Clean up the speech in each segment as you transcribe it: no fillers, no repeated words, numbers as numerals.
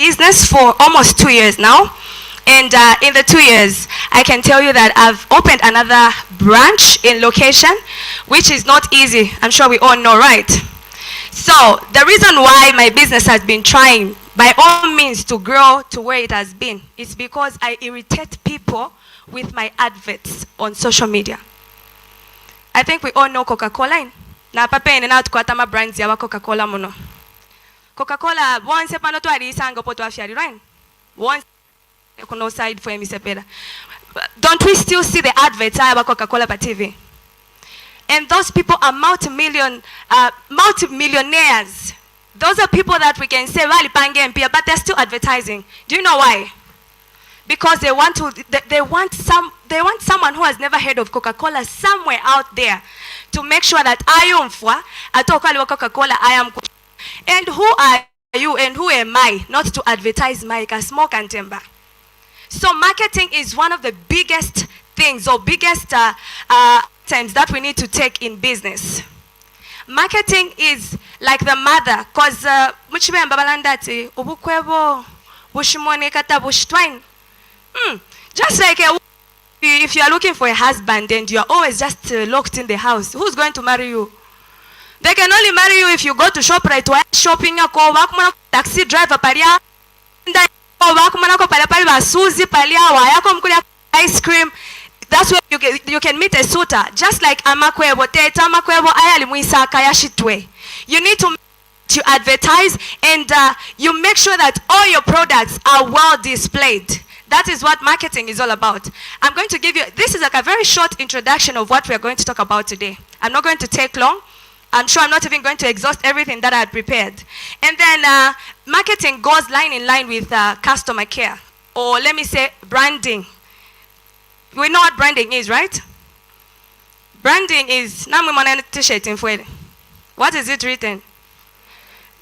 business for almost 2 years now. And in the 2 years, I can tell you that I've opened another branch in location, which is not easy. I'm sure we all know, right? So the reason why my business has been trying by all means to grow to where it has been is because I irritate people with my adverts on social media. I think we all know Coca-Cola. Na papa ene na tukwata ma brands ya Coca-Cola muno. Coca-Cola once pano to ari sanga poto afyari, right? Once no side for me sepeda. Don't we still see the adverts about Coca-Cola by TV? And those people are multi-millionaires. Those are people that we can say vali pange mpia, but they're still advertising. Do you know why? Because they want someone who has never heard of Coca-Cola somewhere out there to make sure that I am for Coca-Cola I am. And who are you and who am I not to advertise my smoke and timber? So marketing is one of the biggest things or biggest things that we need to take in business. Marketing is like the mother, because just like if you are looking for a husband and you are always just locked in the house, who's going to marry you? They can only marry you if you go to ShopRite or shopping, taxi driver, ice cream. That's where you can meet a suitor. Just like Amakwebo, you need to advertise and you make sure that all your products are well displayed. That is what marketing is all about. I'm going to give you, this is like a very short introduction of what we're going to talk about today. I'm not going to take long. I'm sure I'm not even going to exhaust everything that I had prepared. And then marketing goes line in line with customer care, or let me say branding. We know what branding is, right? Branding is, what is it written?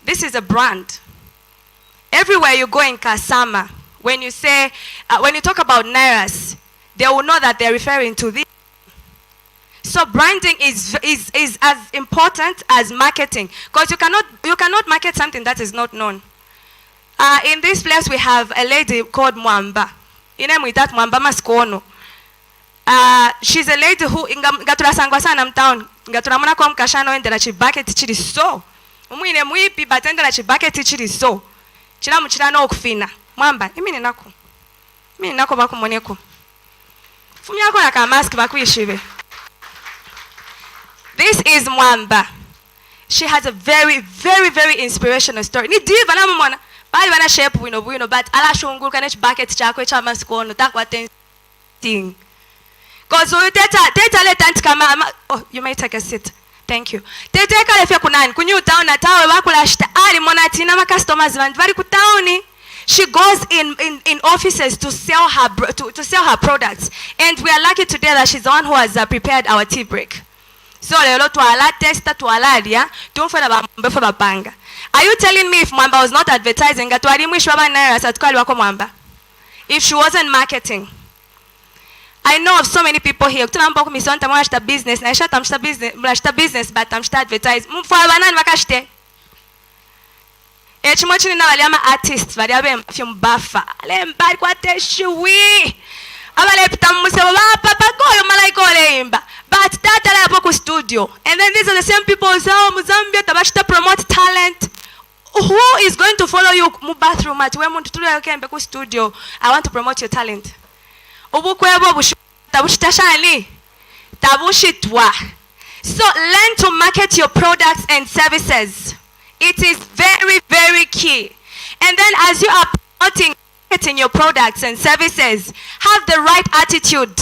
This is a brand. Everywhere you go in Kasama, when you say, when you talk about Nyrus, they will know that they're referring to this. So branding is as important as marketing, because you cannot market something that is not known. In this place we have a lady called Mwamba. Mwamba Maskono. She's a lady who ngatura sangwa sana mtown. Ngatura muna kwa mkashano endela chibake tichiri so. Umwine mwipi batendela chibake tichiri so. Chila mchila no kufina. Mwamba, imi ninako baku moneko. Fumi yako na ka mask baku yishive. This is Mwamba. She has a very, very, very inspirational story. Ni diva na mwana. Bali wana shape wino, but ala shungulu kanechi bucket chako cha maskono takwa thing. Because oh, you may take a seat. Thank you. She goes in offices to sell her products, and we are lucky today that she's the one who has prepared our tea break. So are you telling me if Mwamba was not advertising, if she wasn't marketing? I know of so many people here. Business, but I'm advertising. Artists, but that studio. And then these are the same people who say, oh, Zambia, tabashita promote talent. Who is going to follow you bathroom at studio? I want to promote your talent. So learn to market your products and services. It is very, very key. And then as you are marketing your products and services, have the right attitude.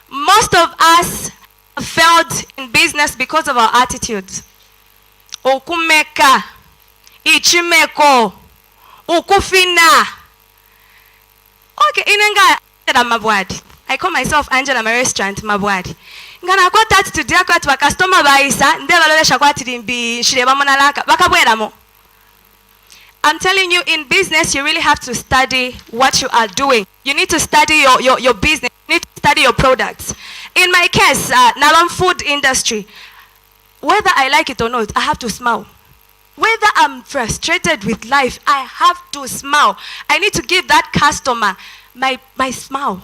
Most of us failed in business because of our attitudes. Okumeka, ichimeko, ukufina. Okay, inenga mabwadi. I call myself Angela, my restaurant mabwadi. Ngana kwa tatu tudia kwa tuwa customer baisa, ndeva lole shakwa tirimbi shireba monalaka, wakabwera. I'm telling you, in business, you really have to study what you are doing. You need to study your business. You need to study your products. In my case, now I'm food industry. Whether I like it or not, I have to smile. Whether I'm frustrated with life, I have to smile. I need to give that customer my smile.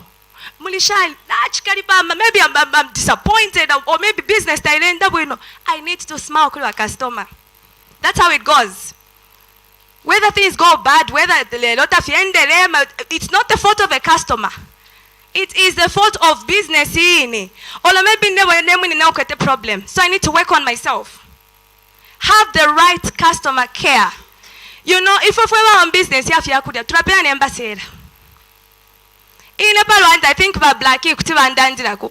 Maybe I'm disappointed, or maybe business I need to smile to a customer. That's how it goes. Whether things go bad, whether it's not the fault of a customer. It is the fault of business. Or maybe never problem. So I need to work on myself. Have the right customer care. You know, if we're on business, you have to embassy. In Nepal, I think about Blackie, Kutiva and Dandiraku.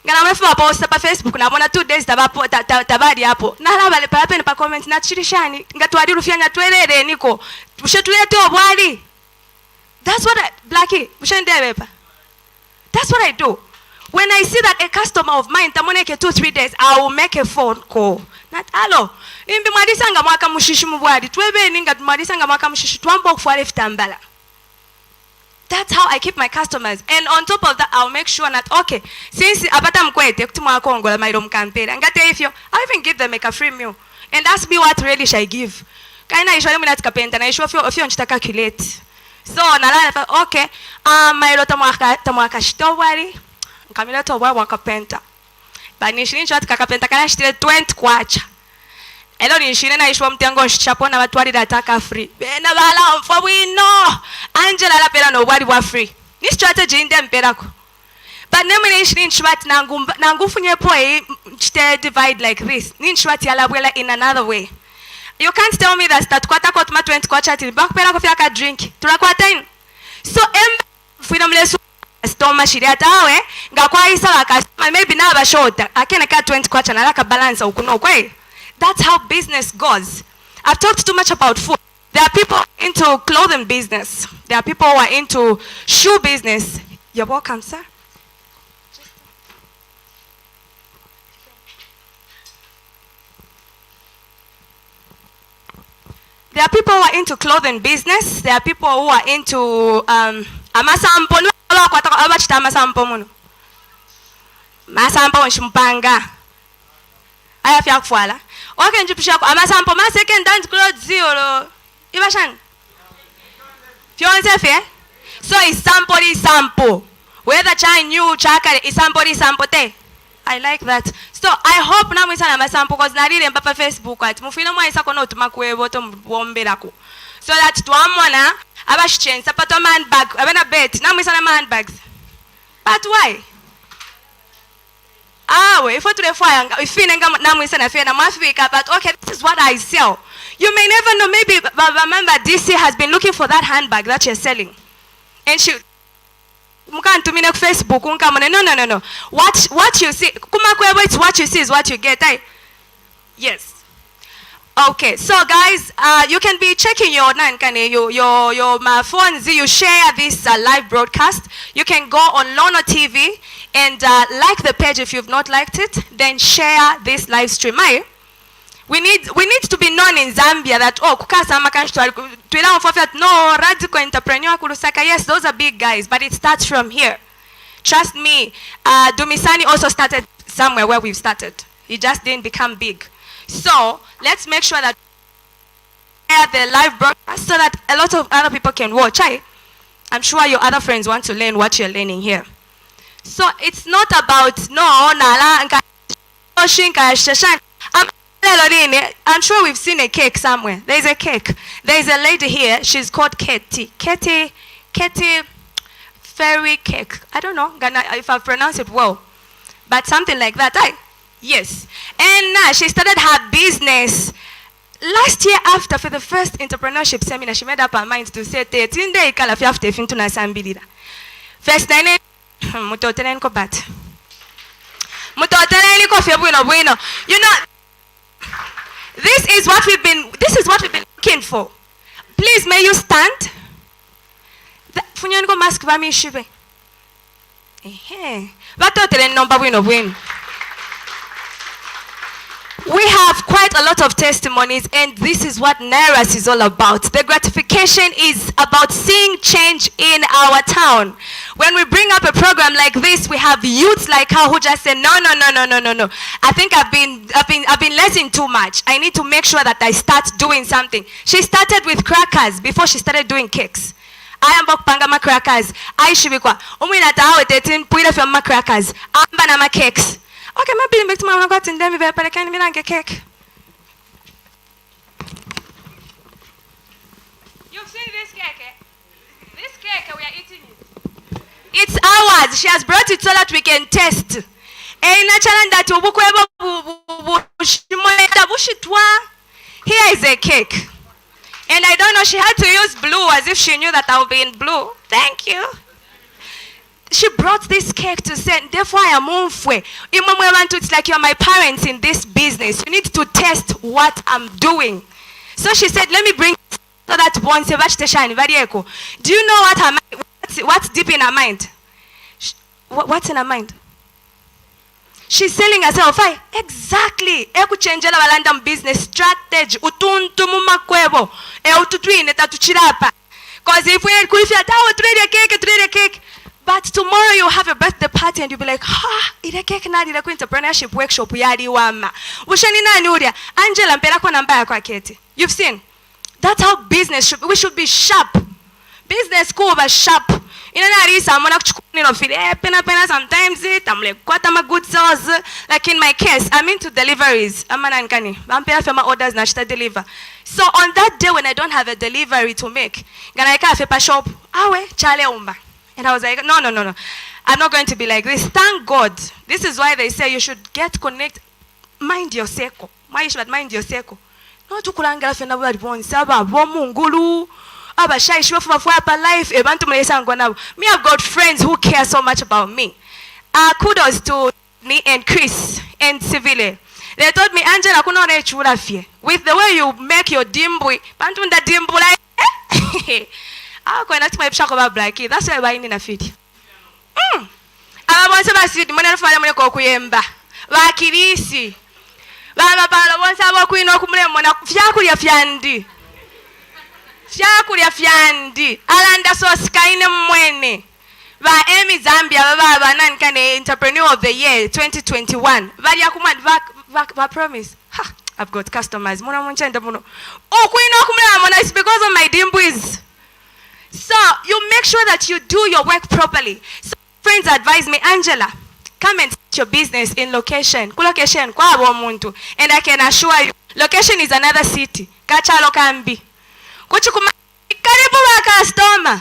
Ngana post pa Facebook na bona 2 days tabadi hapo nala bale pala pa comment na chirishani ngatwali rufyanya twelele niko ushetulete obwali. That's what Blackie ushendebepa. That's what I do. When I see that a customer of mine tamoneke 2-3 days, I will make a phone call. Not hello. Imbi mwadisanga mwaka mushishi mubwali twebe ninga mwadisanga mwaka mushishi twambo kufuale fitambala. That's how I keep my customers. And on top of that, I'll make sure that, okay, since apata mkwete, kutumwa kongola mairom campaign, ngate if you, I'll even give them a free meal. And ask me what really should I give. Kaina ishwale muna tukapenta, na ishwa ofio nchita calculate. So, nalala, okay, mairo tamwaka shitowari, nkamila towa wakapenta. But nishini nchwa tukakapenta, kana shitile 20 kwacha. Elo nishine na ishwa mtengo nshichapo na watu wali dataka free. Bena bala mfo wino. Angela la pera no wali wa free. Ni strategy inde mpera ko. But nemu nishine nchwati nangufu nyepo nchite divide like this. Ni nchwati ala wela in another way. You can't tell me that kwata kwa tuma 20 kwa chati. Baku pera kofi yaka drink. Tulakwata in. So freedom lesu stoma shiri atawe. Nga kwa isa waka. Maybe na aba shota. Akene ka 20 kwa chana laka balance ukuno kwa hii. That's how business goes. I've talked too much about food. There are people into clothing business. There are people who are into shoe business. You're welcome, sir. There are people who are into clothing business. There are people who are into amasampo. Masampo shimpanga. Ayafya kufuala. Okay, njupisha kwa amasampo ma second dance clothes zero. Ibashan. Fiance fe. So it's sample. Whether chai new chakare is sample te. I like that. So I hope na mwisa na masampo cause na lile mpapa Facebook at mufino mwa isa kono tumakwe boto mbomberako. So that tuamwana abashchen sapato man bag abena bet na mwisa na man bags. But why? If what to the fire, if you now we send a fair but okay, this is what I sell. You may never know, maybe remember DC has been looking for that handbag that you're selling. And she can't to me on Facebook, no. What you see, it's what you see is what you get. Yes. Okay, so guys, you can be checking your my phones. You share this live broadcast. You can go on Lono TV and like the page if you've not liked it. Then share this live stream. We need to be known in Zambia that no radical entrepreneur kulusaka. Yes, those are big guys, but it starts from here. Trust me. Dumisani also started somewhere where we've started. He just didn't become big. So let's make sure that the live broadcast so that a lot of other people can watch. I'm sure your other friends want to learn what you're learning here. So it's not about I'm sure we've seen a cake somewhere. There's a cake. There's a lady here. She's called Katie Fairy Cake. I don't know if I pronounce it well, but something like that. Yes. And now she started her business. Last year for the first entrepreneurship seminar, she made up her mind to say, First nine you know, this is what we've been looking for. Please may you stand. Funyango mask vami shibe. We have quite a lot of testimonies, and this is what Nyrus is all about. The gratification is about seeing change in our town. When we bring up a program like this, we have youths like her who just say, no. I think I've been letting too much. I need to make sure that I start doing something. She started with crackers before she started doing cakes. I am kupanga ma crackers. Aishibikwa. Umwina tawe tetin puira from ma crackers. Amba na ma cakes. Okay, maybe back to my got in them but I can't even get cake. You've seen this cake, eh? This cake we are eating it. It's ours. She has brought it so that we can test. Here is a cake. And I don't know, she had to use blue as if she knew that I would be in blue. Thank you. She brought this cake to say, therefore I am unfwe. It's like you're my parents in this business. You need to test what I'm doing. So she said, let me bring so that once do you know what her mind, what's deep in her mind? What's in her mind? She's selling herself. Exactly. Eku changela balanda business strategy. Utuntu mumakwebo. Ututwine tatuchirapa. Because if we trade a cake. But tomorrow you'll have a birthday party and you'll be like, ile cake na ila Interpreneurship workshop yali wama. Ushani na nuria. Angela mpela kwa namba ya kwa keti. You've seen. That's how business should be. We should be sharp. Business school but sharp. Sometimes I'm like, what am I good sales? Like in my case, I'm into deliveries. I'm my orders na deliver. So on that day when I don't have a delivery to make, shop, and I was like, no. I'm not going to be like this. Thank God. This is why they say you should get connect. Mind your circle. Why you should mind your circle? No to kulangala fena bari bonsaba bomungulu. Me, I've got friends who care so much about me. Kudos to me and Chris and Civile. They told me, Angela, with the way you make your dimbui, that's why I'm in a feed. I want to see the money for the Shakulia fiandi alanda so skaine mwene ba Emi Zambia baba nankane Entrepreneur of the Year 2021 bali akuma va promise I've got customers mona munchenda muno okuina okumula mona is because of my dimbwiz. So you make sure that you do your work properly. So friends advise me, Angela, come and start your business in location kwa abo muntu, and I can assure you location is another city kachalo kambi karibu wa customer.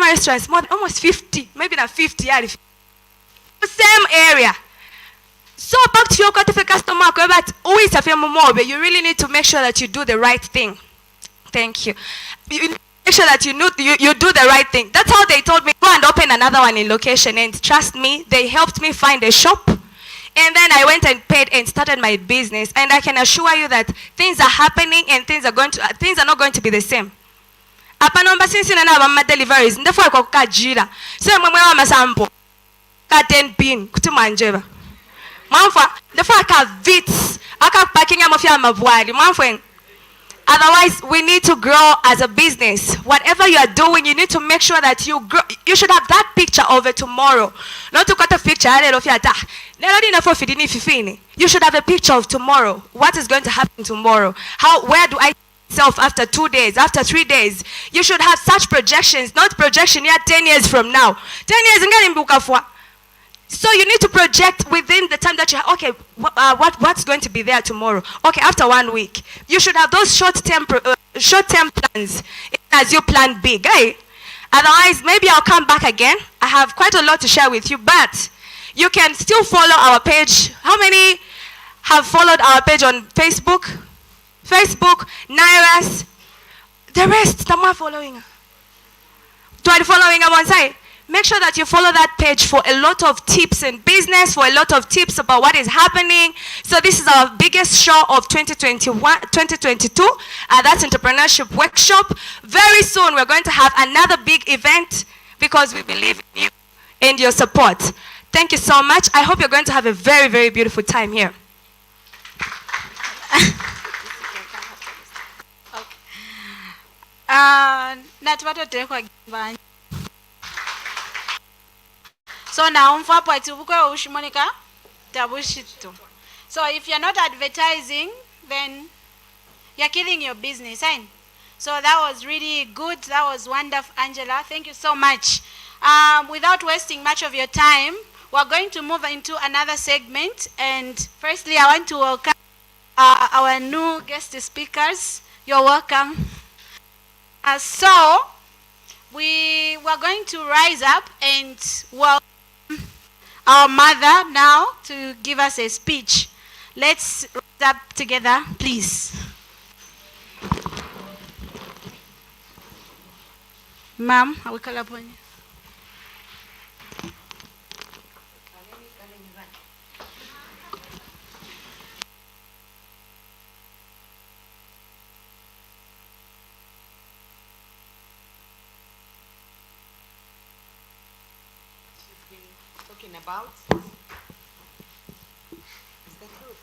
Restaurants more than almost 50, maybe not 50 same area. So back to your customer, but always have more. You really need to make sure that you do the right thing. Thank you. You make sure that you do the right thing. That's how they told me go and open another one in location. And trust me, they helped me find a shop. And then I went and paid and started my business. And I can assure you that things are happening and things are not going to be the same. Apa nomba since na ba deliveries ndefo kwa kajira. So mwemwe wa masampo. Ka 10 pin kutumanjeba. Mwamfa ndefo ka vits aka packing amafia mavwali. Mwamfa. Otherwise, we need to grow as a business. Whatever you are doing, you need to make sure that you grow. You should have that picture of it tomorrow. Not to cut a picture. You should have a picture of tomorrow. What is going to happen tomorrow? Where do I see myself after 2 days, after 3 days? You should have such projections, not projection 10 years from now. 10 years in. So you need to project within the time that you have, okay, what's going to be there tomorrow? Okay, after 1 week. You should have those short-term plans as you plan big, eh? Otherwise, maybe I'll come back again. I have quite a lot to share with you, but you can still follow our page. How many have followed our page on Facebook? Facebook, Nyrus. The rest, I'm not following. Do I following on one side? Make sure that you follow that page for a lot of tips in business, for a lot of tips about what is happening. So this is our biggest show of 2022. That's Interpreneurship Workshop. Very soon we're going to have another big event because we believe in you and your support. Thank you so much. I hope you're going to have a very, very beautiful time here. So now, so if you're not advertising, then you're killing your business. Eh? So that was really good. That was wonderful, Angela. Thank you so much. Without wasting much of your time, we're going to move into another segment. And firstly, I want to welcome our new guest speakers. You're welcome. So we were going to rise up and welcome our mother now to give us a speech. Let's rise up together, please. Ma'am, I will call upon you. Talking about is the truth.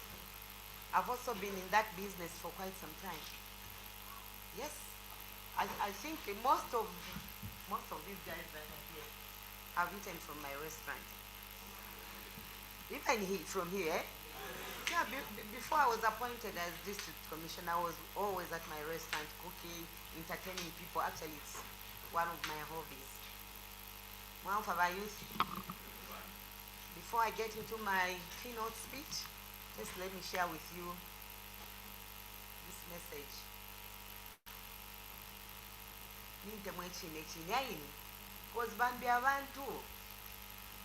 I've also been in that business for quite some time. Yes, I think most of these guys that are here have eaten from my restaurant. Even from here, yeah. Before I was appointed as district commissioner, I was always at my restaurant cooking, entertaining people. Actually, it's one of my hobbies. One of our youth. Before I get into my keynote speech, just let me share with you this message. Because Zambia abantu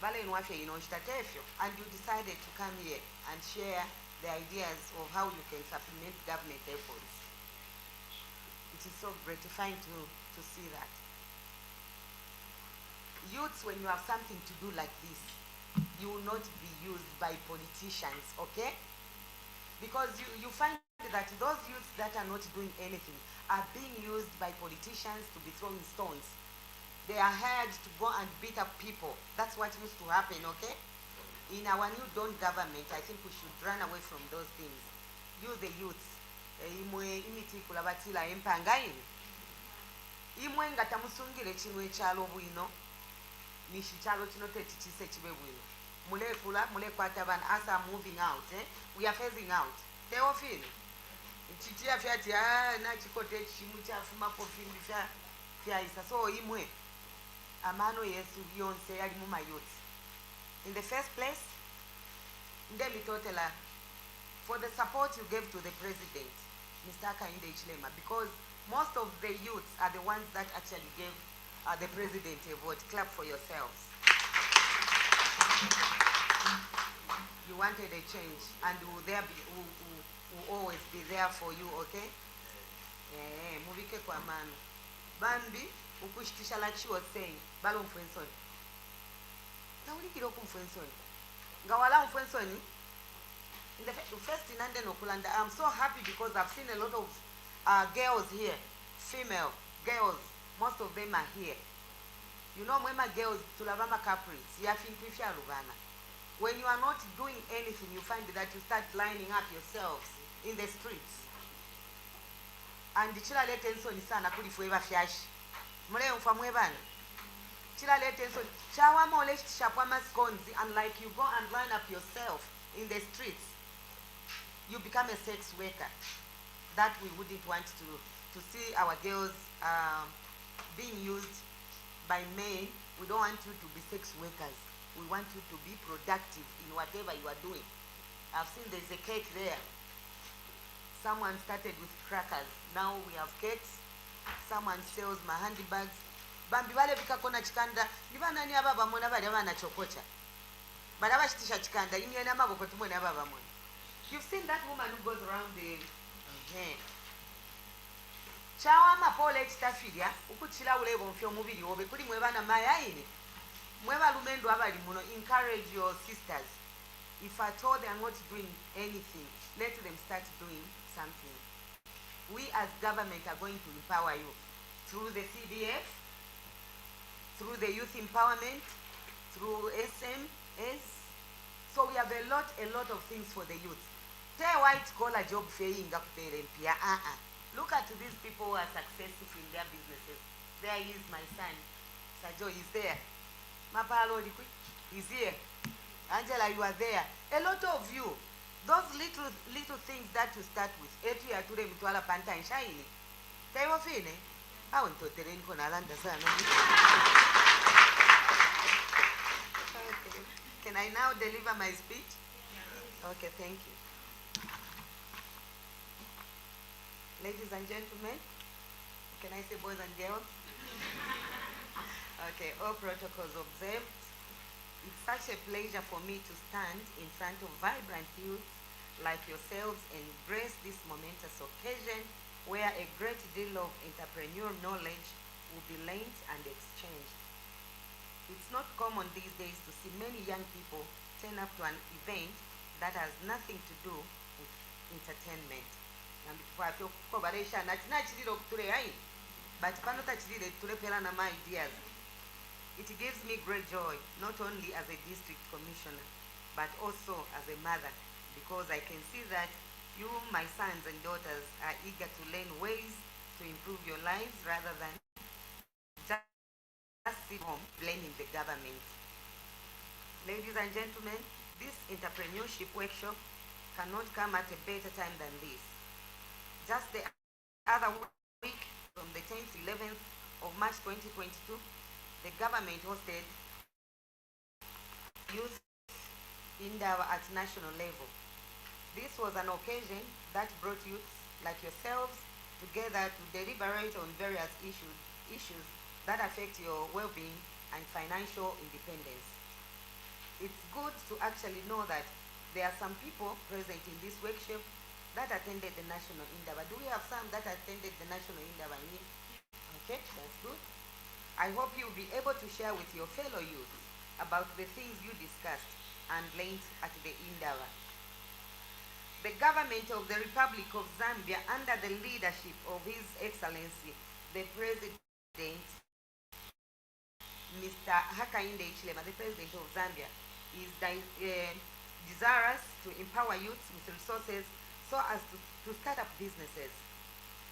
bale nwafya inochitatefyo, and you decided to come here and share the ideas of how you can supplement government efforts. It is so gratifying to see that. Youths, when you have something to do like this, you will not be used by politicians, okay? Because you find that those youths that are not doing anything are being used by politicians to be throwing stones. They are hired to go and beat up people. That's what used to happen, okay? In our new Dawn government, I think we should run away from those things. You, the youths, imwe imiti kulabatila empangaini. Imwe ngatamusungile chinwe chalo bwino. Nishi chalo chinote tichise chibe bwino. Mulekula, mulekwata ban as are moving out, we are phasing out. Teofil. Chitia fiati na chikote chimucha fuma kofindi fia isa. So imwe amano yesu yonse yali mu youth. In the first place, ndemi totela for the support you gave to the president, Mr. Kainde Ichilema, because most of the youths are the ones that actually gave the president a vote. Clap for yourselves. You wanted a change, and will always be there for you, okay? Muvike kwa manu. Bambi, ukushtisha like she was saying, balo mfwensoni. Taulikiro kumfwensoni. Ngawala mfwensoni. In the first in Anden Okulanda, I'm so happy because I've seen a lot of girls here, female girls. Most of them are here. You know, when my girls, Tulabama Caprice, Yafinpifia Lubana. When you are not doing anything, you find that you start lining up yourselves in the streets. And the chila letenso ni sana kuli fueva fiash. Mule mfamwebana. Chila letenso chawa mole shapama skonzi, and like you go and line up yourself in the streets, you become a sex worker. That we wouldn't want to see our girls being used by men. We don't want you to be sex workers. We want you to be productive in whatever you are doing. I've seen there's a cake there. Someone started with crackers. Now we have cakes. Someone sells my handbags. Bambi wale bikakona chikanda. Nibana ni ababa mona bali abana chokocha. Baraba shitisha chikanda. Imi na maboko tumwe na ababa mona. You've seen that woman who goes around the chawa mapole chitafilia ukuchila ulebo mfyo mubili obe kuli mwebana mayaini. Mweba lumendo abali muno, encourage your sisters. If at all they are not doing anything, let them start doing something. We as government are going to empower you through the CDF, through the youth empowerment, through SM, Yes. So we have a lot of things for the youth. Tell white collar job failing up there in Pia. Look at these people who are successful in their businesses. There is my son. Sajo is there. Mapalo is here. Angela, you are there. A lot of you, those little things that you start with. Etu ya ture mtuala panta and shiny. Taiwa fine. I want to terrain konalanda sana. Okay. Can I now deliver my speech? Okay, thank you. Ladies and gentlemen, can I say boys and girls? Okay, all protocols observed. It's such a pleasure for me to stand in front of vibrant youth like yourselves and grace this momentous occasion where a great deal of entrepreneurial knowledge will be learned and exchanged. It's not common these days to see many young people turn up to an event that has nothing to do with entertainment. But my ideas. It gives me great joy, not only as a district commissioner, but also as a mother, because I can see that you, my sons and daughters, are eager to learn ways to improve your lives rather than just sit home blaming the government. Ladies and gentlemen, this entrepreneurship workshop cannot come at a better time than this. Just the other week, from the 10th to 11th of March 2022, the government hosted youth Indawa at national level. This was an occasion that brought youths like yourselves together to deliberate on various issues that affect your well-being and financial independence. It's good to actually know that there are some people present in this workshop that attended the National Indawa. Do we have some that attended the National Indawa here? Okay, that's good. I hope you'll be able to share with your fellow youth about the things you discussed and learned at the Indawa. The government of the Republic of Zambia, under the leadership of His Excellency, the President, Mr. Hakainde Hichilema, the President of Zambia, is desirous to empower youth with resources so as to start up businesses,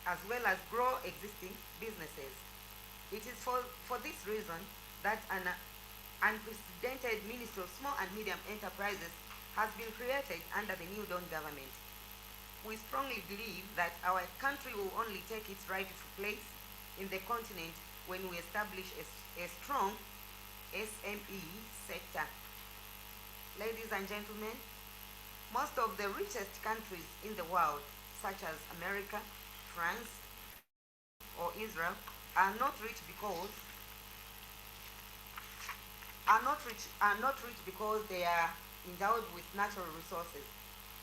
as well as grow existing businesses. It is for this reason that an unprecedented Ministry of Small and Medium Enterprises has been created under the New Dawn government. We strongly believe that our country will only take its rightful place in the continent when we establish a strong SME sector. Ladies and gentlemen, most of the richest countries in the world, such as America, France, or Israel, are not rich because they are endowed with natural resources.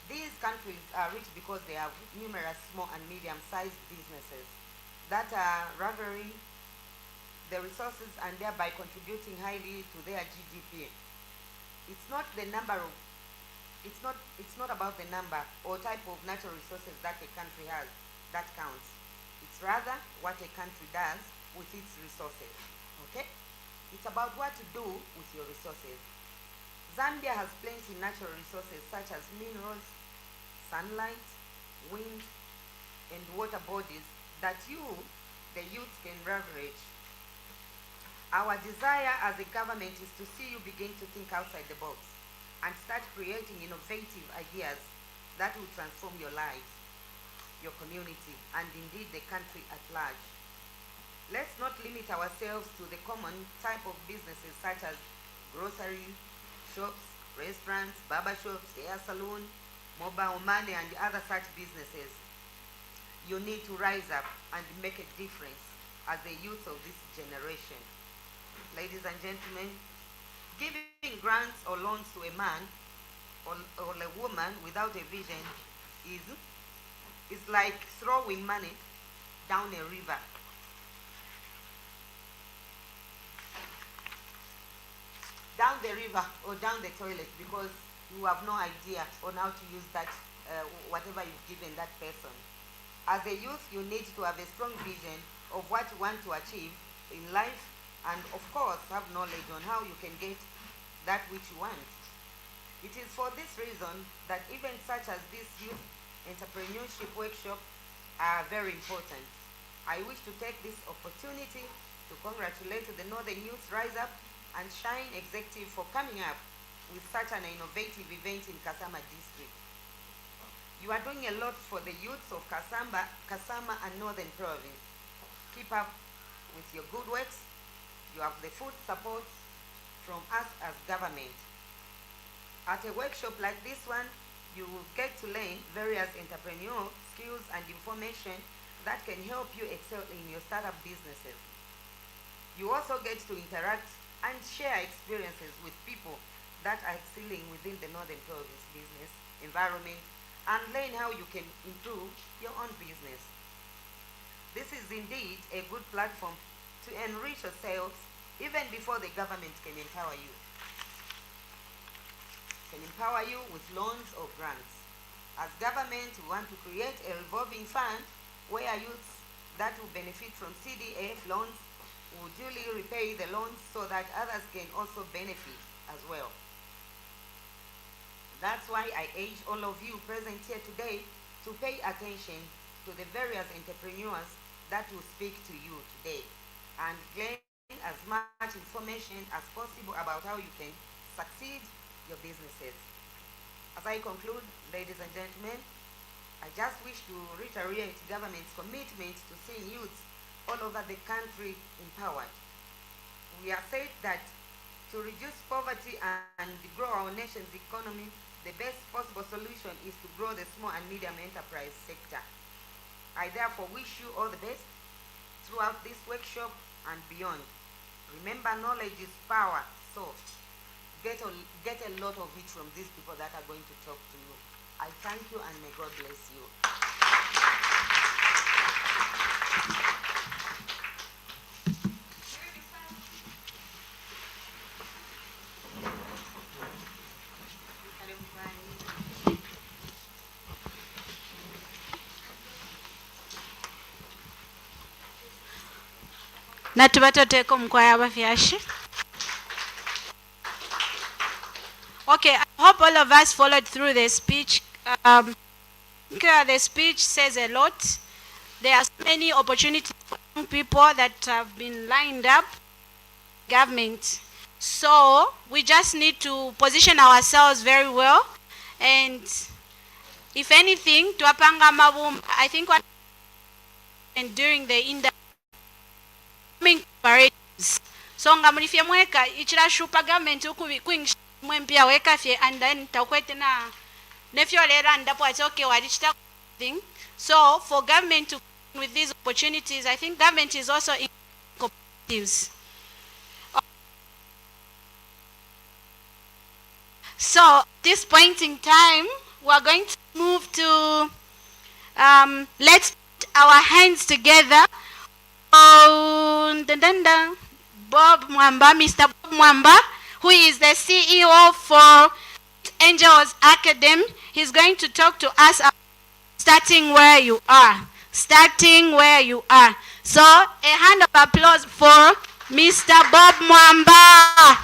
These countries are rich because they have numerous small and medium-sized businesses that are gathering the resources and thereby contributing highly to their GDP. It's not about the number or type of natural resources that a country has that counts. It's rather what a country does with its resources, okay? It's about what to do with your resources. Zambia has plenty natural resources such as minerals, sunlight, wind, and water bodies that you, the youth, can leverage. Our desire as a government is to see you begin to think outside the box and start creating innovative ideas that will transform your lives, your community, and indeed the country at large. Let's not limit ourselves to the common type of businesses such as grocery shops, restaurants, barber shops, hair salon, mobile money, and other such businesses. You need to rise up and make a difference as the youth of this generation. Ladies and gentlemen, giving grants or loans to a man or a woman without a vision is like throwing money down a river. Down the river or down the toilet, because you have no idea on how to use that, whatever you've given that person. As a youth, you need to have a strong vision of what you want to achieve in life, and of course have knowledge on how you can get that which you want. It is for this reason that events such as this youth entrepreneurship workshop are very important. I wish to take this opportunity to congratulate the Northern Youth Rise Up and Shine Executive for coming up with such an innovative event in Kasama district. You are doing a lot for the youths of Kasama and Northern Province. Keep up with your good works. You have the full support from us as government. At a workshop like this one, you will get to learn various entrepreneurial skills and information that can help you excel in your startup businesses. You also get to interact and share experiences with people that are excelling within the Northern Province business environment and learn how you can improve your own business. This is indeed a good platform to enrich yourselves even before the government can empower you. Can empower you with loans or grants. As government, we want to create a revolving fund where youths that will benefit from CDF loans will duly repay the loans so that others can also benefit as well. That's why I urge all of you present here today to pay attention to the various entrepreneurs that will speak to you today and gain as much information as possible about how you can succeed your businesses. As I conclude, ladies and gentlemen, I just wish to reiterate government's commitment to seeing youths all over the country empowered. We have said that to reduce poverty and grow our nation's economy, the best possible solution is to grow the small and medium enterprise sector. I therefore wish you all the best throughout this workshop and beyond. Remember, knowledge is power, so get a lot of it from these people that are going to talk to you. I thank you and may God bless you. Natubatoteeko mukwaya abafyashi. Okay, I hope all of us followed through the speech. The speech says a lot. There are so many opportunities for young people that have been lined up government. So we just need to position ourselves very well. And if anything, tuapanga mabum, I think what and during the cooperatives. So ngamulifye mweka ichira shupa government ukuwi mwempia weka fye and then takwete na nefyo lera ndapo ati okay walichita thing. So for government to with these opportunities, I think government is also in cooperatives. So at this point in time, we are going to move to let's put our hands together. Bob Mwamba, Mr. Bob Mwamba, who is the CEO for Angels Academy. He's going to talk to us about starting where you are. Starting where you are. So a hand of applause for Mr. Bob Mwamba.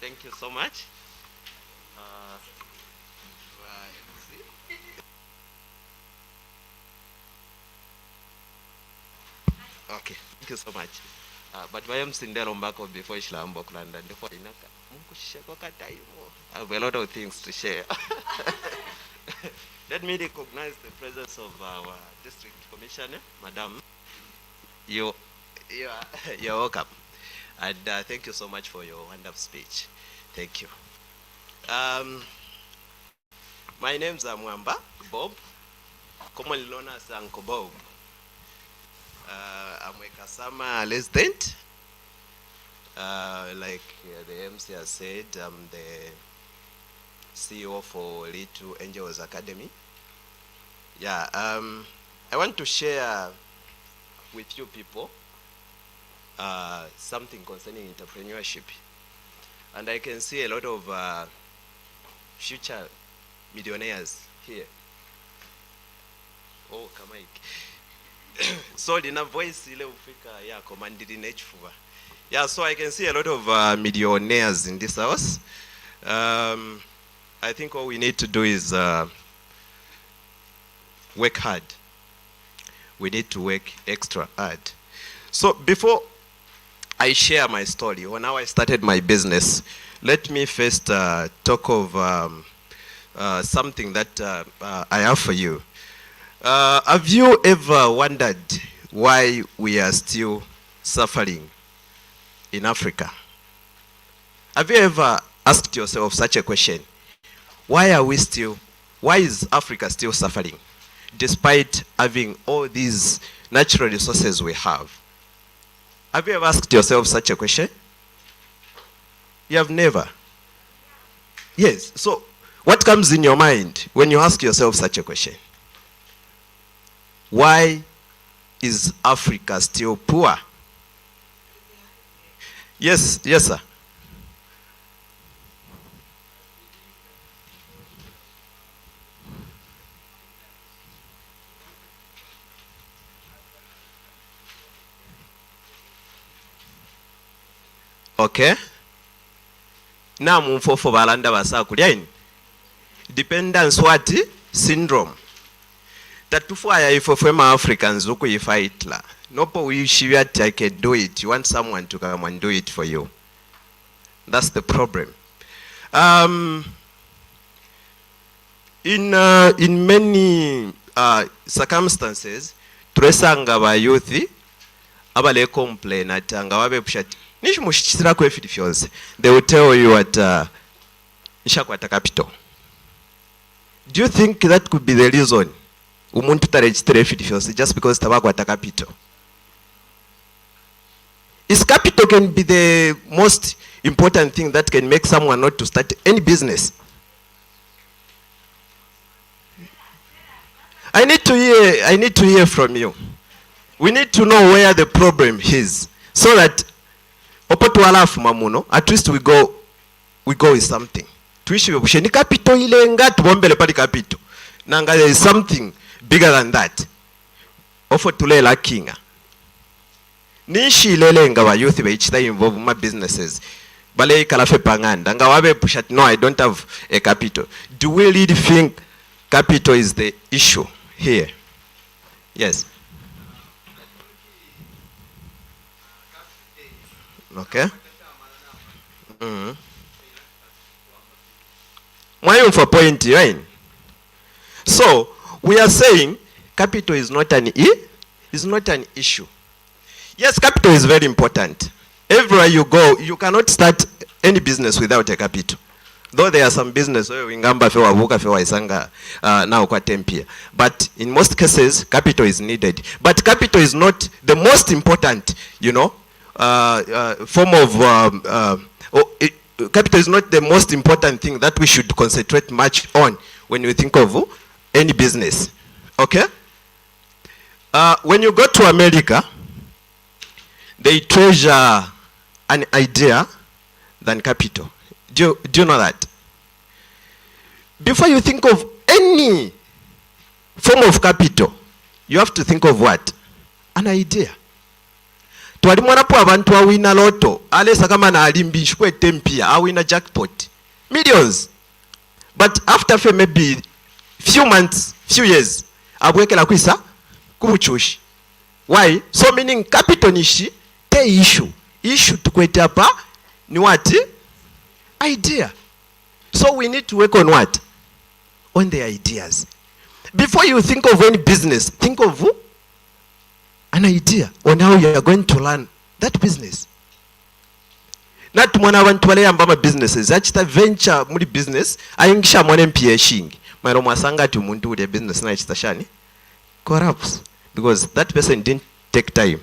Thank you so much. Okay, thank you so much. But I am Sindero Mbako before Ishlambo Klanda. I have a lot of things to share. Let me recognize the presence of our district commissioner, Madam. You're welcome. And thank you so much for your wonderful speech. Thank you. My name is Mwamba Bob, commonly known as Uncle Bob. I'm a Kasama resident. Like the MC has said, I'm the CEO for Little Angels Academy. Yeah, I want to share with you people something concerning entrepreneurship. And I can see a lot of future millionaires here. Oh, Kamaik. So lina voice ile ufika yako mandiri nechifuva. Yeah, so I can see a lot of millionaires in this house. I think all we need to do is work hard. We need to work extra hard. So before I share my story on how I started my business, let me first talk of something that I have for you. Have you ever wondered why we are still suffering in Africa? Have you ever asked yourself such a question? Why is Africa still suffering despite having all these natural resources we have? Have you ever asked yourself such a question? You have never. Yes, so what comes in your mind when you ask yourself such a question? Why is Africa still poor? Yes, yes, sir. Okay. Na mumfofo balanda basakulya ini. Dependence what? Syndrome. Tatufaya ifofwe ma Africans ukuyifa Hitler. Nopo wishiwi ati I can do it. You want someone to come and do it for you. That's the problem. In many circumstances, turesanga ba youth abale complain atanga wabe pushati. Nishimushitira kwe fidifyoze. They will tell you at nishakwata capital. Do you think that could be the reason umuntu tarejistire fidifyoze just because tabakwata capital? Is capital can be the most important thing that can make someone not to start any business? I need to hear from you. We need to know where the problem is so that at least we go with something. Tuishi ni capital ile nga tubombele pali capital. Nanga there is something bigger than that. Ofo tulela kinga. Nishi lele nga wa youth be ichita involve my businesses. Bale kalafe panganda. Nga wabe pushat no, I don't have a capital. Do we really think capital is the issue here? Yes. Okay. Why for point, right? So we are saying capital is not an issue. Yes, capital is very important. Everywhere you go, you cannot start any business without a capital. Though there are some business now kwa tempia. But in most cases, capital is needed. But capital is not the most important, form of capital is not the most important thing that we should concentrate much on when we think of any business. Okay? When you go to America, they treasure an idea than capital. Do you know that? Before you think of any form of capital, you have to think of what? An idea. Twalimwanapo abantu awina loto alesa kama na alimbishwe tempia awina jackpot millions, but after maybe few months, few years abwekela kwisa kubuchushi. Why? So meaning capital nishi te issue tukwete apa ni what? Idea. So we need to work on what? On the ideas. Before you think of any business, think of an idea on how you are going to learn that business. Not mwana abantu wale ambama businesses. Achita venture muri business. Ayingisha mwana mpia shingi. Mayro mwasanga ati umuntu ule business na achita shani corrupts. Because that person didn't take time.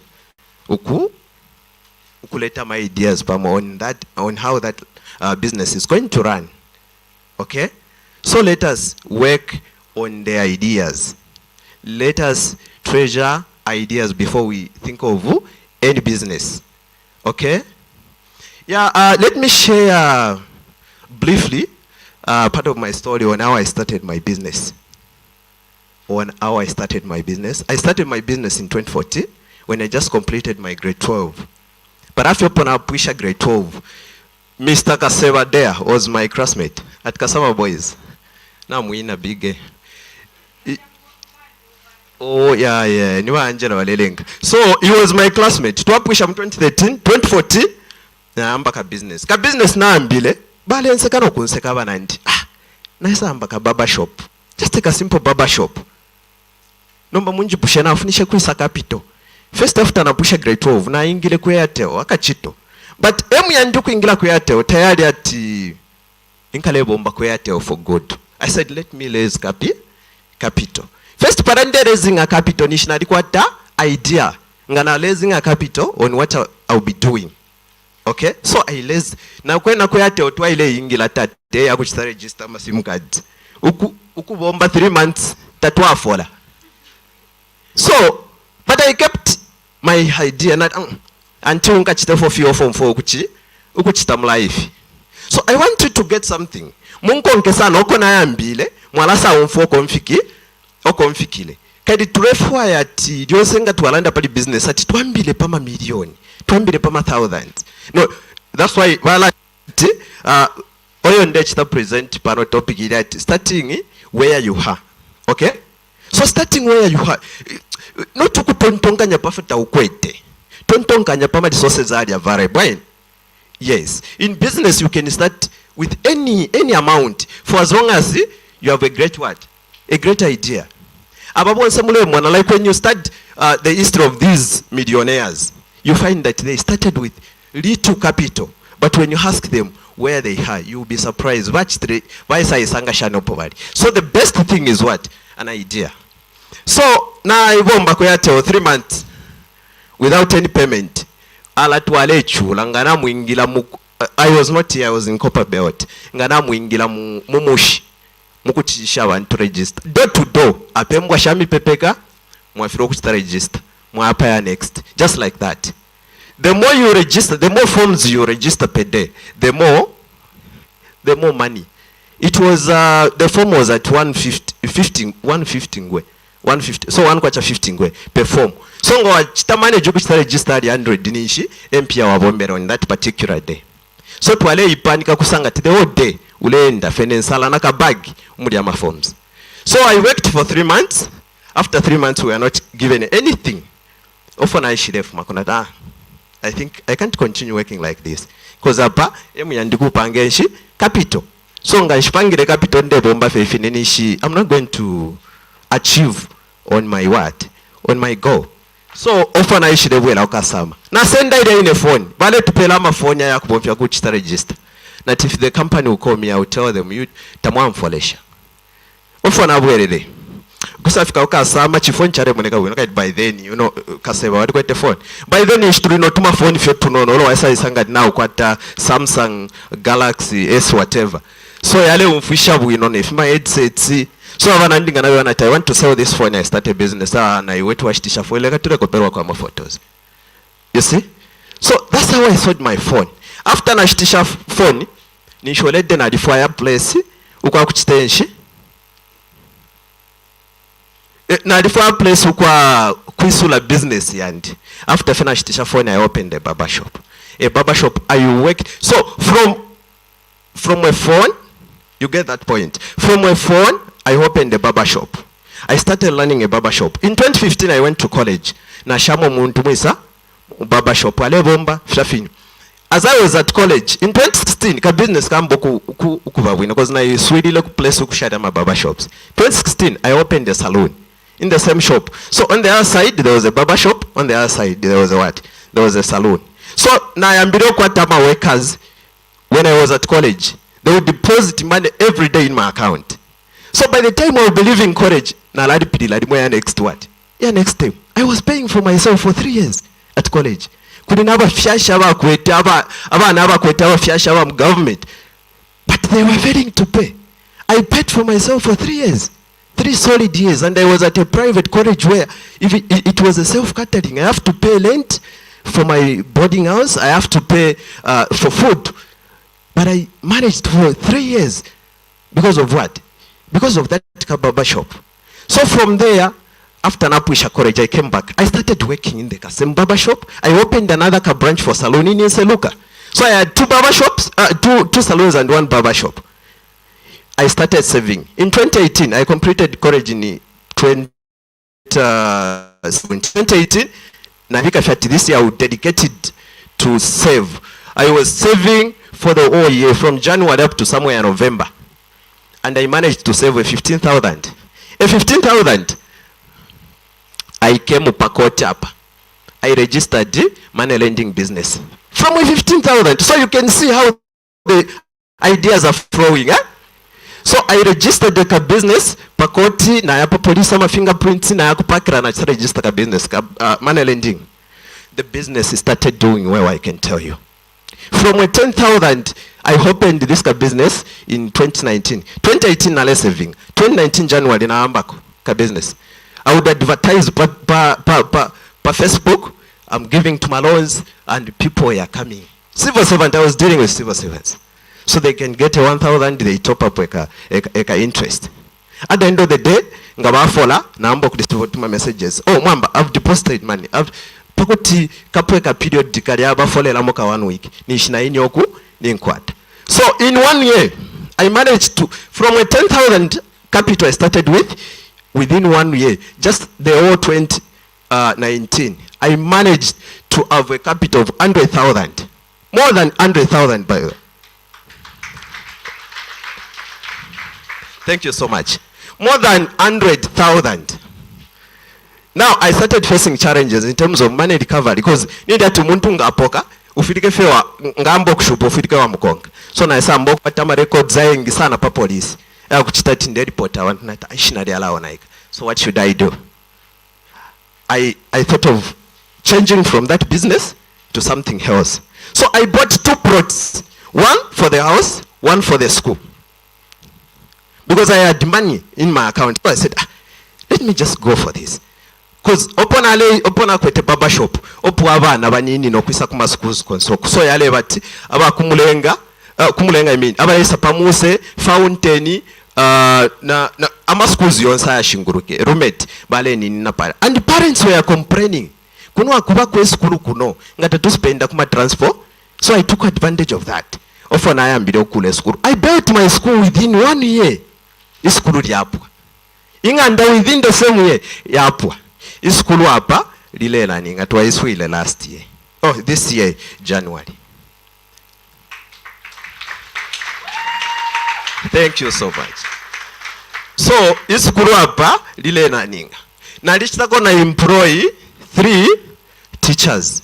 Ukuleta my ideas on how that business is going to run. Okay? So let us work on the ideas. Let us treasure ideas before we think of any business. Okay? Yeah, let me share briefly part of my story on how I started my business. on how I started my business. I started my business in 2014 when I just completed my grade 12. But after upon our push grade 12, Mr. Kaseva there was my classmate at Kasama Boys. Now I'm in a big. Oh yeah, New Angela Walelenga. So he was my classmate. To push 2013, 2014. Na amba ka business. Ka business na ambile. Bale nsekano kunseka banandi. Naisa amba ka barber shop. Just take a simple barber shop. Nomba munji pusha na afunishe kuisa capital. First after na pusha grade 12 na ingile ku Airtel akachito. But emu yandu kuingila ku Airtel tayari ati inkale bomba ku Airtel for good. I said let me raise capital. First parande raising a capital nishinadi kwata idea. Ngana raising a capital on what I'll be doing. Okay? So I raised na kwena ku Airtel twa ile ingila tate ya kuchita register masimu card. Uku bomba 3 months tatwa fola. So, but I kept my idea until nkachita for few form 4 ukuchita life. So I wanted to get something. Munko nkesana oko na yambile mwalasa onfo okonfikile. Kadi turefwa ati diosenga tualanda pali business ati tuambile pama milioni, tuambile pama thousands. No, that's why wala oyo ndechita present pano topic ile ati starting where you are. Okay? So starting where you are, not to tontonganya perfect ukwete. Tontonganya pama resources are variable. Yes. In business you can start with any amount for as long as you have a great what? A great idea. Ababo samule mwana, like when you start the history of these millionaires, you find that they started with little capital. But when you ask them where they are, you will be surprised. So the best thing is what? An idea. So now I bomba kwa Airtel 3 months without any payment. Ala tualechu langana muingila I was not here, I was in Copper Belt. Ngana muingila mumushi mukuchisha want to register. Door to door. Apembwa shami pepeka mwafiro kuchita register. Mwapaya next. Just like that. The more you register, the more forms you register per day, the more money. It was the form was at 150 ngwe. 150. So one kwacha 50 ngwe per form. So ngo chitamane juku chita register 100 nishi MP wa bombero on that particular day. So twale ipanika kusanga the whole day uleenda fenensala naka bag umudi ama forms. So I worked for 3 months. After 3 months we were not given anything. Often I should have makonata. I think I can't continue working like this. Because apa emu yandiku pangenshi capital. So nga nshipangire capital nde bomba fefinenishi. I'm not going to achieve on my what? On my goal. So often I should have well ukasama. Na send ide in a phone. Bale tupela ma phone ya kubomfya kuchita register. That if the company will call me, I will tell them you tamwamfolesha. Often abwerere. Kusafika ukasama chifoni chare moneka winoka by then you know kaseba wadi kwete phone. By then you should not tuma phone fyo tunono lo wasa isanga now kwata Samsung Galaxy S whatever. So yale umfisha bwino if my headset so abanandinga nawe wana I want to sell this phone, I start a business na iwetu washitisha phone leka ture koperwa kwa photos. You see? So that's how I sold my phone. After nashitisha phone nisholede na the fireplace ukwa kuchitenshi na the fireplace ukwa kuisula business yandi. After finishitisha phone I opened a barber shop. A barber shop I work. So from a phone, you get that point. From a phone I opened a barber shop. I started learning a barber shop. In 2015 I went to college. Na shamo muntu mwisa barber shop wale bomba shafini. As I was at college in 2016 ka business kambo ukubabwina because na swidile ku place ukushada ma barber shops. 2016 I opened a salon in the same shop. So on the other side there was a barber shop, on the other side there was a what? There was a salon. So na yambiro kwa tama workers when I was at college, they would deposit money every day in my account. So by the time I would be leaving college, na ladi pidi ladi moya next what? Yeah, next time. I was paying for myself for 3 years at college. Couldn't have a fiasha kwete government. But they were willing to pay. I paid for myself for 3 years. 3 solid years, and I was at a private college where if it was a self-catering. I have to pay rent for my boarding house. I have to pay for food. But I managed for 3 years. Because of what? Because of that barber shop. So from there, after Napuisha College, I came back. I started working in the same barber shop. I opened another branch for salon in Seluka. So I had two barber shops, two salons and one barber shop. I started saving. In 2018, I completed college in 2018. This year I was dedicated to save. I was saving for the whole year from January up to somewhere in November. And I managed to save a 15,000. A 15,000, I came to Pakoti up. I registered the money lending business. From a 15,000. So you can see how the ideas are flowing. So I registered the business, Pakoti, na yapo police ama fingerprints, na yapo pakira na register the business, money lending. The business started doing well, I can tell you. From a 10,000, I opened this business in 2019. 2018, na less saving. 2019 January, na ambako ka business. I would advertise pa Facebook. I'm giving to my loans, and people are coming. Civil servant, I was dealing with civil servants. So they can get a 1,000, they top up eka interest. At the end of the day, ngaba fola, na ambo kudistribute my messages. Oh, mwamba, I've deposited money. Pakoti kapweka period dikari aba fole la moka 1 week. Nishina ini oku, ni nkwata. So in 1 year, I managed to, from a 10,000 capital I started with, within 1 year, just the whole 2019, I managed to have a capital of 100,000. More than 100,000 by the way. Thank you so much. More than 100,000. Now I started facing challenges in terms of money recovery because nida tumuntu ngapoka ufitike fewa ngambo kushupo ufitike wa mkonga. So na esa mboko patama records zaengi sana pa police. Ya kuchita tinde report want na ishinari alawa naika. So what should I do? I thought of changing from that business to something else. So I bought 2 plots. One for the house, one for the school. Because I had money in my account. So I said, let me just go for this. Because upon kwete barber shop, opu abana banini no kwisa kuma schools konsoko. So yale bati aba kumulenga I mean aba yesa pamuse fountain na ama schools yonsa ya shinguruke roommate bale nini na pala. And the parents were complaining. Kuno akuba kwe school kuno ngata to spend kuma transport. So I took advantage of that. Often I am below kule school. I built my school within 1 year. Iskulu yapwa. Inganda within the same year yapwa. Iskulu hapa lile nani ngatwa isu ile last year. Oh, this year January. Thank you so much. So iskulu hapa lile nani. Na lichitako na employ 3 teachers.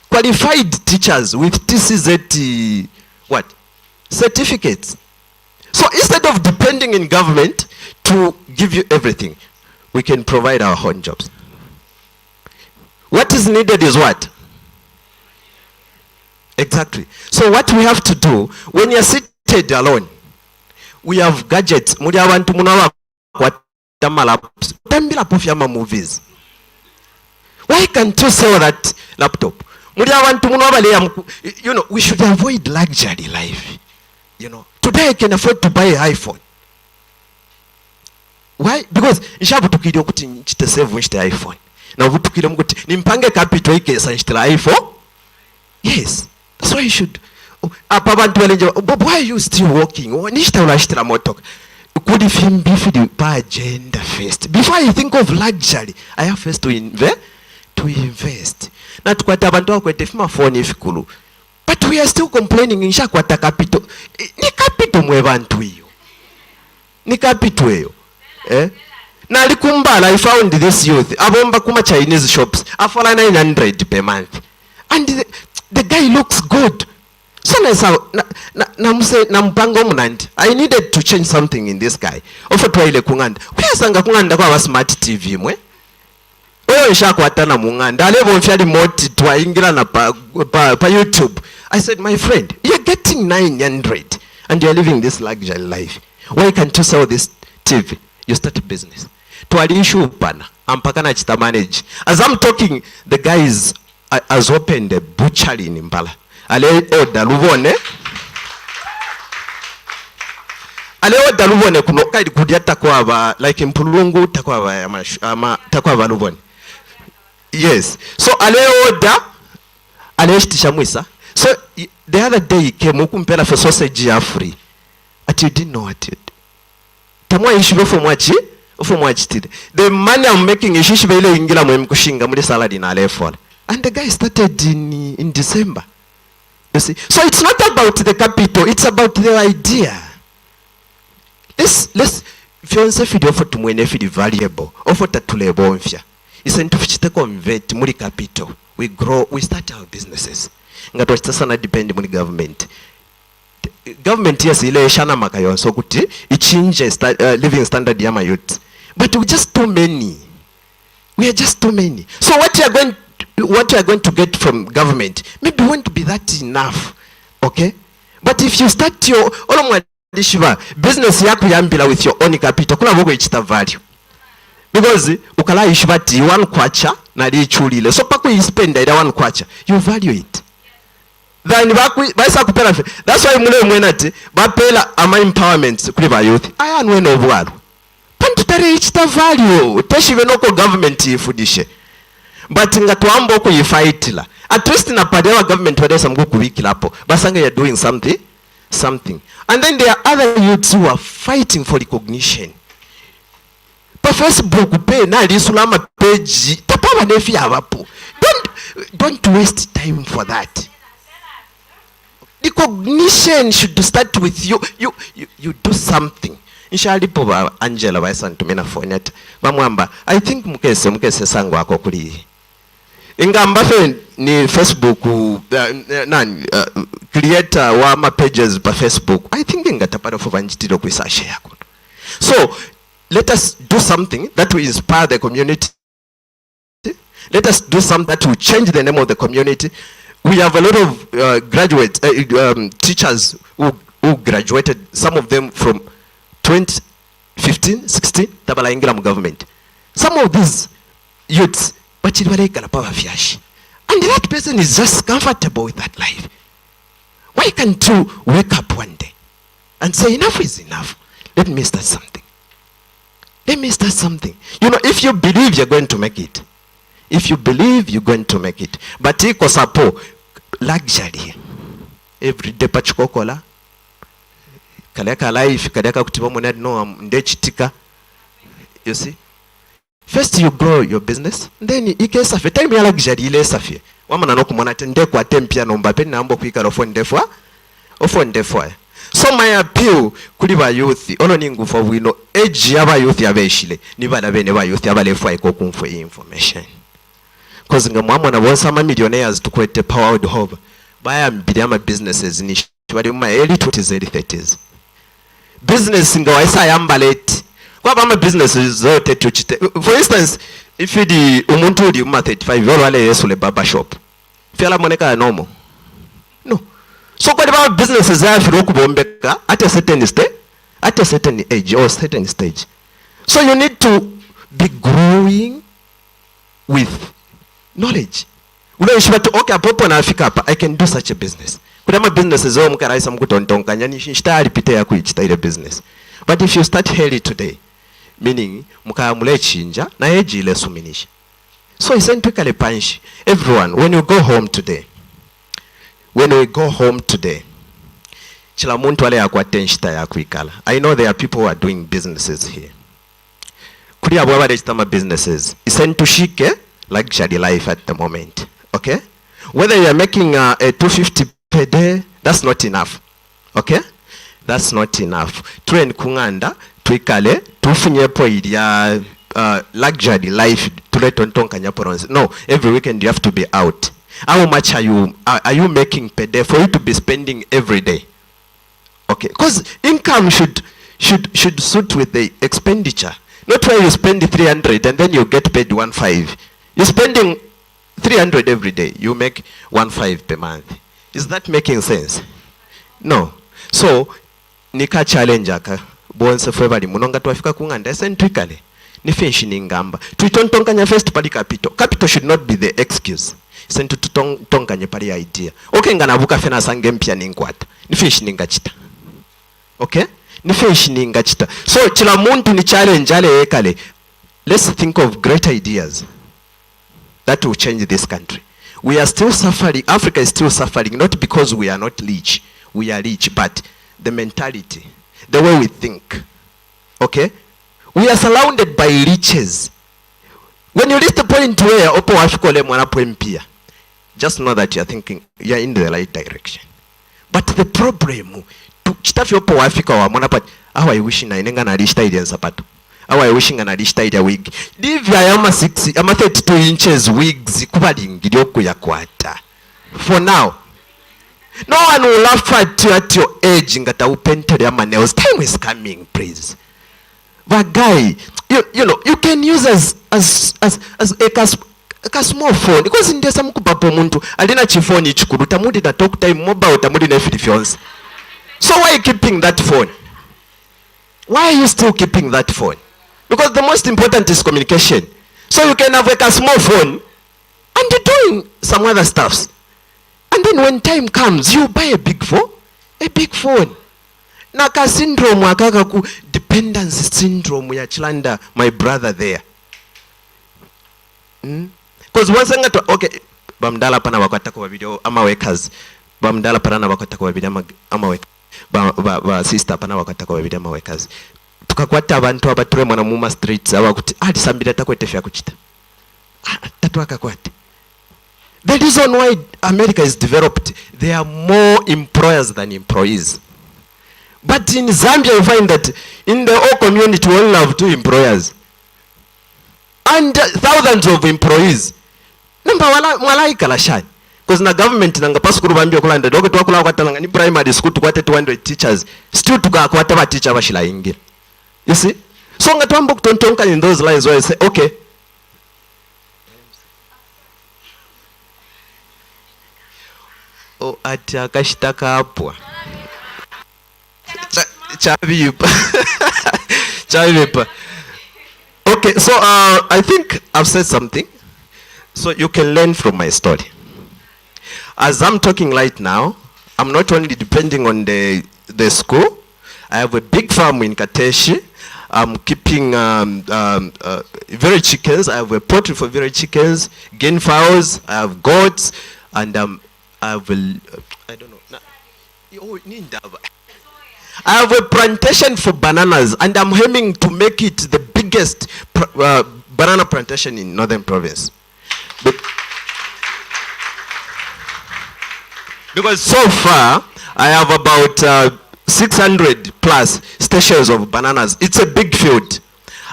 Qualified teachers with TCZ what? Certificates. So instead of depending in government to give you everything, we can provide our own jobs. What is needed is what? Exactly. So what we have to do, when you're seated alone, we have gadgets. Muri abantu munawa kwa movies. Why can't you sell that laptop? Muri abantu munawa you know, we should avoid luxury life. You know, today I can afford to buy an iPhone. Why? Because nishabutukiri okuti nchite save nchite iPhone. Na ubutukiri mkuti nimpange capital ikesa nchite iPhone. Yes, that's why you should. Apa bantu balenje, why are you still working? Nishita ulashitira motoka. Could if him be by agenda first. Before I think of luxury, I have first to invest. Na tukwata abantu wakwete fima phone ifikulu. But we are still complaining insha kwata capital. Ni capital mwe bantu hiyo. Ni capital hiyo. Na alikumbala, I found this youth. Abomba kuma Chinese shops. Afola 900 per month. And the guy looks good. So na mpango munandi. I needed to change something in this guy. Ofo twaile kunganda. Kuyasanga kunganda kwa smart TV mwe. Oyo isha kwata na munganda. Alebo mfya remote twaingira na pa YouTube. I said, my friend, you're getting 900 and you're living this luxury life. Why can't you sell this TV? You start a business. Twali issue upana. Ampakana chita manage. As I'm talking, the guy has opened a butchery in Impala. Ale oda lubone. aleo dalubone kuno kaidi kudia takwaba like mpulungu takwaba ama takwaba lubone. Yes. So aleo da aleshtisha mwisa. So the other day came ukumpela for sausage ya free. At you didn't know what you did. Tamwa ishibe for mwachi tide. The money I'm making ishibe ile ingila mwe mkushinga muli salad na alefall. And the guy started in December. You see? So it's not about the capital, it's about the idea. Let's fiance fidi offer to mwene fidi valuable. Offer tatulebo mfya. Isn't to convert muli capital. We grow, we start our businesses. Ngato chasana depend muli government. Government yes ile shana makayo so kuti it changes living standard ya youth. But we just too many. We are just too many. So what you are going to get from government maybe won't be that enough. Okay? But if you start your business yako yambila with your own capital, kuna bogo ichita value. Because ukala ishibati one kwacha na lichulile. So paku you spend either one kwacha, you value it. Then baisa kupela. That's why mule mwenati bapela ama empowerment kuli ba youth. Aya nweno obwalo. Pantutare ichita value. Teshive noko government ifudishe. But nga tuambo ko yifaitila. At least na padewa government wadesa mgu kuwikila hapo. Basanga you're doing something. And then there are other youths who are fighting for recognition. Pa Facebook pay na lisulama page tapawa nefi hawapo. Don't waste time for that. Recognition should start with you. You do something. Inshali po Angela Waisan to mena fonet. Mamwamba, I think mukese sangu wako kuli. Ingamba ni Facebook creator wa ma pages pa Facebook. I think ingatapata for vanjitiro kuisashe yako. So let us do something that will inspire the community. Let us do something that will change the name of the community. We have a lot of graduate teachers who graduated, some of them from 2015, 16, tabala ingila government. Some of these youths, but and that person is just comfortable with that life. Why can't you wake up one day and say enough is enough? Let me start something. Let me start something. You know, if you believe you're going to make it, if you believe you're going to make it, but iko sapo luxury every day pachukokola kaleka life kaleka kutiba monad no ndechitika. You see, first you grow your business, then ike safe time ya luxury ile safe wamana no kumona tende kwa tempia no mbape na ambo kuika ofo ndefwa. So my appeal kuli ba youth ono ningu for we know age yaba youth yabeshile ni bana bene ba youth yabalefwa iko kumfo information. Because ngamwamwa na bonsa ma millionaires tukwete powered hob baya mbili ama businesses ni bali mu early 20s early 30s. Business ngawaisa yambaleti kwa bama businesses zote tuchite. For instance, if you di umuntu di uma 35 yolo wale yesu le barber shop fiala moneka normal no. So kwa bama businesses ya firo kubombeka at a certain stage, at a certain age or certain stage. So you need to be growing with knowledge. Okay, apopo na afika hapa, I can do such a business. Kudama business zo mkaraisa mkutontonkanya ni shitari pite ya kuichita ile business. But if you start early today, meaning mukayamule chinja na eji ile suminisha. So essentially punch everyone when you go home today. When we go home today, chila muntu wale ya kwa tenshita ya kuikala. I know there are people who are doing businesses here. Kuri abuwa wale chitama businesses. Isentushike luxury life at the moment. Okay? Whether you are making a 250 per day, that's not enough. Okay? That's not enough. Train kunganda, tuikale, tufunyepo idia luxury life, tuletontonka nyaporonzi. No, every weekend you have to be out. How much are you making per day for you to be spending every day? Okay? Because income should suit with the expenditure. Not where you spend 300 and then you get paid 1.5. You're spending 300 every day. You make 1.5 per month. Is that making sense? No. So, nika challenge aka. Bonse febali munonga tuafika kunganda centrically. Ni finshi ningamba. Tuitontonkanya first pali capital. Capital should not be the excuse. Sentu tutonkanya pali idea. Okay ngana buka fena sange mpya ninkwata. Ni finshi ningachita. Okay? nifeshininga chita so chila muntu ni challenge ale ekale. Let's think of great ideas that will change this country. We are still suffering. Africa is still suffering, not because we are not rich. We are rich, but the mentality, the way we think. Okay? We are surrounded by riches. When you reach the point where opo washukole mwanapo mpia, just know that you are thinking, you are in the right direction. But the problem, chitafi opo wafika wa mwanapo, awa iwishi na inenga na rishita ili sapato. Awa iwishi na rishita ili wig. Divya yama 32 inches wigs kubali yoku ya kwata. For now. No one will laugh at your age ngata upente yama nails. Time is coming, please. But guy, you know, you can use as a small phone. Because in there some kupapo muntu alina chifoni chukuru tamudi na talk time mobile tamudi na filifons. So why are you keeping that phone? Why are you still keeping that phone? Because the most important is communication. So you can have like a small phone and you're doing some other stuffs. And then when time comes, you buy a big phone. A big phone. Naka syndrome wakaka ku dependence syndrome ya chilanda my brother there. Because once I got okay, bamdala pana wakwata kwa video ama workers. Bamdala pana wakwata kwa video ama workers. Ba sister pana wakwata kwa video ama workers. Tukakwata abantu abature mwana muma streets abakuti ati sambira takwetefya kuchita. Tatwaka kwate. The reason why America is developed, there are more employers than employees. But in Zambia, you find that in the whole community, we only have 2 employers. And thousands of employees. Number mwalai kalashani. Because na government nanga pasukuru bambio kulanda dogo tuwakula watalanga ni primary school tukwate 200 teachers. Still tukakwata ba teacher bashila ingi. You see? So nga tuambo kutontonka in those lines where I say, okay. Oh, ati akashitaka hapo. Chavipa. Chavipa. Okay, so I think I've said something. So you can learn from my story. As I'm talking right now, I'm not only depending on the school. I have a big farm in Kateshi. I'm keeping very chickens. I have a poultry for very chickens, game fowls. I have goats, and I will. I don't know. I have a plantation for bananas, and I'm aiming to make it the biggest banana plantation in Northern Province. Because so far, I have about 600 plus stations of bananas. It's a big field.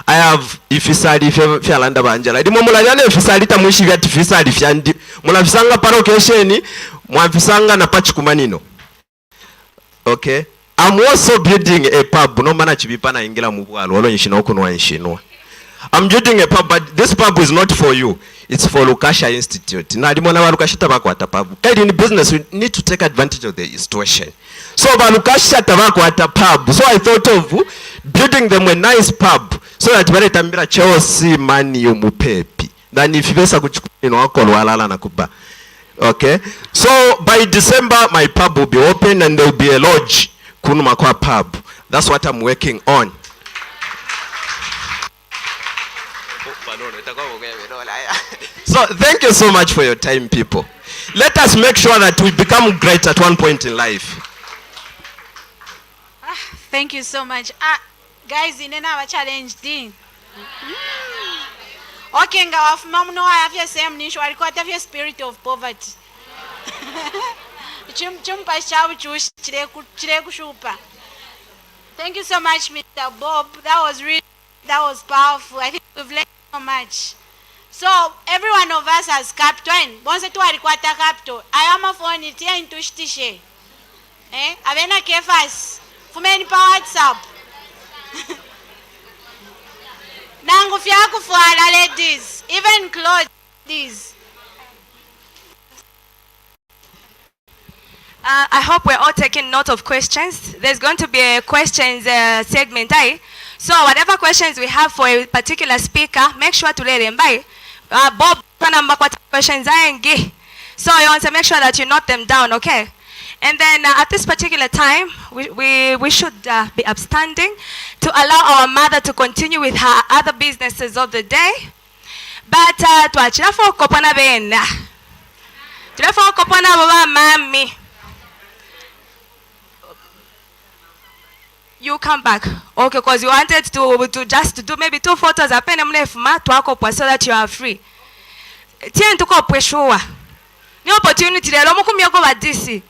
I have ifisadi fyalanda banjala. Idi mumulajane ifisadi tamuishi vya ifisadi fyandi. Mulafisanga parokesheni, mwafisanga na pachikumanino. Okay? I'm also building a pub. No mana chibipana ingila mubwalo. Olo nshino okunuwa nshino. I'm building a pub, but this pub is not for you. It's for Lukasha Institute. Na dimona wa Lukasha tabakwata pub. In business, we need to take advantage of the situation. So ba Lukasha tabakwata pub. So I thought of building them a nice pub. So that wale tambira Chelsea mani umupepi. Then if you pesa kuchukua wako walala na kuba. Okay? So by December, my pub will be open and there will be a lodge. Kunumakwa pub. That's what I'm working on. So thank you so much for your time, people. Let us make sure that we become great at one point in life. Thank you so much. Guys, in our challenge thing. Okay, I have your same niche. I have your spirit of poverty. Thank you so much, Mr. Bob. That was powerful. I think we've learned so much. So every one of us has capital. Bonse tu alikwata capital. I am a phone it here into shtishe. Avena kefas. Fumeni pa WhatsApp. Nangu fyaku fuala ladies. Even clothes. I hope we're all taking note of questions. There's going to be a questions segment. So whatever questions we have for a particular speaker, make sure to let them by. Bob, questions. So you want to make sure that you note them down, okay? And then at this particular time, we should be upstanding to allow our mother to continue with her other businesses of the day. But twachirafa okopana bena. Tirafa okopana baba mami. You come back. Okay, because you wanted to just do maybe 2 photos apene mnefuma twakopwa so that you are free. Tien tukopwe sure. Ni opportunity lero mukumyako badisi.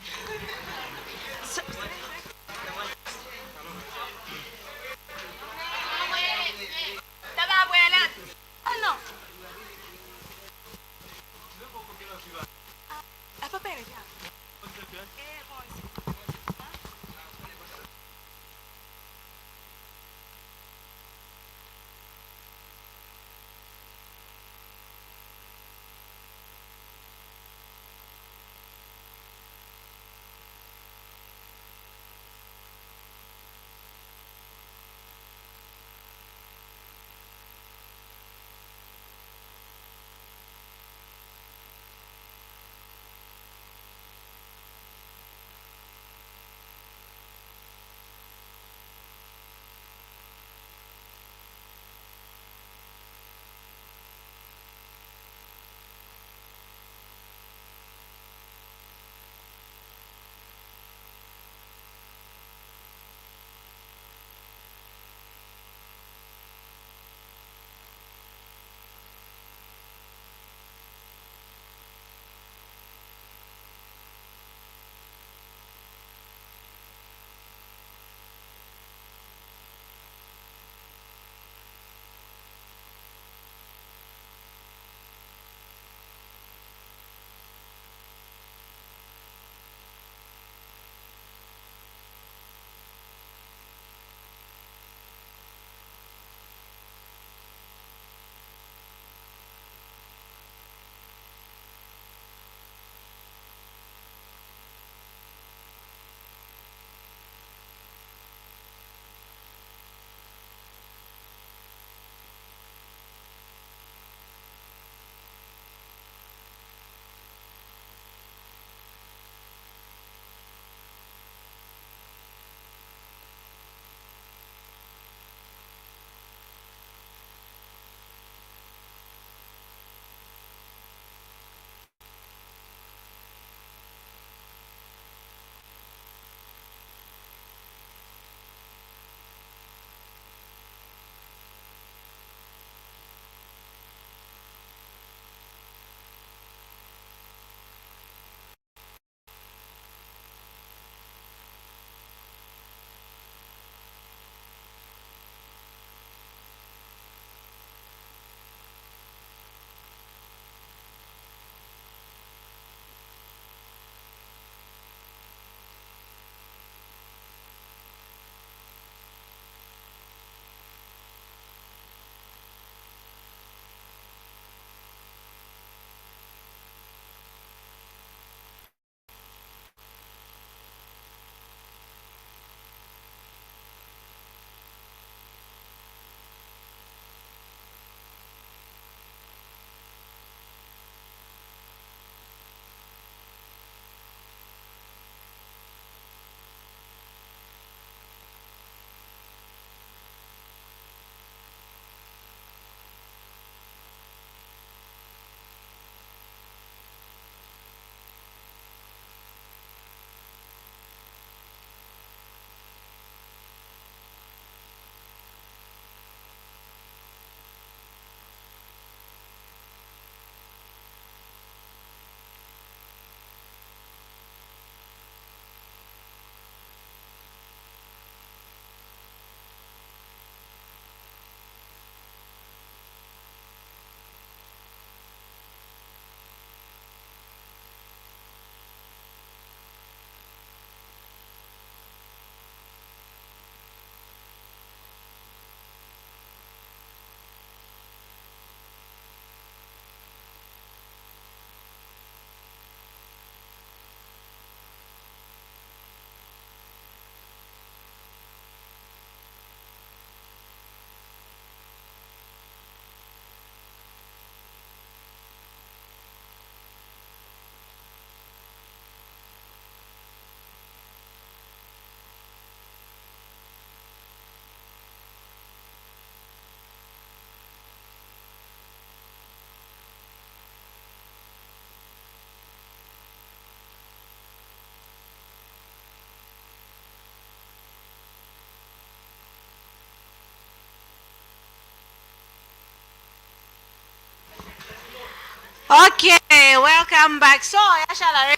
Okay, welcome back. So, Yashala,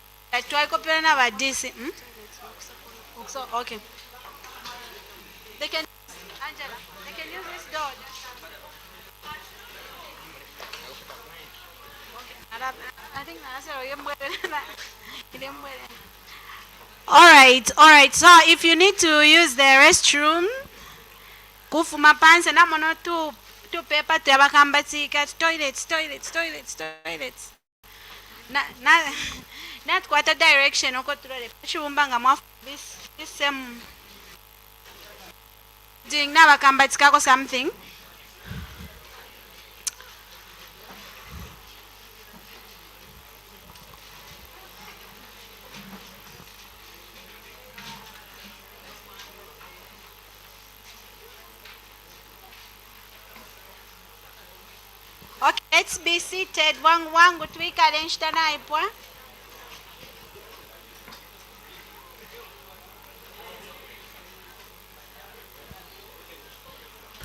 try copy another DC. So, okay. They can, Angela, they can use this door. I think that's all right. So, if you need to use the restroom, kufuma pants and I'm on two paper to have toilets. Not quite a direction. This same doing now kambatsika something. Okay, let's be seated. Wangu twika lenchtana ipwa.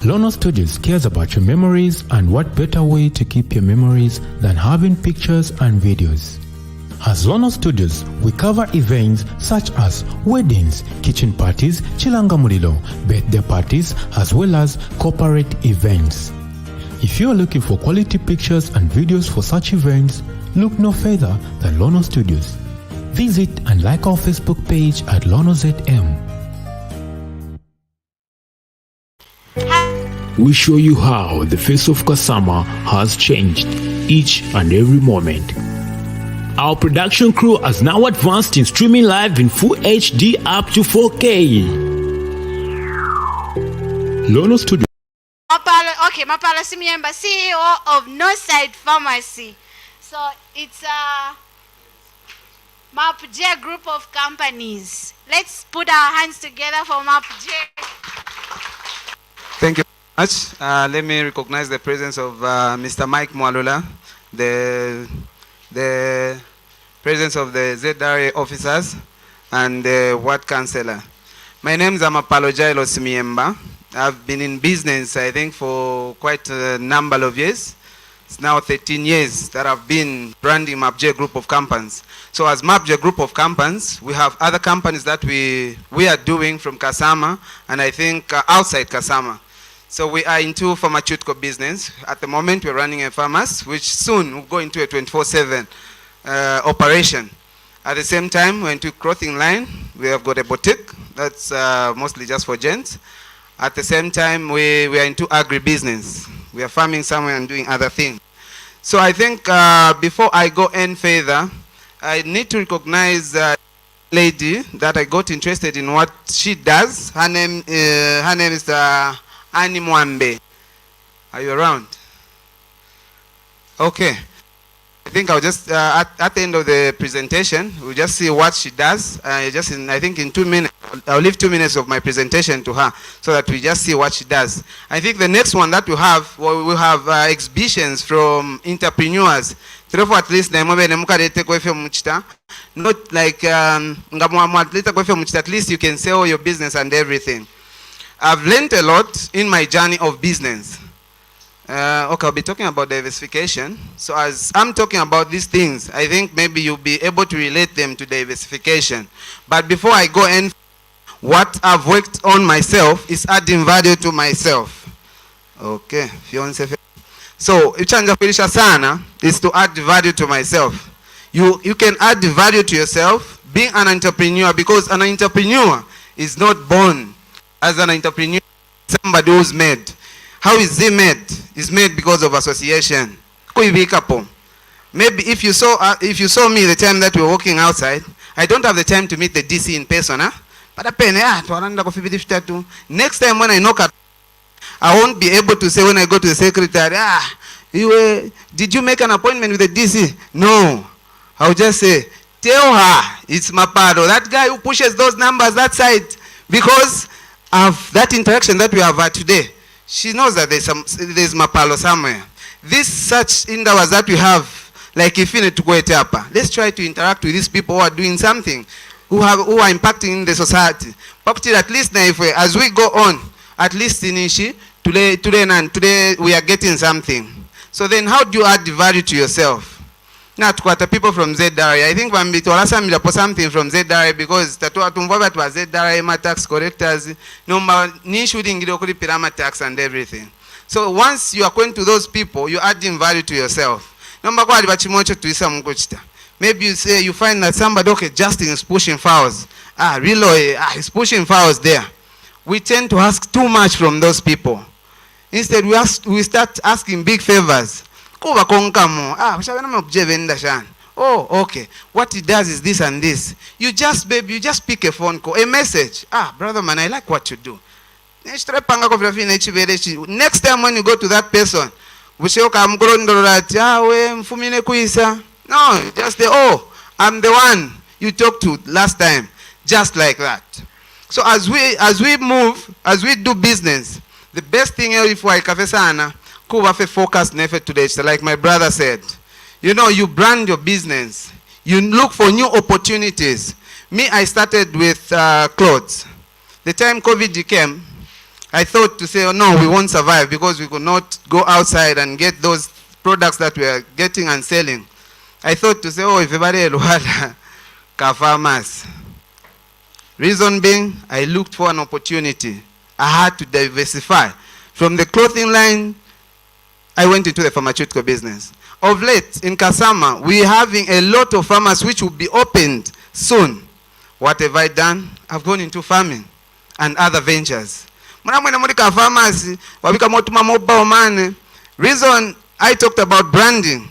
Lono Studios cares about your memories, and what better way to keep your memories than having pictures and videos. As Lono Studios, we cover events such as weddings, kitchen parties, chilanga mulilo, birthday parties, as well as corporate events. If you are looking for quality pictures and videos for such events, look no further than Lono Studios. Visit and like our Facebook page at LonoZM. We show you how the face of Kasama has changed each and every moment. Our production crew has now advanced in streaming live in full HD up to 4K. Lono Studio. Okay, Mapala Simiemba, CEO of Northside Pharmacy. So it's a MapJ group of companies. Let's put our hands together for MapJ. Thank you very much. Let me recognize the presence of Mr. Mike Mwalula, the presence of the ZRA officers and the ward councillor. My name is Amapalo Jailo Simiemba. I've been in business, I think, for quite a number of years. It's now 13 years that I've been branding MapJ Group of Companies. So as MapJ Group of Companies, we have other companies that we are doing from Kasama, and I think outside Kasama. So we are into pharmaceutical business. At the moment, we're running a pharmacy, which soon will go into a 24/7 operation. At the same time, we're into clothing line. We have got a boutique that's mostly just for gents. At the same time, we are into agribusiness. We are farming somewhere and doing other things. So I think before I go any further, I need to recognize a lady that I got interested in what she does. Her name is Annie Mwambe. Are you around? Okay. I think I'll just, at the end of the presentation, we'll just see what she does. I think in 2 minutes, I'll leave 2 minutes of my presentation to her so that we just see what she does. I think the next one that we have, well, we'll have exhibitions from entrepreneurs. Therefore, at least, not like, at least you can sell your business and everything. I've learned a lot in my journey of business. Okay, I'll be talking about diversification. So as I'm talking about these things, I think maybe you'll be able to relate them to diversification. But before I go in, what I've worked on myself is adding value to myself. Okay, so ichanja sana is to add value to myself. You can add value to yourself being an entrepreneur, because an entrepreneur is not born as an entrepreneur, somebody who's made. How is he made? He's made because of association. Maybe if you saw me the time that we were walking outside, I don't have the time to meet the DC in person, huh? But next time when I knock at, I won't be able to say when I go to the secretary, did you make an appointment with the DC? No. I'll just say, tell her it's Mapado, that guy who pushes those numbers that side, because of that interaction that we have had today. She knows that there's Mapalo somewhere. This such endeavors that we have, like if you need to go at Apa, let's try to interact with these people who are doing something, who are impacting in the society. At least now, if as we go on, at least in Ishi, today we are getting something. So then how do you add value to yourself? Not quite people from ZRA. I think when we told us something from ZRA because tatua tumvoba to ZRA tax collectors, no ni shooting pirama tax and everything. So once you are going to those people, you're adding value to yourself. Maybe you say you find that somebody, okay, Justin is pushing files. Really, he's pushing files there. We tend to ask too much from those people. Instead, we start asking big favors. Oh, okay. What he does is this and this. You just pick a phone call, a message. Brother man, I like what you do. Next time when you go to that person, we say, okay, no, just say, oh, I'm the one you talked to last time. Just like that. So as we move, as we do business, the best thing if I kafesana, kuwafe focus never today. So like my brother said, you know, you brand your business. You look for new opportunities. Me, I started with clothes. The time COVID came, I thought to say, oh no, we won't survive because we could not go outside and get those products that we are getting and selling. I thought to say, oh, if everybody had farmers. Reason being, I looked for an opportunity. I had to diversify. From the clothing line, I went into the pharmaceutical business. Of late, in Kasama, we're having a lot of farmers which will be opened soon. What have I done? I've gone into farming and other ventures. Reason I talked about branding.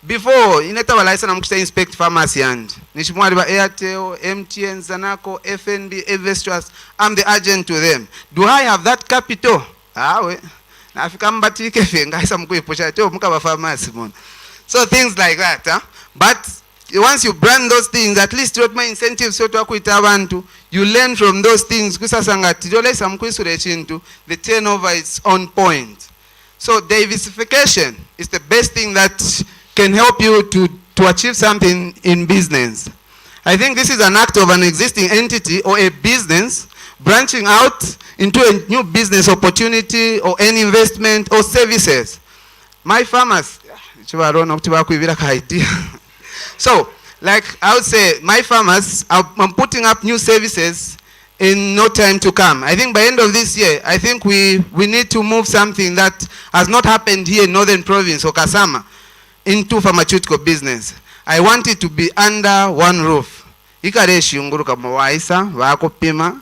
Before, inetawa license I'm inspect pharmacy and nishimwaliba Airtel, MTN, Zanaco, FNB, Investors. I'm the agent to them. Do I have that capital? So things like that. But once you brand those things, at least what my incentives you learn from those things. The turnover is on point. So diversification is the best thing that can help you to achieve something in business. I think this is an act of an existing entity or a business branching out into a new business opportunity or any investment or services. My farmers, so like I would say, my farmers, I'm putting up new services in no time to come. I think by end of this year, I think we need to move something that has not happened here in Northern Province or Kasama into pharmaceutical business. I want it to be under one roof. Ikareshi unguruka mawaisa, wako pima,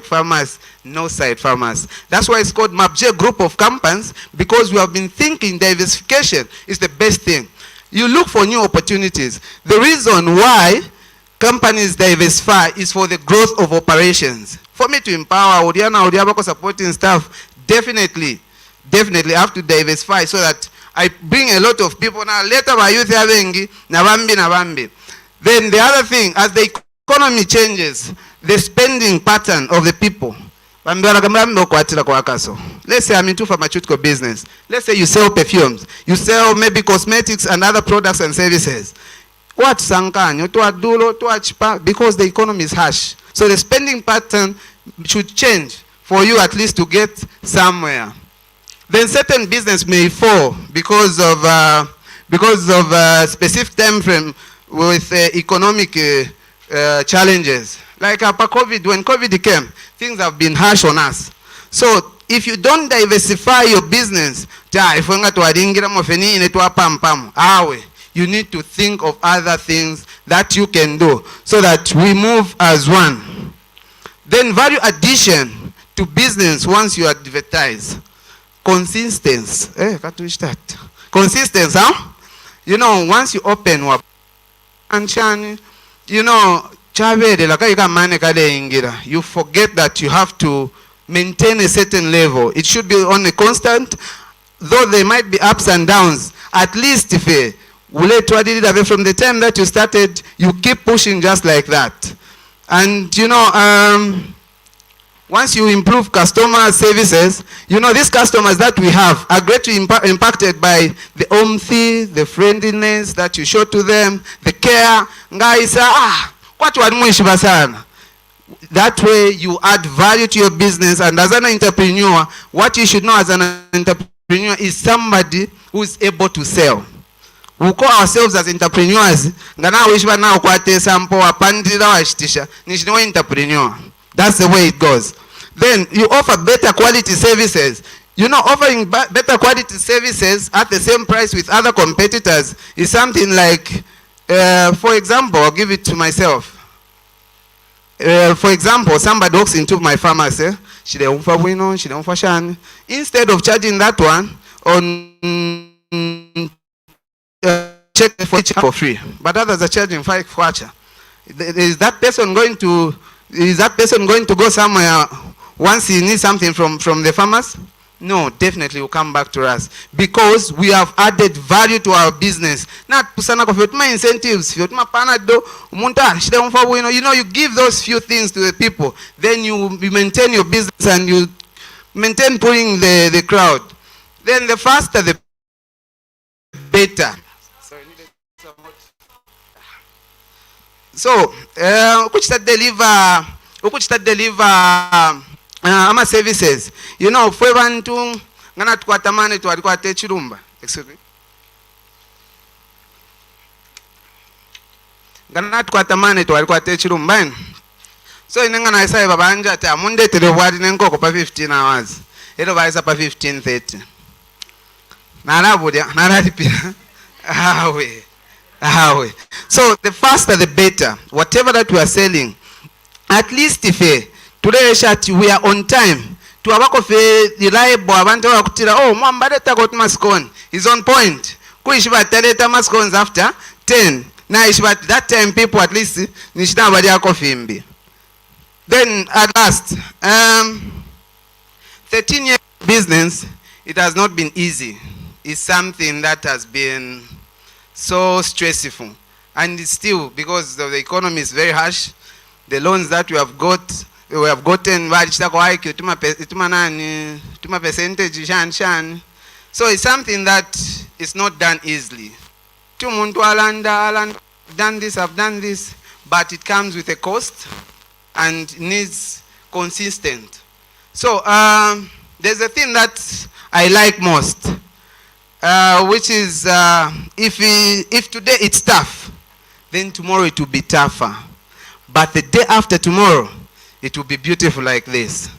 farmers, no side farmers. That's why it's called MAPJ Group of Companies, because we have been thinking diversification is the best thing. You look for new opportunities. The reason why companies diversify is for the growth of operations. For me to empower Odiana supporting staff, definitely have to diversify so that I bring a lot of people. Now later my youth having nabambi. Then the other thing, as the economy changes, the spending pattern of the people. Let's say I'm into pharmaceutical business. Let's say you sell perfumes. You sell maybe cosmetics and other products and services. What sankanyo to adulo to achpa, because the economy is harsh. So the spending pattern should change for you at least to get somewhere. Then certain business may fall because of specific time frame with economic challenges. Like COVID, when COVID came, things have been harsh on us. So if you don't diversify your business, you need to think of other things that you can do so that we move as one. Then value addition to business once you advertise. Consistency. Consistency, huh? You know, once you open up and you know, you forget that you have to maintain a certain level. It should be on a constant, though there might be ups and downs. At least if from the time that you started, you keep pushing just like that. And you know, once you improve customer services, you know, these customers that we have are greatly impacted by the empathy, the friendliness that you show to them, the care. That way you add value to your business, and as an entrepreneur, what you should know as an entrepreneur is somebody who is able to sell. We call ourselves as entrepreneurs. Ngana wishba na ukwate sample wapandira washitisha. Nishino entrepreneur. That's the way it goes. Then you offer better quality services. You know, offering better quality services at the same price with other competitors is something like, for example, I'll give it to myself. For example, somebody walks into my pharmacy. Instead of charging that one on check for free, but others are charging 5 kwacha. Is that person going to go somewhere once he needs something from the farmers? No, definitely will come back to us because we have added value to our business. Not pusana kwa fiotuma incentives, fiotuma panado, umunta shida umfa you know, you give those few things to the people, then you maintain your business and you maintain pulling the crowd. Then the faster the better. So, ukuchita deliver ama services. You know, fwe bantu ngana tukwatamane twalikwate chirumba. Excuse me. Ngana tukwatamane twalikwate chirumba. So inengana isaiba babanja ta munde telewadi nenkoko pa 15 hours. Ero baisa pa 15:30. Narabudia, naralipira. So the faster the better. Whatever that we are selling, at least if today we are on time. To abako fe reliable abantu bakutira oh mwambale got maskon is on point. Kuishiba teleta maskons after 10. Na ishiba that time people at least nishita bali yako fimbi. Then at last 13 years business, it has not been easy. It's something that has been so stressful, and it's still because the economy is very harsh. The loans that we have gotten percentage. So it's something that is not done easily. Done this, I've done this, but it comes with a cost and needs consistent. So there's a thing that I like most, which is if today it's tough, then tomorrow it will be tougher. But the day after tomorrow, it will be beautiful like this.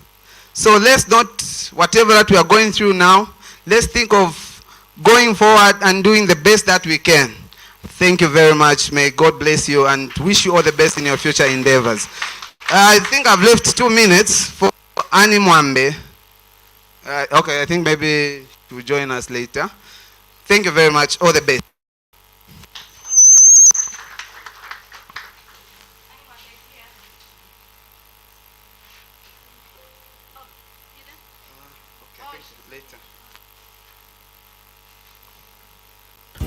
So let's not, whatever that we are going through now, let's think of going forward and doing the best that we can. Thank you very much. May God bless you and wish you all the best in your future endeavors. I think I've left 2 minutes for Annie Mwambe. Okay, I think maybe she will join us later. Thank you very much. All the best.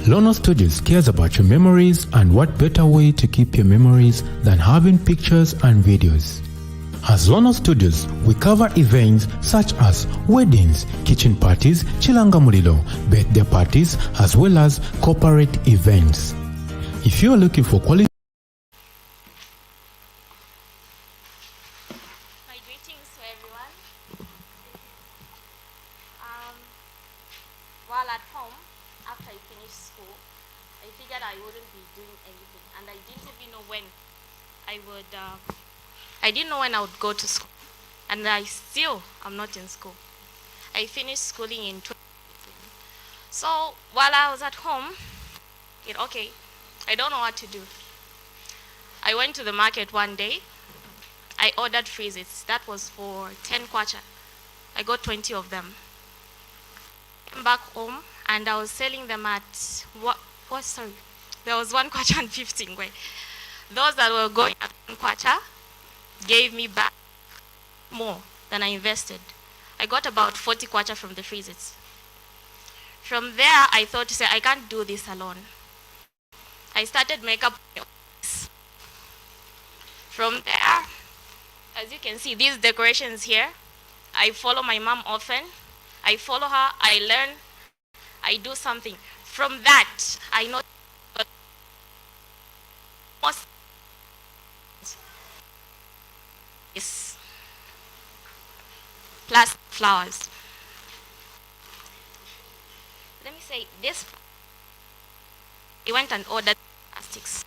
Lono Studios cares about your memories, and what better way to keep your memories than having pictures and videos. As Lono Studios, we cover events such as weddings, kitchen parties, chilanga mulilo, birthday parties, as well as corporate events. If you are looking for quality while at home, after I finished school, I figured I wouldn't be doing anything, and I didn't even know when I would. I didn't know when I would go to school, and I still am not in school. I finished schooling in 2018. So while I was at home, okay, I don't know what to do. I went to the market one day. I ordered freezes. That was for 10 kwacha. I got 20 of them. Came back home and I was selling them at sorry. There was 1 kwacha and 15 ngwe. Those that were going at 1 kwacha gave me back more than I invested. I got about 40 kwacha from the freezes. From there, I thought to say, I can't do this alone. I started makeup. From there, as you can see, these decorations here, I follow my mom often. I follow her, I learn, I do something. From that, I know most is plastic flowers. Let me say this. I went and ordered plastics.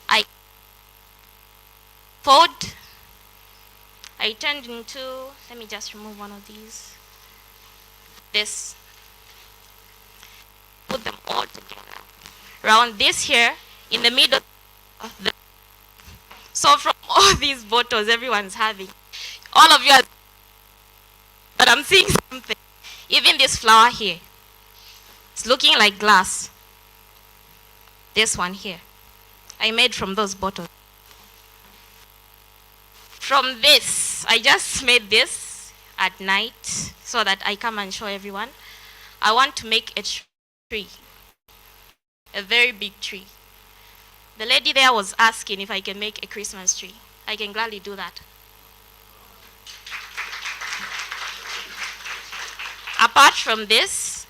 I fold. I turned into, let me just remove one of these. This. Put them all together. Around this here, in the middle. So from all these bottles everyone's having, all of you are, but I'm seeing something. Even this flower here, it's looking like glass. This one here, I made from those bottles. From this, I just made this at night so that I come and show everyone. I want to make a tree, a very big tree. The lady there was asking if I can make a Christmas tree. I can gladly do that. Apart from this,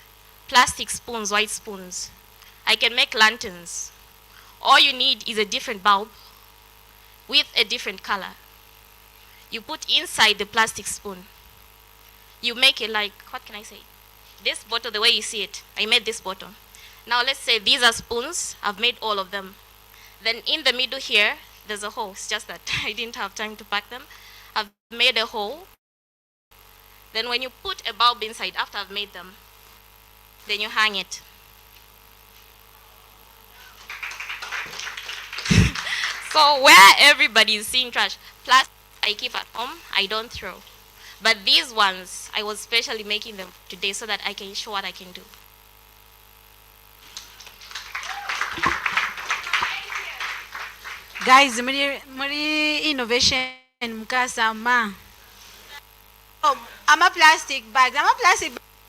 plastic spoons, white spoons, I can make lanterns. All you need is a different bulb with a different color. You put inside the plastic spoon. You make it like, what can I say? This bottle, the way you see it, I made this bottle. Now let's say these are spoons, I've made all of them. Then in the middle here, there's a hole. It's just that I didn't have time to pack them. I've made a hole. Then when you put a bulb inside, after I've made them, then you hang it. So where everybody is seeing trash, plastic I keep at home, I don't throw. But these ones, I was specially making them today so that I can show what I can do. Guys, muri innovation mukasa ma. Oh, I'm a plastic bag.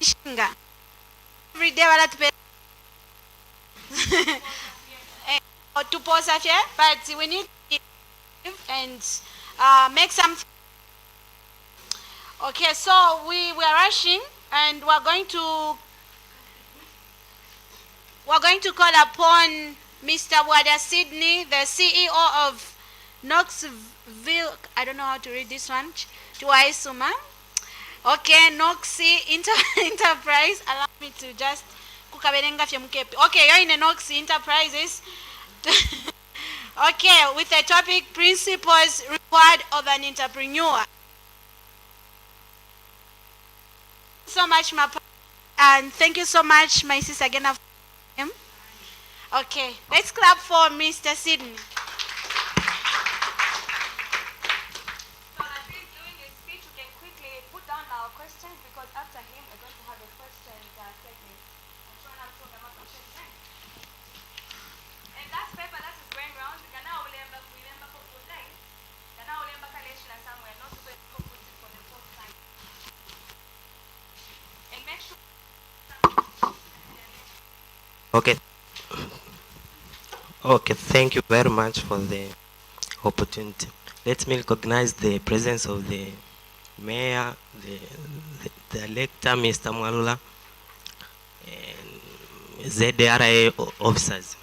Shinga. Every day I to pause here, but we need to and make some. Okay, so we are rushing and we're going to call upon Mr. Wada Sydney, the CEO of Knoxville. I don't know how to read this one. Tuaisuma. Okay, Noxy Enterprise. Allow me to just kukaberenga fye mukepe. Okay, you're in the Noxy Enterprises. Okay, with the topic principles required of an entrepreneur. So much, and thank you so much, my sister again. Okay, let's clap for Mr. Sydney. So as he's doing his speech, we can quickly put down our questions because after him, we're going to have a question segment. I'm sure I'm talking about questions then. And that paper that is going around, you can now remember for full day. You can now remember Kaleshla somewhere, not to put it for the first time. And make sure. Okay. Okay, thank you very much for the opportunity. Let me recognize the presence of the mayor, the elector, Mr. Mwalula, and ZDRA officers.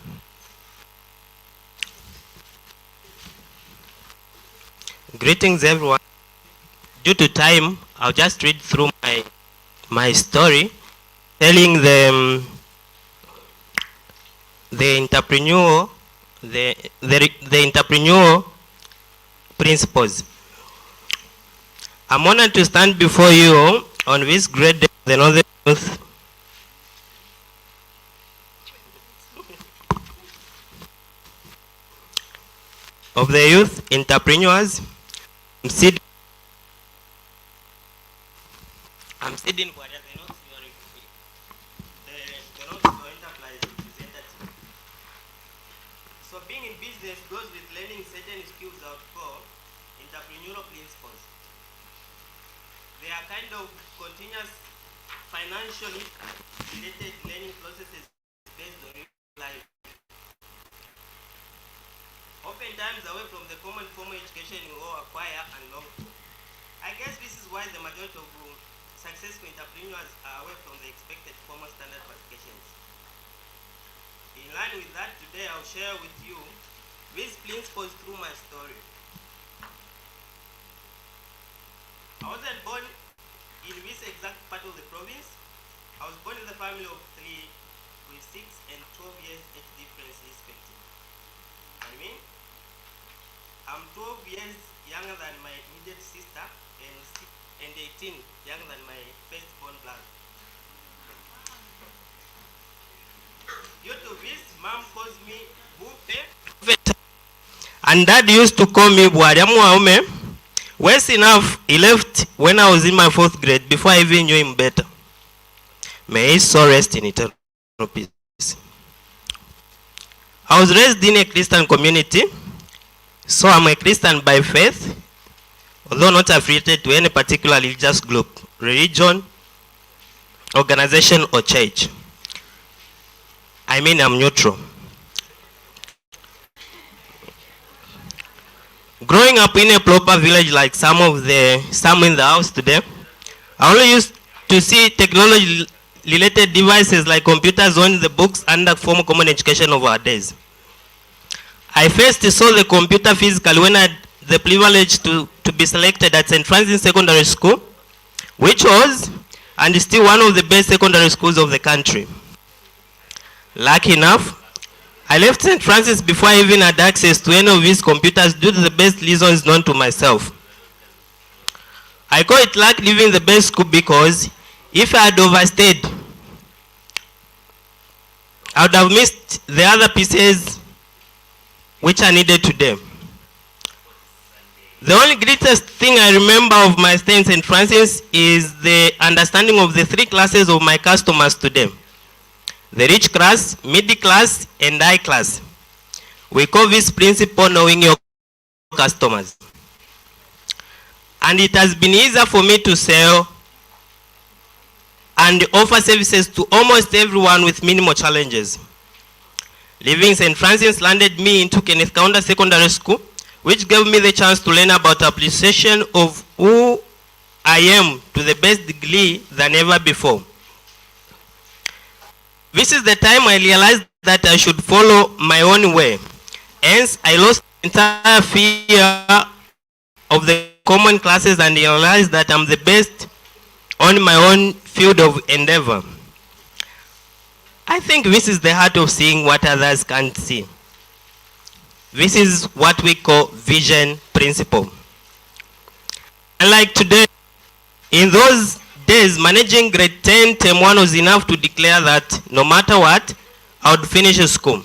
Greetings, everyone. Due to time, I'll just read through my story, telling them the entrepreneurial principles. I'm honored to stand before you on this great day of the Northern Youth of the youth entrepreneurs. I'm sitting for the enterprise representative. So being in business goes with learning certain skills out for entrepreneurial principles. They are kind of continuous financially related learning processes based on real life. Oftentimes away from the common formal education you all acquire and long for. I guess this is why the majority of successful entrepreneurs are away from the expected formal standard qualifications. In line with that, today I'll share with you these principles through my story. I wasn't born in this exact part of the province. I was born in the family of 3 with 6 and 12 years age difference respectively. I mean, I'm 12 years younger than my immediate sister and 18 younger than my firstborn brother. Due to this, mom calls me Bupe. And dad used to call me Bwariamu Aume. Worse enough, he left when I was in my 4th grade before I even knew him better. May his soul rest in eternal peace. I was raised in a Christian community, so I'm a Christian by faith, although not affiliated to any particular religious group, religion, organization, or church. I mean, I'm neutral. Growing up in a proper village like some in the house today, I only used to see technology-related devices like computers on the books under formal common education of our days. I first saw the computer physically when I had the privilege to be selected at St. Francis Secondary School, which was and is still one of the best secondary schools of the country. Lucky enough, I left St. Francis before I even had access to any of these computers due to the best reasons known to myself. I call it luck leaving the best school because if I had overstayed, I would have missed the other pieces which I needed today. The only greatest thing I remember of my stay in St. Francis is the understanding of the 3 classes of my customers today. The rich class, middle class, and high class. We call this principle knowing your customers. And it has been easier for me to sell and offer services to almost everyone with minimal challenges. Leaving St. Francis landed me into Kenneth Kaunda Secondary School, which gave me the chance to learn about appreciation of who I am to the best degree than ever before. This is the time I realized that I should follow my own way. Hence, I lost the entire fear of the common classes and realized that I'm the best on my own field of endeavor. I think this is the heart of seeing what others can't see. This is what we call vision principle. And like today, in those days, managing grade 10 term 1 was enough to declare that no matter what, I would finish school.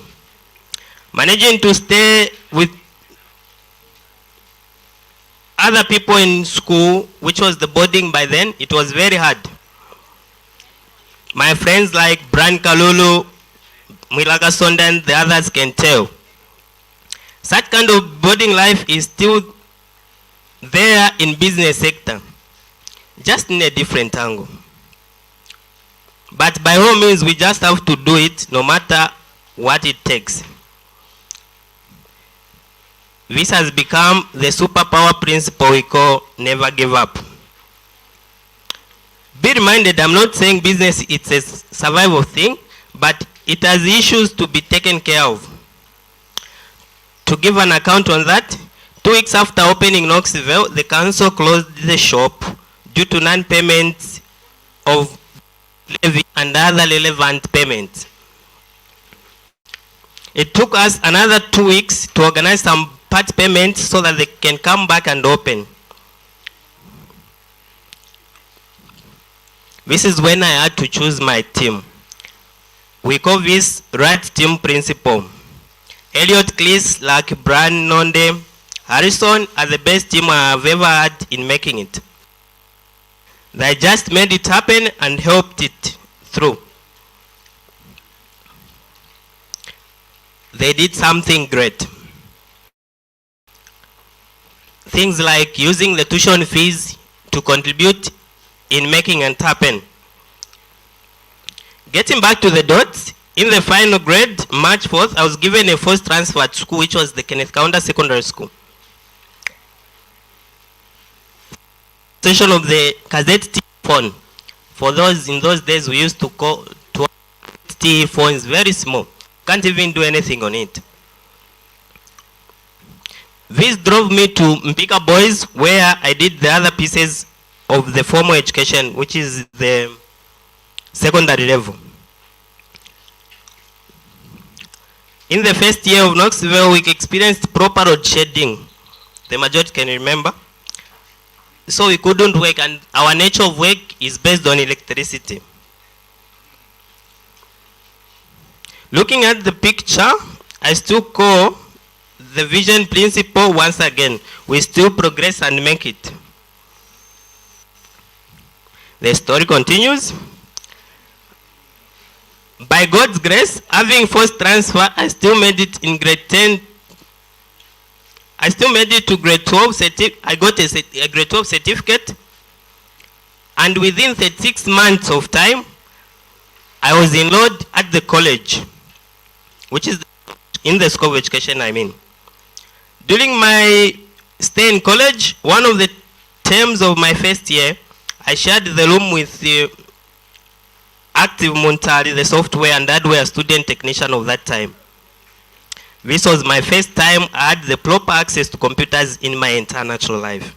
Managing to stay with other people in school, which was the boarding by then, it was very hard. My friends like Brian Kalulu, Milaga Sonda, and the others can tell. Such kind of boarding life is still there in business sector, just in a different angle. But by all means, we just have to do it no matter what it takes. This has become the superpower principle we call never give up. Be reminded, I'm not saying business it's a survival thing, but it has issues to be taken care of. To give an account on that, 2 weeks after opening Knoxville, the council closed the shop due to non-payment of levy and other relevant payments. It took us another 2 weeks to organize some part payments so that they can come back and open. This is when I had to choose my team. We call this right team principle. Elliot Cleese, like Brian Nonde, Harrison are the best team I have ever had in making it. They just made it happen and helped it through. They did something great. Things like using the tuition fees to contribute in making it happen. Getting back to the dots, in the final grade, March 4th, I was given a first transfer to school, which was the Kenneth Kaunda Secondary School. Station of the cassette T phone. For those in those days, we used to call T phones very small. Can't even do anything on it. This drove me to Mpika Boys, where I did the other pieces of the formal education, which is the secondary level. In the first year of Knoxville, we experienced proper load shedding. The majority can remember. So we couldn't work, and our nature of work is based on electricity. Looking at the picture, I still call the vision principle once again. We still progress and make it. The story continues. By God's grace, having forced transfer, I still made it in grade 10. I still made it to grade 12. I got a grade 12 certificate. And within 36 months of time, I was enrolled at the college, which is in the School of Education, I mean. During my stay in college, one of the terms of my first year, I shared the room with the Active Montari, the software and hardware student technician of that time. This was my first time I had the proper access to computers in my entire natural life.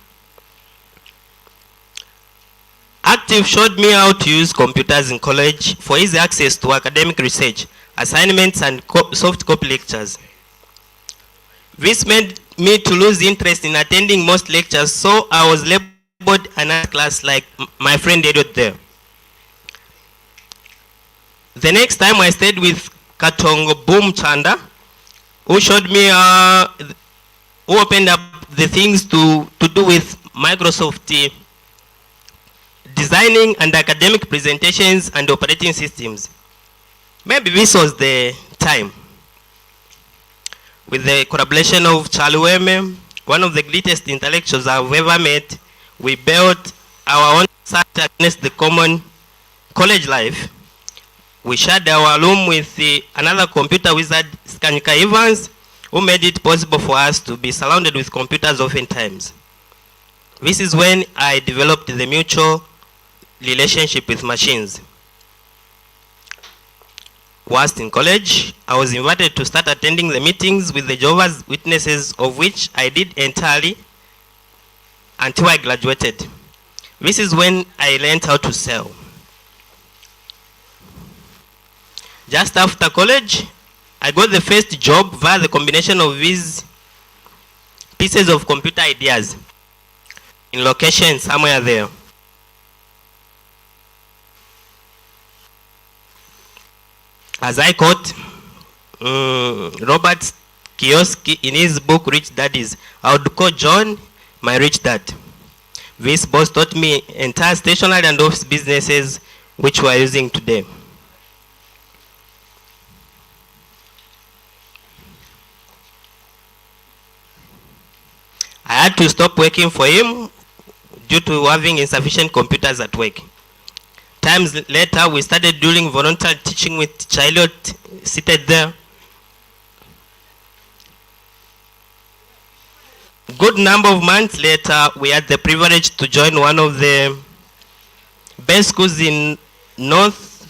Active showed me how to use computers in college for easy access to academic research, assignments, and soft copy lectures. This made me to lose interest in attending most lectures, so I was labeled another class like my friend Edward there. The next time I stayed with Katongo Boom Chanda, who showed me, who opened up the things to do with Microsoft designing and academic presentations and operating systems. Maybe this was the time. With the collaboration of Charlie Weme, one of the greatest intellectuals I've ever met, we built our own site against the common college life. We shared our room with another computer wizard, Skanika Evans, who made it possible for us to be surrounded with computers oftentimes. This is when I developed the mutual relationship with machines. Whilst in college, I was invited to start attending the meetings with the Jehovah's Witnesses, of which I did entirely until I graduated. This is when I learned how to sell. Just after college, I got the first job via the combination of these pieces of computer ideas in location somewhere there. As I quote Robert Kiyosaki in his book Rich Daddies, I would call John my rich dad. This boss taught me entire stationery and office businesses which we are using today. I had to stop working for him due to having insufficient computers at work. Times later, we started doing volunteer teaching with Charlotte seated there. Good number of months later, we had the privilege to join one of the best schools in North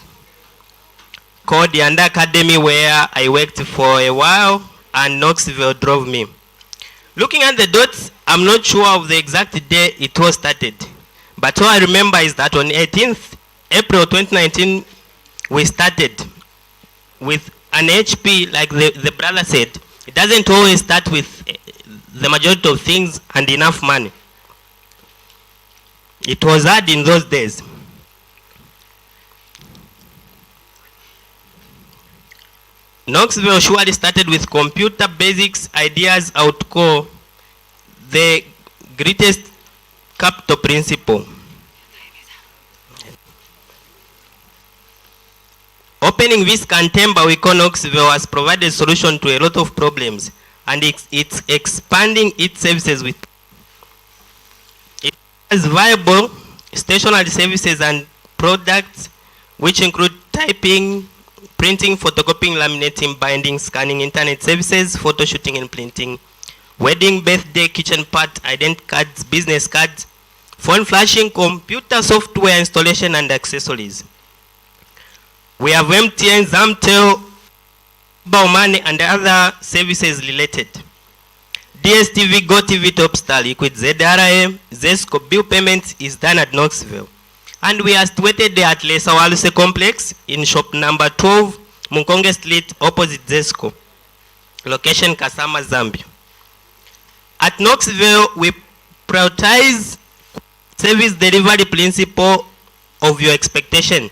called the Yanda Academy, where I worked for a while, and Knoxville drove me. Looking at the dots, I'm not sure of the exact day it was started. But all I remember is that on 18th April 2019, we started with an HP, like the brother said. It doesn't always start with the majority of things and enough money. It was hard in those days. Knoxville surely started with computer basics ideas I would call the greatest capital principle. Opening this Cantemba we call Knoxville has provided solution to a lot of problems, and it's expanding its services with it has viable stationary services and products which include typing, printing, photocopying, laminating, binding, scanning, internet services, photo shooting and printing, wedding, birthday, kitchen part, identity cards, business cards, phone flashing, computer software installation and accessories. We have MTN, Zamtel, mobile money and other services related. DSTV, GoTV, Topstar, Liquid, ZRA, Zesco, bill payments is done at Knoxville. And we are situated at Lesa Waluse Complex in shop number 12, Munkonge Street, opposite Zesco. location Kasama, Zambia. At Knoxville, we prioritize service delivery principle of your expectation.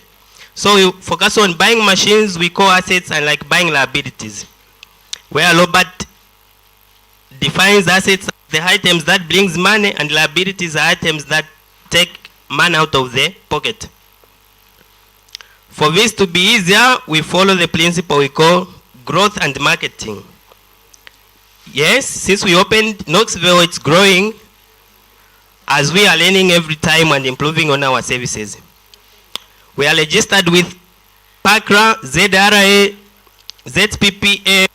So we focus on buying machines, we call assets, and like buying liabilities. Where Robert defines assets as the items that brings money and liabilities are items that take money out of the pocket. For this to be easier, we follow the principle we call growth and marketing. Yes, since we opened Knoxville, it's growing as we are learning every time and improving on our services. We are registered with PACRA, ZRA, ZPPA,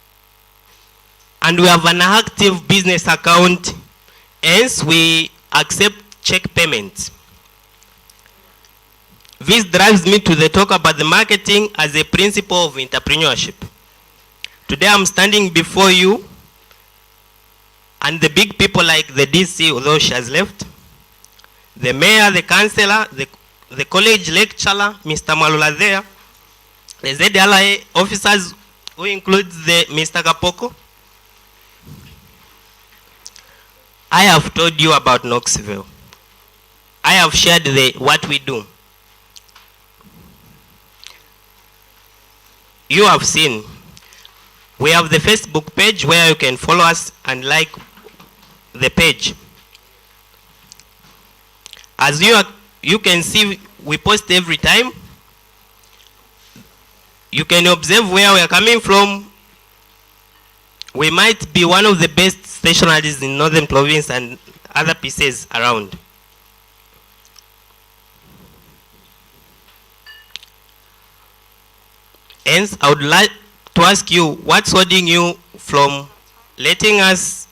and we have an active business account. Hence, we accept check payments. This drives me to the talk about the marketing as a principle of entrepreneurship. Today I'm standing before you and the big people like the DC, although she has left, the mayor, the councillor, the college lecturer, Mr. Malula there, the ZLA officers, who includes the Mr. Kapoko. I have told you about Knoxville. I have shared what we do. You have seen. We have the Facebook page where you can follow us and like the page. As you can see, we post every time. You can observe where we are coming from. We might be one of the best stationaries in Northern Province and other pieces around. Hence, I would like to ask you, what's holding you from letting us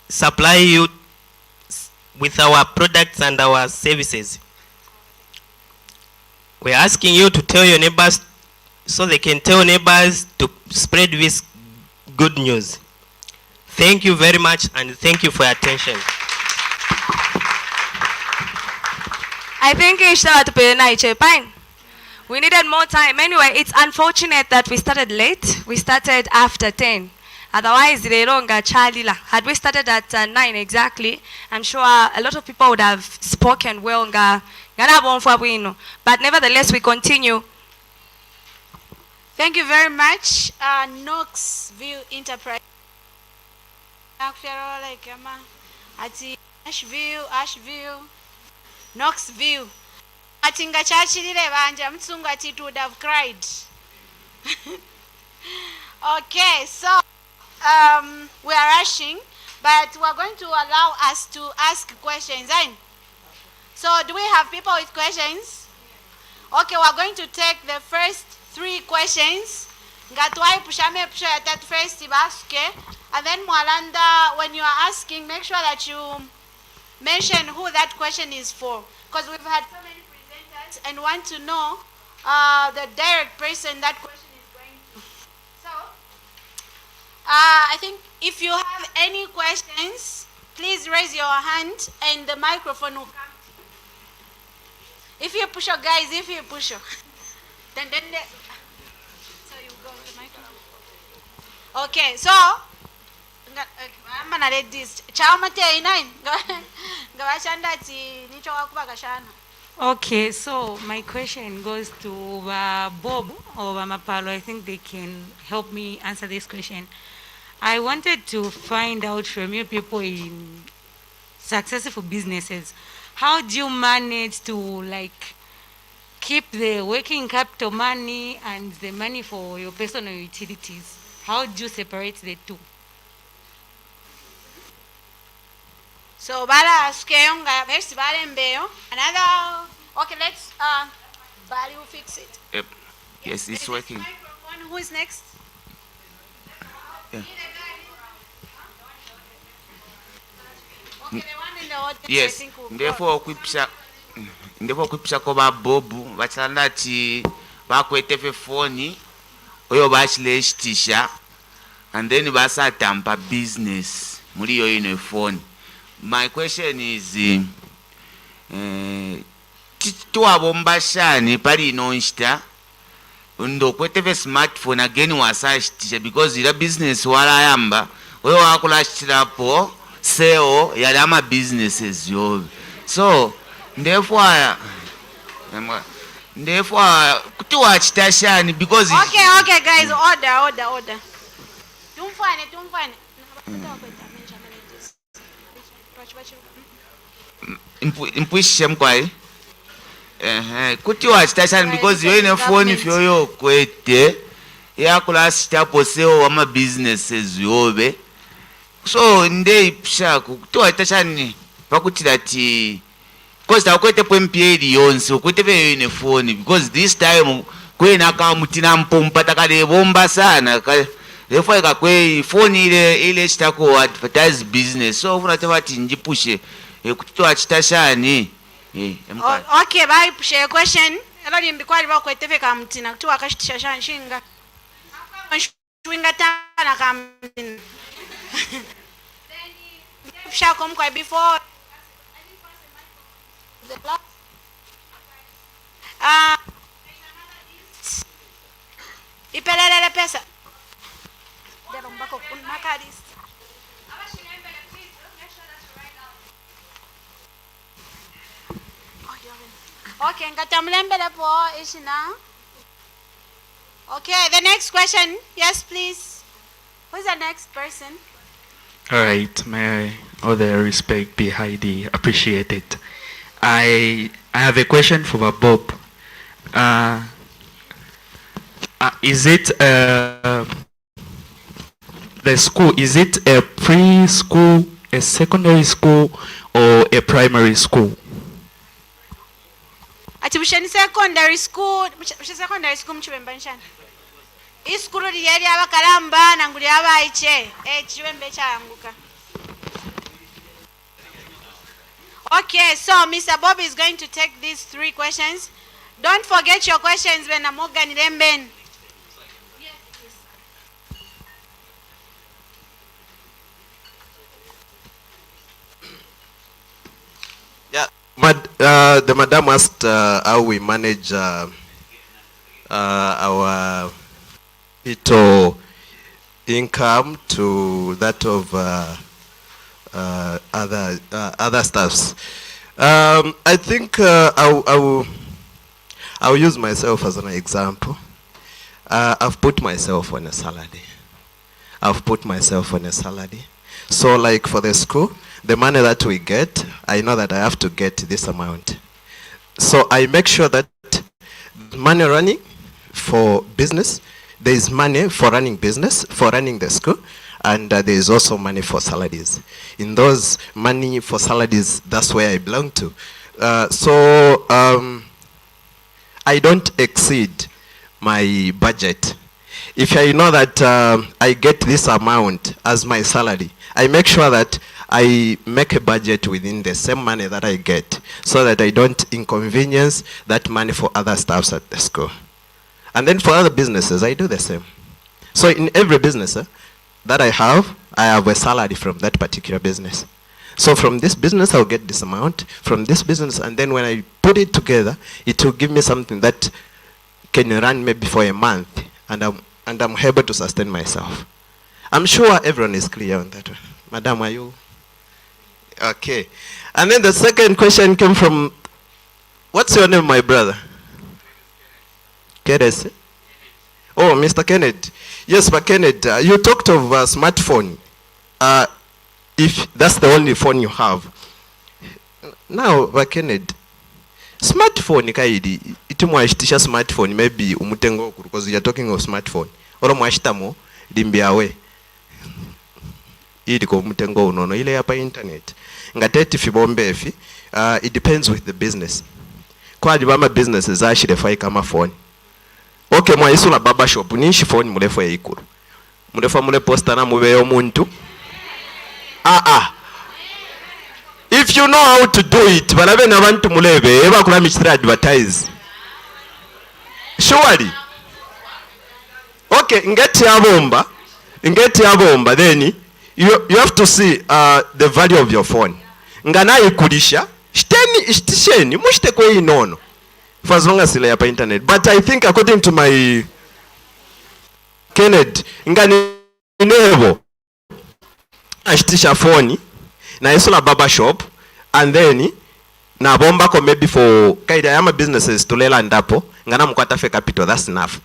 supply you with our products and our services? We're asking you to tell your neighbors so they can tell neighbors to spread this good news. Thank you very much, and thank you for your attention. I think we needed more time. Anyway, it's unfortunate that we started late. We started after 10. Otherwise, had we started at 9 exactly, I'm sure a lot of people would have spoken well. But nevertheless, we continue. Thank you very much. Knoxville Enterprise. Asheville, Knoxville. Atinga chachilile banja mtsungu ati it would have cried. Okay, so we are rushing, but we are going to allow us to ask questions. So do we have people with questions? Okay, we are going to take the first 3 questions. Ngatwai pushame pusha that first ibaske, and then Mwalanda, when you are asking, make sure that you mention who that question is for, because we've had so many presenters and want to know the direct person that question is going to. So I think if you have any questions, please raise your hand and the microphone will come. If you push your guys, if you push your then so you go to the microphone. Okay, so I'm gonna read this. Okay, so my question goes to Bob or Mapalo. I think they can help me answer this question. I wanted to find out from you people in successful businesses, how do you manage to keep the working capital money and the money for your personal utilities? How do you separate the two? So bala skeyonga versi bale mbeo. Another okay, let's Bali will fix it. Yep. Yes, it's working. Microphone, who is next? Yeah. Okay, the one in the audience, Yes. I think will Therefore kwipisha ko ba bobu bachanda ati bakwetefe phone oyo bachileshitisha and then basatampa business muri yo ino phone. My question is tuwabombashani pali inonshita ndo kweteve smartphone again wasashitisha because ila business wala yamba wewe wakulashitirapo SEO yali ama businesses yobe so therefore kuti wachitashani because okay guys, order. Tumfane. impwishe mkwai kuti wachitashani because yoine phone fyoyo kwete yakulashitapo SEO wama businesses yobe so nde ipshaku kuti wachitashani pakuti lati because takwete PMPA yonse ukwete veyo ine phone because this time kwena kama mutina mpompa takale bomba sana therefore kakwe phone ile chitako advertise business so ufuna tevati njipushe kuti wachitashani okay bye pushe question elo limbikwali bakwete ve kama mutina kuti wakashitisha shanshinga shwinga tana kama mutina shako mkwa before the block. Ipelelele pesa. Dero mbako kunmaka list. Okay, ngatamlembele po ishina. Okay, the next question. Yes, please. Who's the next person? All right, may all the respect be highly appreciated. I have a question for Bob. Is it the school? Is it a preschool, a secondary school, or a primary school? Ati secondary school, secondary school mchibemba nshani. Iskuru liyeri abakalamba nanguli abaiche. Chibembe changuka. Okay, so Mr. Bob is going to take these 3 questions. Don't forget your questions when I'm organizing. Yeah, the madam asked how we manage our little income to that of other staffs. I think I'll use myself as an example. I've put myself on a salary. So like for the school, the money that we get, I know that I have to get this amount. So I make sure that money running for business, there is money for running business, for running the school, and there is also money for salaries. In those money for salaries, that's where I belong to. I don't exceed my budget. If I know that I get this amount as my salary, I make sure that I make a budget within the same money that I get so that I don't inconvenience that money for other staffs at the school. And then for other businesses, I do the same. So in every business that I have a salary from that particular business. So from this business, I'll get this amount, from this business, and then when I put it together, it will give me something that can run maybe for a month, and I'm able to sustain myself. I'm sure everyone is clear on that one. Madam, are you? Okay. And then the second question came from, what's your name, my brother? Kenneth? Oh, Mr. Kenneth. Yes, but Kenneth, you talked of a smartphone. If that's the only phone you have. Now, but Kenneth, smartphone kaidi, itumwashitisha smartphone, maybe umutengo because you're talking of smartphone. Oro mwashitamo, limbiawe. Ili ko umutengo unono, ile yapa internet. Ngateti fibombe efi, it depends with the business. Kwa adibama businesses ashirefai kama phone. Okay, mwa isu la baba shop, nishi phone mulefo ya ikuru. Mulefo mule posta na muweyo muntu. If you know how to do it, balabe na bantu mulebe, eba kula michira advertise. Surely. Okay, ngeti ya bomba, then you have to see the value of your phone. Ngana ikulisha, shtisheni, mushite kwe inono. For as long as you lay up internet. But I think according to my Kennedy nganinevo ashitisha phone na yesola barber shop and then na bombako maybe for kaida yama businesses tulela ndapo ngana mukwata fe capital, that's enough.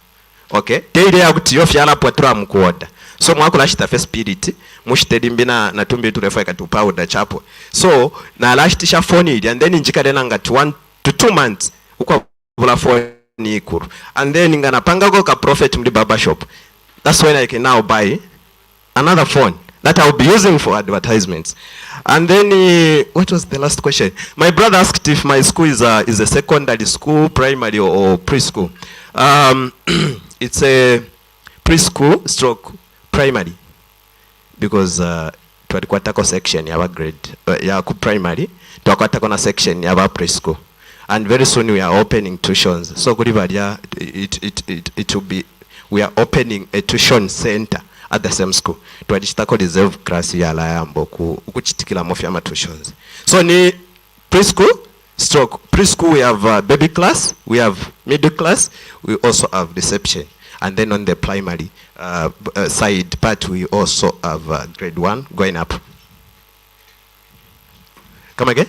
Okay, teile ya kuti yofyala potra mkuoda so mwakula shita fe spirit mushitedi mbina na tumbi tulefa ikatupa uda chapo so na lashitisha phone ili and then njika dena ngati 1 to 2 months ukwa vula phone ikuru and then ngana panga go ka profit mdi barber shop. That's when I can now buy another phone that I'll be using for advertisements. And then what was the last question? My brother asked if my school is a secondary school, primary or preschool. It's a preschool stroke primary because twakwatako section ya grade ya ku primary twakwatako na section ya preschool and very soon we are opening tuitions. So kulibalia it will be, we are opening a tuition center at the same school. Twadishitako reserve class ya layambo ukuchitikila mofya ma tuitions. So ni preschool stroke. Preschool we have baby class, we have middle class, we also have reception. And then on the primary side part we also have grade 1 going up. Come again?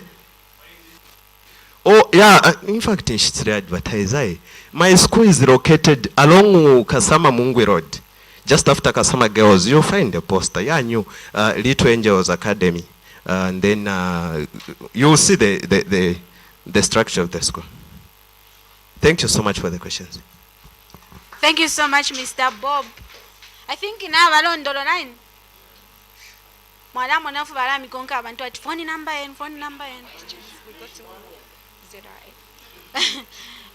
Oh yeah, in fact in Shitri advertise. My school is located along Kasama Mungwe Road. Just after Kasama Girls, you'll find a poster. Yeah, new Little Angels Academy. And then you'll see the structure of the school. Thank you so much for the questions. Thank you so much, Mr. Bob. I think in our London line. Madam Monafu Barami Konka abantu at phone number and phone number and we got to ZRA.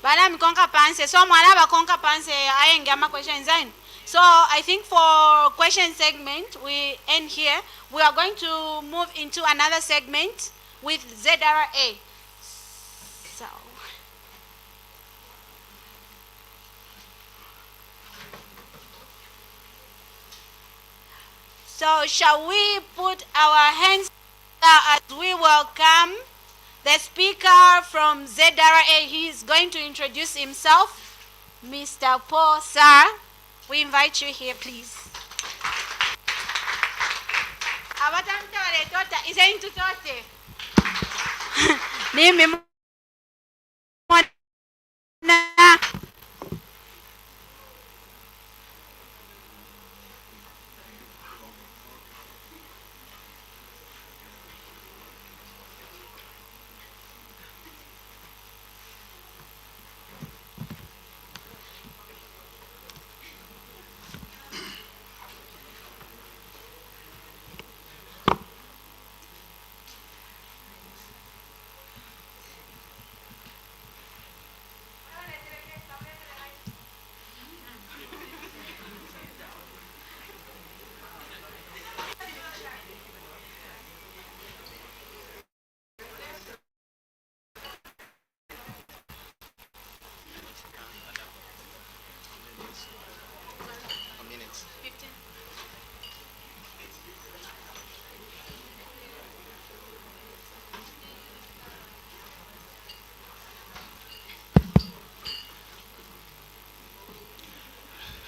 Barami Konka Panse, so Malaba Konka Panse, I ain't gamma questions in. So I think for question segment we end here. We are going to move into another segment with ZRA. So shall we put our hands as we welcome the speaker from ZRA? He is going to introduce himself, Mr. Paul Sir. We invite you here, please.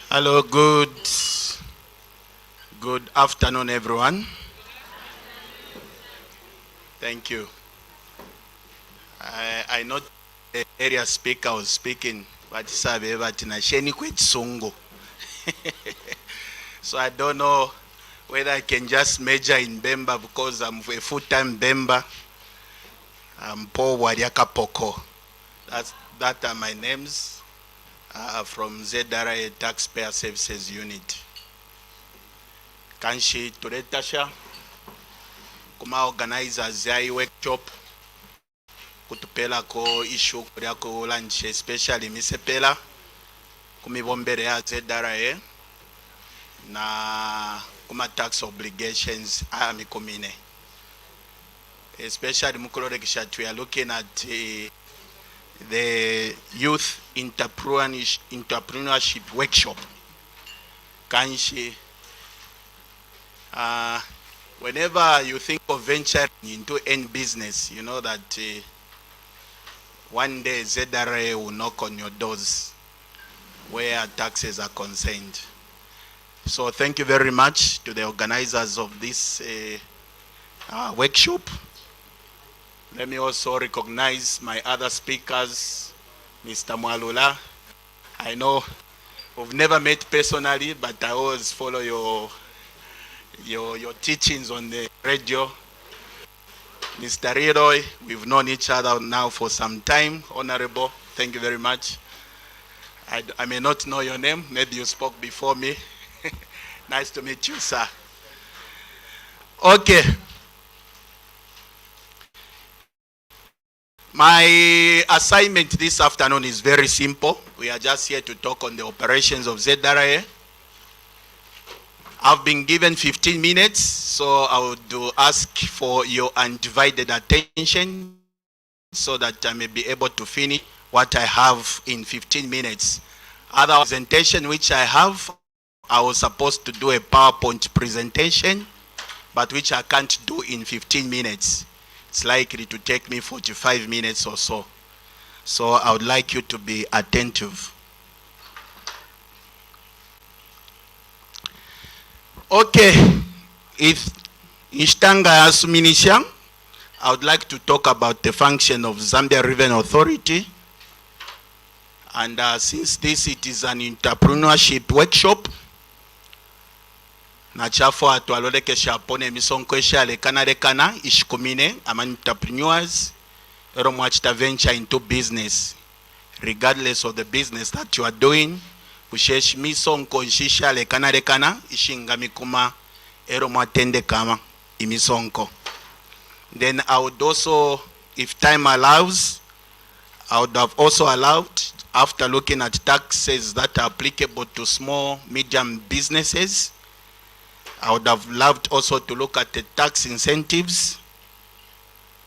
Hello, good afternoon, everyone. Thank you. I know the area speaker was speaking, but so I don't know whether I can just major in Bemba because I'm a full-time Bemba. I'm Paul Wariaka Poko. That are my names. From ZRA Taxpayer Services Unit. Kanshi Turetasha, Kuma organizers ya workshop, kutupela ko issue kuria ko lunch, especially misepela, kumibombere ya ZRA, na kuma tax obligations amikomine. Especially mukulorekisha, we are looking at the Youth Interpreneurship Workshop. Kanshi, whenever you think of venturing into any business, you know that one day ZRA will knock on your doors where taxes are concerned. So thank you very much to the organizers of this workshop. Let me also recognize my other speakers, Mr. Mwalula. I know we've never met personally, but I always follow your teachings on the radio. Mr. Riroy, we've known each other now for some time. Honorable, thank you very much. I may not know your name, maybe you spoke before me. Nice to meet you, sir. Okay. My assignment this afternoon is very simple. We are just here to talk on the operations of ZRA. I've been given 15 minutes, so I would ask for your undivided attention so that I may be able to finish what I have in 15 minutes. Other presentation which I have, I was supposed to do a PowerPoint presentation, but which I can't do in 15 minutes. It's likely to take me 45 minutes or so. So I would like you to be attentive. Okay, if Ishtanga Asuminisha, I would like to talk about the function of Zambia Riven Authority. And since it is an entrepreneurship workshop, nachafo atwalolekesha apone emisonko eshalekana ishikumine ama entrepreneurs ero mwachita venture into business, regardless of the business that you are doing. Ushesh misonko ishishalekana ishingamikuma ero mwatende kama imisonko. Then I would also, if time allows, I would have also allowed, after looking at taxes that are applicable to small, medium businesses, I would have loved also to look at the tax incentives,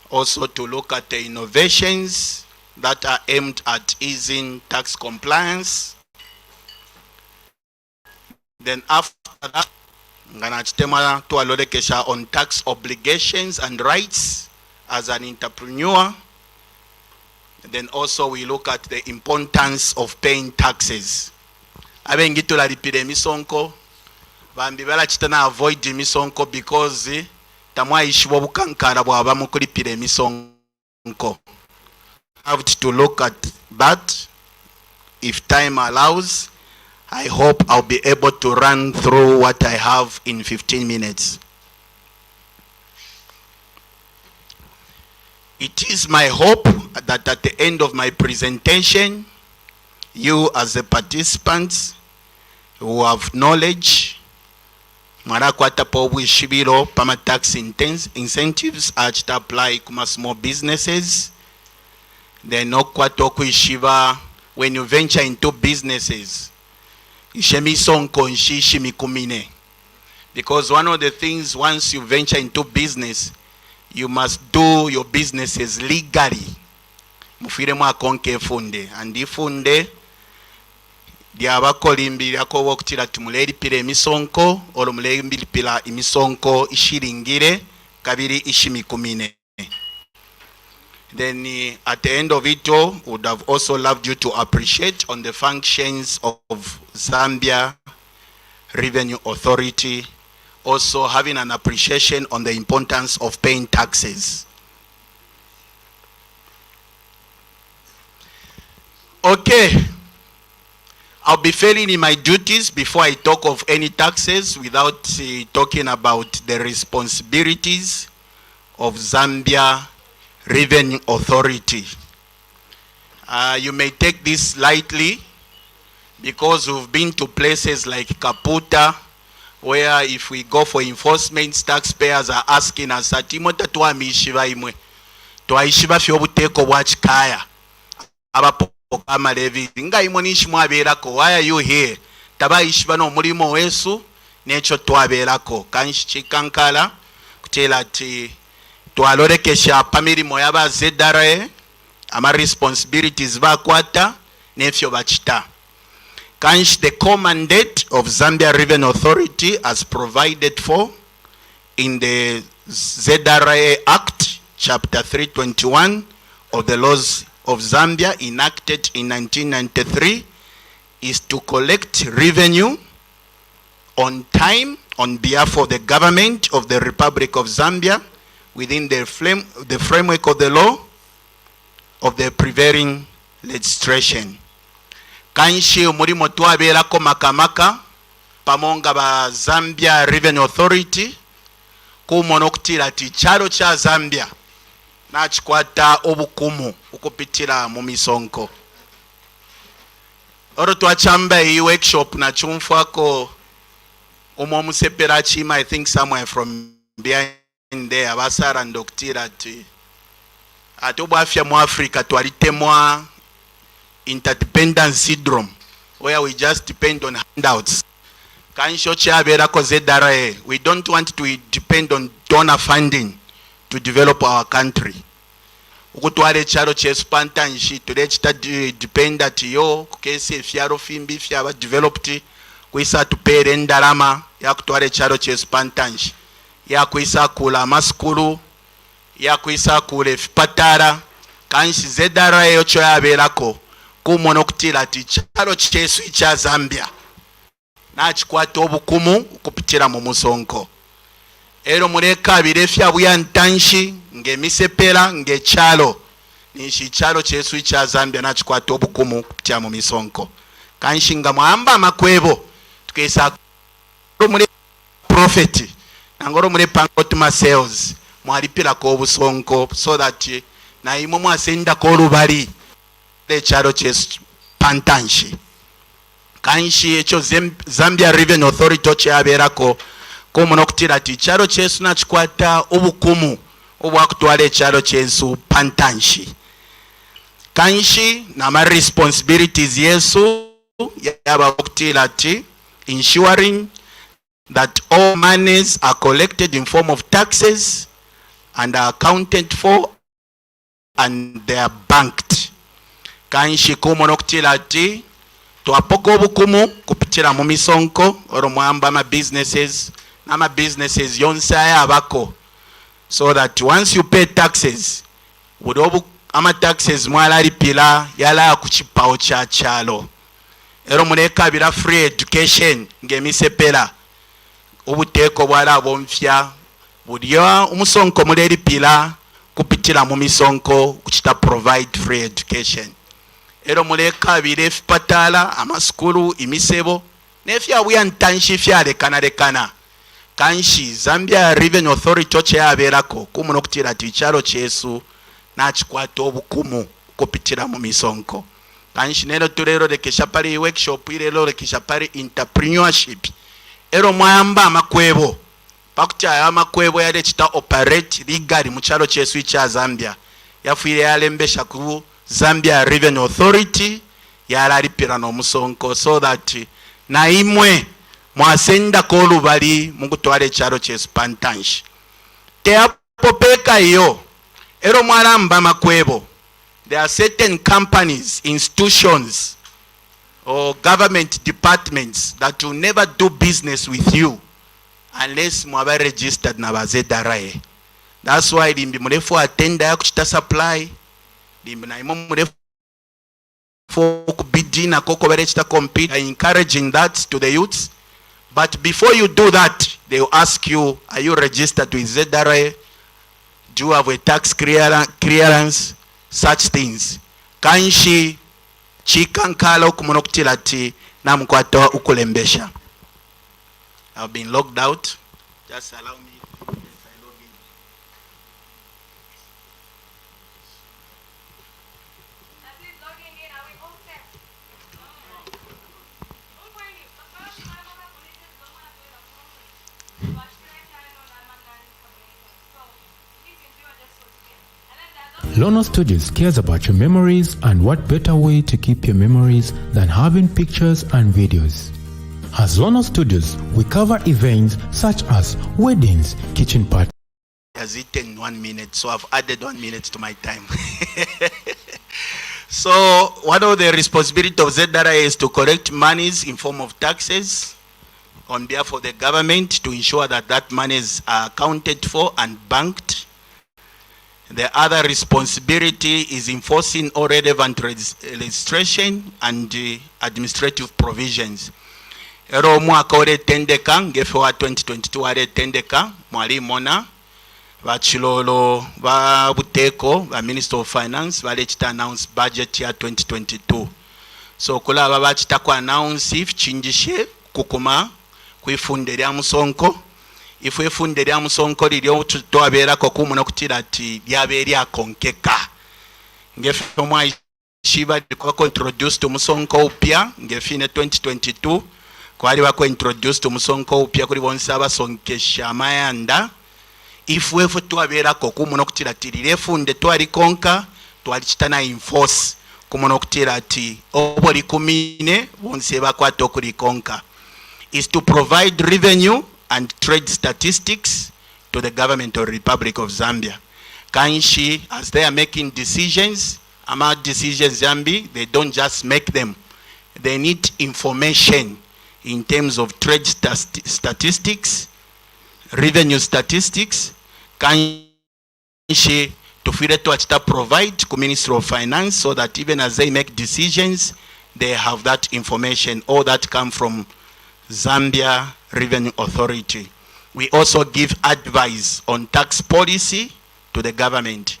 also to look at the innovations that are aimed at easing tax compliance. Then after that, nganachitema to alodekesha on tax obligations and rights as an entrepreneur. Then also we look at the importance of paying taxes. Abengitula lipire misonko. Bambi bala chitana avoid misonko because tamwa ishiwa bukankara bwaba mukulipire misonko. Have to look at that. If time allows, I hope I'll be able to run through what I have in 15 minutes. It is my hope that at the end of my presentation, you as the participants who have knowledge, marakwata pobu ishibiro pama tax incentives achita apply kuma small businesses. Then okwato kuishiva when you venture into businesses. Ishemisonko nshishi mikumine. Because one of the things once you venture into business, you must do your businesses legally. Mufire mwa konke funde. And ifunde diabakolimbiri akobo kutira tumuleri pire emisonko olo muleri pila emisonko ishiringire kabiri ishimikumine. Then at the end of it all, would have also loved you to appreciate on the functions of Zambia Revenue Authority, also having an appreciation on the importance of paying taxes. Okay, I'll be failing in my duties before I talk of any taxes without talking about the responsibilities of Zambia Revenue Authority. You may take this lightly because we've been to places like Kaputa, where if we go for enforcement, taxpayers are asking us, "Atimota tuwa mishiva imwe, tuwa ishiva fyo buteko wachikaya, abapoka malevi, nga imwe nishimwa berako, why are you here? Taba ishiva no mulimo wesu, necho tuwa berako." Kanshikankala, kutela ti, tuwalolekesha pamirimo yaba ZRA, ama responsibilities bakwata, nefyo bachita. The core mandate of Zambia Revenue Authority as provided for in the ZRA Act, Chapter 321 of the laws of Zambia, enacted in 1993, is to collect revenue on time on behalf of the government of the Republic of Zambia within the framework of the law of the prevailing legislation. Kanshi omulimo twabeerako makamaka pamonga ba Zambia Riven Authority kumona okutira ati kyalo kya Zambia nakikwata obukumu okupitira mu misonko. Oro twachamba iyi workshop na chumfako omusepera chima, I think somewhere from behind there abasara ndokutira ati obwafya mu Africa twalitemwa interdependence syndrome where we just depend on handouts. Kansho kyabeerako ZRA, we don't want to depend on donor funding to develop our country. Ukutwala ekyalo ky'espantanshi tulekita depend ati yo kukesi efyalo fimbi fyaba developed kwisa tupeera endalama yakutwala ekyalo ky'espantanshi yakwisa akula amasikulu yakwisa akula efipatara kanshi ZRA yo kyo yabeerako kumona okutira ati kyalo kyesu kya Zambia nakikwata obukumu okupitira mu musonko. Ero muleka abire fya byantanshi ng'emisepera ng'ekyalo nishi kyalo kyesu kya Zambia nakikwata obukumu okupitira mu misonko. Kanshi nga mwamba amakwebo tukesa mule profit nangoro mule pangotuma sales mwalipira ko obusonko so that na imwe mwasenda ko lubali ekyalo kyesu pantanshi. Kanshi ekyo Zambia Riven Authority kyabeerako kumuna okutira ati ekyalo kyesu nakikwata obukumu obwakutwala ekyalo kyesu pantanshi. Kanshi nama responsibilities yesu yaba okutira ati ensuring that all monies are collected in form of taxes and are accounted for and they are banked. Kanshi kumuna okutira ati twapoka obukumu kupitira mu misonko olw'omwamba ama businesses yonsayo abako so that once you pay taxes buli ama taxes mwalalipira yalaya ku kipawo kya kyalo. Era mulekabira free education ng'emisepera obuteeko bwala ab'omufya buli omusonko muleripira kupitira mu misonko kukita provide free education. Ero mulekabira efipatala amasikulu imisebo nefya byantanshi fyalekanalekana. Kanshi Zambia Riven Authority kyabeerako kumuna okutira ati ekyalo kyesu nakikwata obukumu kupitira mu misonko. Kanshi nero tulero lekesha pali workshop irelo lekesha pali Interprenuership. Ero mwamba amakwebo pakutya amakwebo yale kita operate legally mu kyalo kyesu kya Zambia yafuire yalembesha ku Zambia Riven Authority yalalipira n'omusonko so that na imwe mwasenda ko olubali mu kutwala ekyalo kyesu pantanshi. Teapopeka iyo ero mwalamba amakwebo. There are certain companies, institutions or government departments that will never do business with you unless mwaba registered na ba ZRA. That's why limbi mulefu atenda ya kuchita supply limbi na imo mulefu kubidina koko bere chita compete, encouraging that to the youths. But before you do that, they will ask you, are you registered with ZRA? Do you have a tax clearance? Such things. Kanshi chikankala okumona okutira ati namukwata ukulembesha. I've been logged out. Just allow me. Yes, I log in. Lono Studios cares about your memories, and what better way to keep your memories than having pictures and videos. As Lono Studios, we cover events such as weddings, kitchen parties. Has eaten 1 minute, so I've added 1 minute to my time. So one of the responsibilities of ZRA is to collect monies in form of taxes on behalf of the government to ensure that that monies are accounted for and banked. The other responsibility is enforcing all relevant legislation and administrative provisions. era omwaka oleetendeka ngefe wa 2022 waleetendeka mwali mona bachilolo ba Buteko ba Minister of Finance balechita announce budget ya 2022 so kulaba bachita ku announce if chinjishe kukuma kwifunde lya musonko ifu ifunde lya musonko lilyo twabelako kumuna kutira ati lyabeli akonkeka ngefe omwa shiba kwa introduced musonko upya ngefine 2022 kwali bako introduced musonko upya kuli bonse abasonkesha amayanda ifu twabelako kumuna kutira ati lilefunde twali konka twali kitana enforce kumuna kutira ati obo likumine bonse bakwata okulikonka is to provide revenue and trade statistics to the government of the Republic of Zambia. Kanshi, as they are making decisions, about decisions Zambi, they don't just make them. They need information in terms of trade statistics, revenue statistics. Kanshi, to feel to provide to Ministry of Finance so that even as they make decisions, they have that information, all that come from Zambia Revenue Authority. We also give advice on tax policy to the government.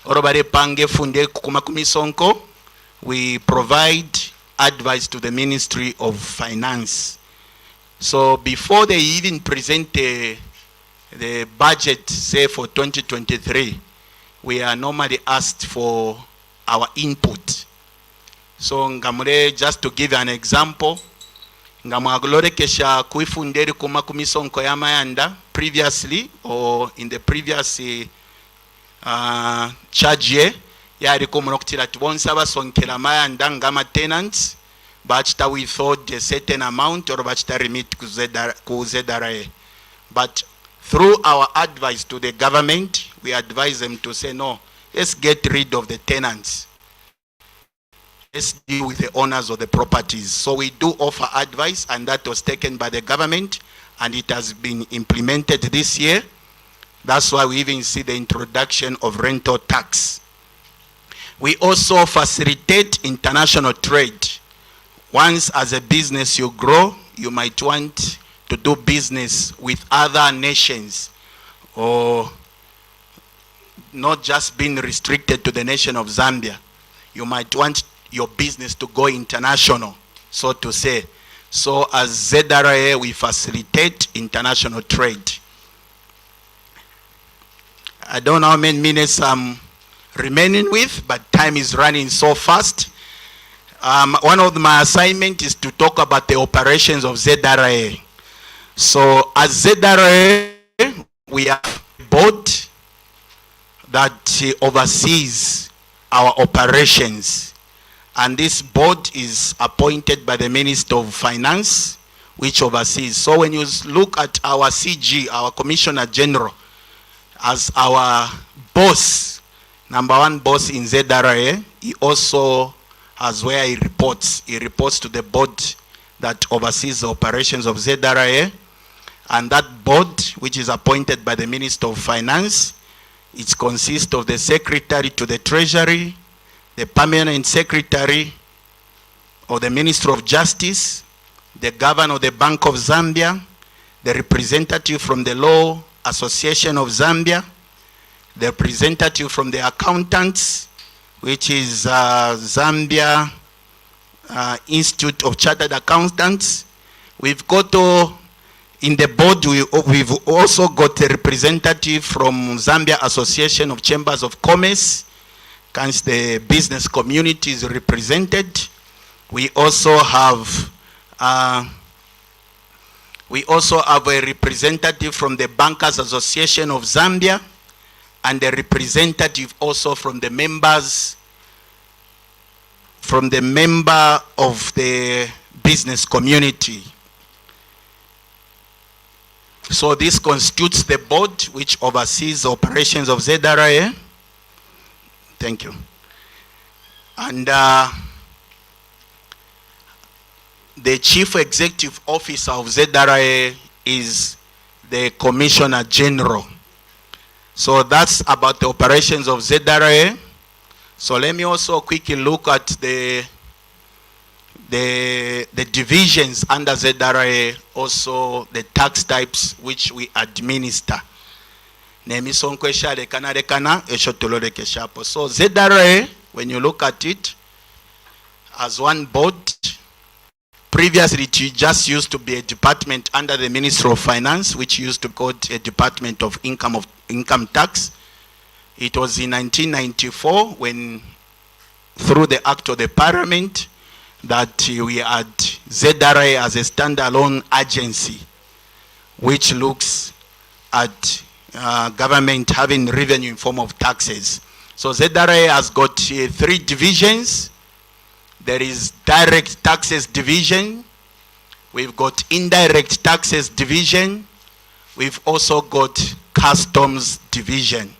Orobare pange funde kukuma kumisonko, we provide advice to the Ministry of Finance. So before they even present the budget, say for 2023, we are normally asked for our input. So ngamure, just to give an example, ngamaglorekesha kuifunderi kuma kumisonko ya mayanda previously or in the previous charge year yari kumunokutira tibonsa basonkera mayanda ngama tenants bachita withhold a certain amount or bachita remit ku ZRA. But through our advice to the government, we advise them to say no, let's get rid of the tenants. Let's deal with the owners of the properties. So we do offer advice, and that was taken by the government, and it has been implemented this year. That's why we even see the introduction of rental tax. We also facilitate international trade. Once as a business you grow, you might want to do business with other nations, or not just being restricted to the nation of Zambia. You might want your business to go international, so to say. So as ZRA, we facilitate international trade. I don't know how many minutes I'm remaining with, but time is running so fast. One of my assignments is to talk about the operations of ZRA. So as ZRA, we have a board that oversees our operations. And this board is appointed by the Minister of Finance, which oversees. So when you look at our CG, our Commissioner General, as our boss, number one boss in ZRA, he also has where he reports. He reports to the board that oversees the operations of ZRA. And that board, which is appointed by the Minister of Finance, it consists of the Secretary to the Treasury, the Permanent Secretary of the Ministry of Justice, the Governor of the Bank of Zambia, the representative from the Law Association of Zambia, the representative from the accountants, which is Zambia Institute of Chartered Accountants. We've got in the board, we've also got a representative from Zambia Association of Chambers of Commerce. Hence the business community is represented. We also have a representative from the Bankers Association of Zambia, and a representative also from the members, from the member of the business community. So this constitutes the board which oversees the operations of ZRA. Thank you. And the Chief Executive Officer of ZRA is the Commissioner General. So that's about the operations of ZRA. So let me also quickly look at the the divisions under ZRA, also the tax types which we administer. So ZRA, when you look at it as one board, previously it just used to be a department under the Ministry of Finance, which used to be called a Department of Income Tax. It was in 1994 when, through the Act of the Parliament, that we had ZRA as a standalone agency which looks at government having revenue in form of taxes. So ZRA has got 3 divisions. There is direct taxes division, we've got indirect taxes division, we've also got customs division.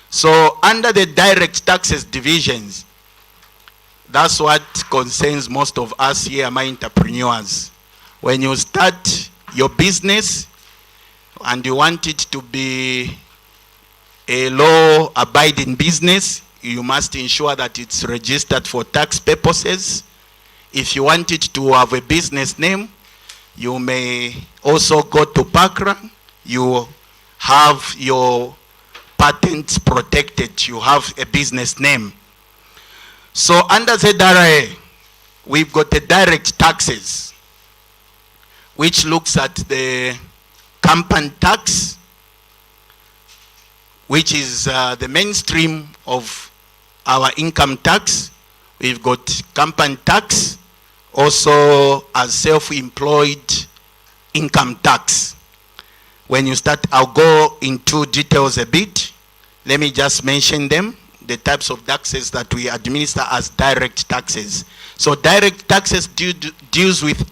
So under the direct taxes divisions, that's what concerns most of us here, my entrepreneurs. When you start your business and you want it to be a law-abiding business, you must ensure that it's registered for tax purposes. If you want it to have a business name, you may also go to PACRA. You have your patents protected. You have a business name. So under ZRA, we've got the direct taxes, which looks at the company tax, which is the mainstream of our income tax. We've got company tax, also as self-employed income tax. When you start, I'll go into details a bit. Let me just mention them, the types of taxes that we administer as direct taxes. So direct taxes deals with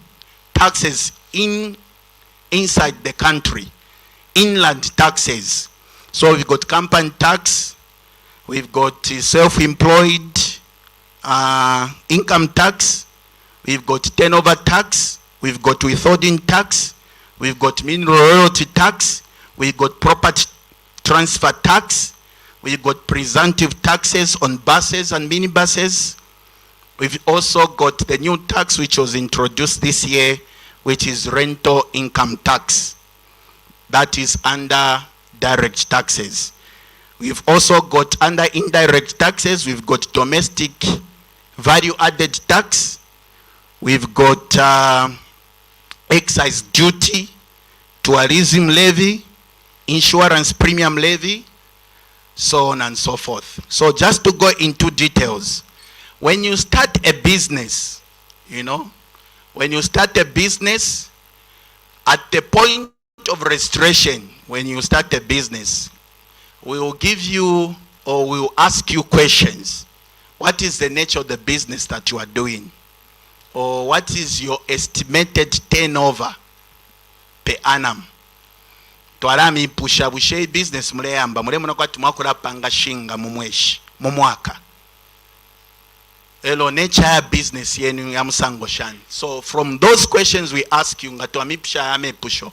taxes inside the country, inland taxes. So we've got company tax, we've got self-employed income tax, we've got turnover tax, we've got withholding tax, we've got mineral royalty tax, we've got property transfer tax, we've got presumptive taxes on buses and minibuses. We've also got the new tax which was introduced this year, which is rental income tax. That is under direct taxes. We've also got under indirect taxes, we've got domestic value added tax, we've got excise duty, tourism levy, insurance premium levy, so on and so forth. So just to go into details, when you start a business, when you start a business, at the point of registration, when you start a business, we will give you, or we will ask you questions. What is the nature of the business that you are doing? Or what is your estimated turnover per annum? Twalami pusha bushe business muleyamba mulemo kwa tumakula panga shinga mumweshi mumwaka. Elo nature ya business yenu ya musango shani. So from those questions we ask you ngatuami pusha ame pusho,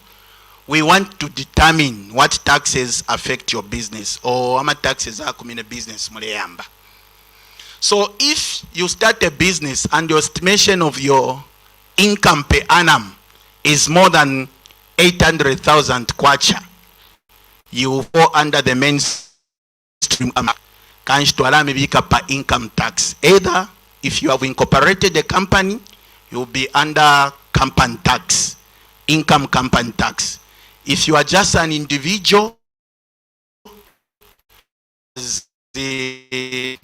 we want to determine what taxes affect your business, or ama taxes are kumine business muleyamba. So if you start a business and your estimation of your income per annum is more than 800,000 kwacha, you will fall under the mainstream per income tax. Either if you have incorporated a company, you will be under company tax, income company tax. If you are just an individual, as the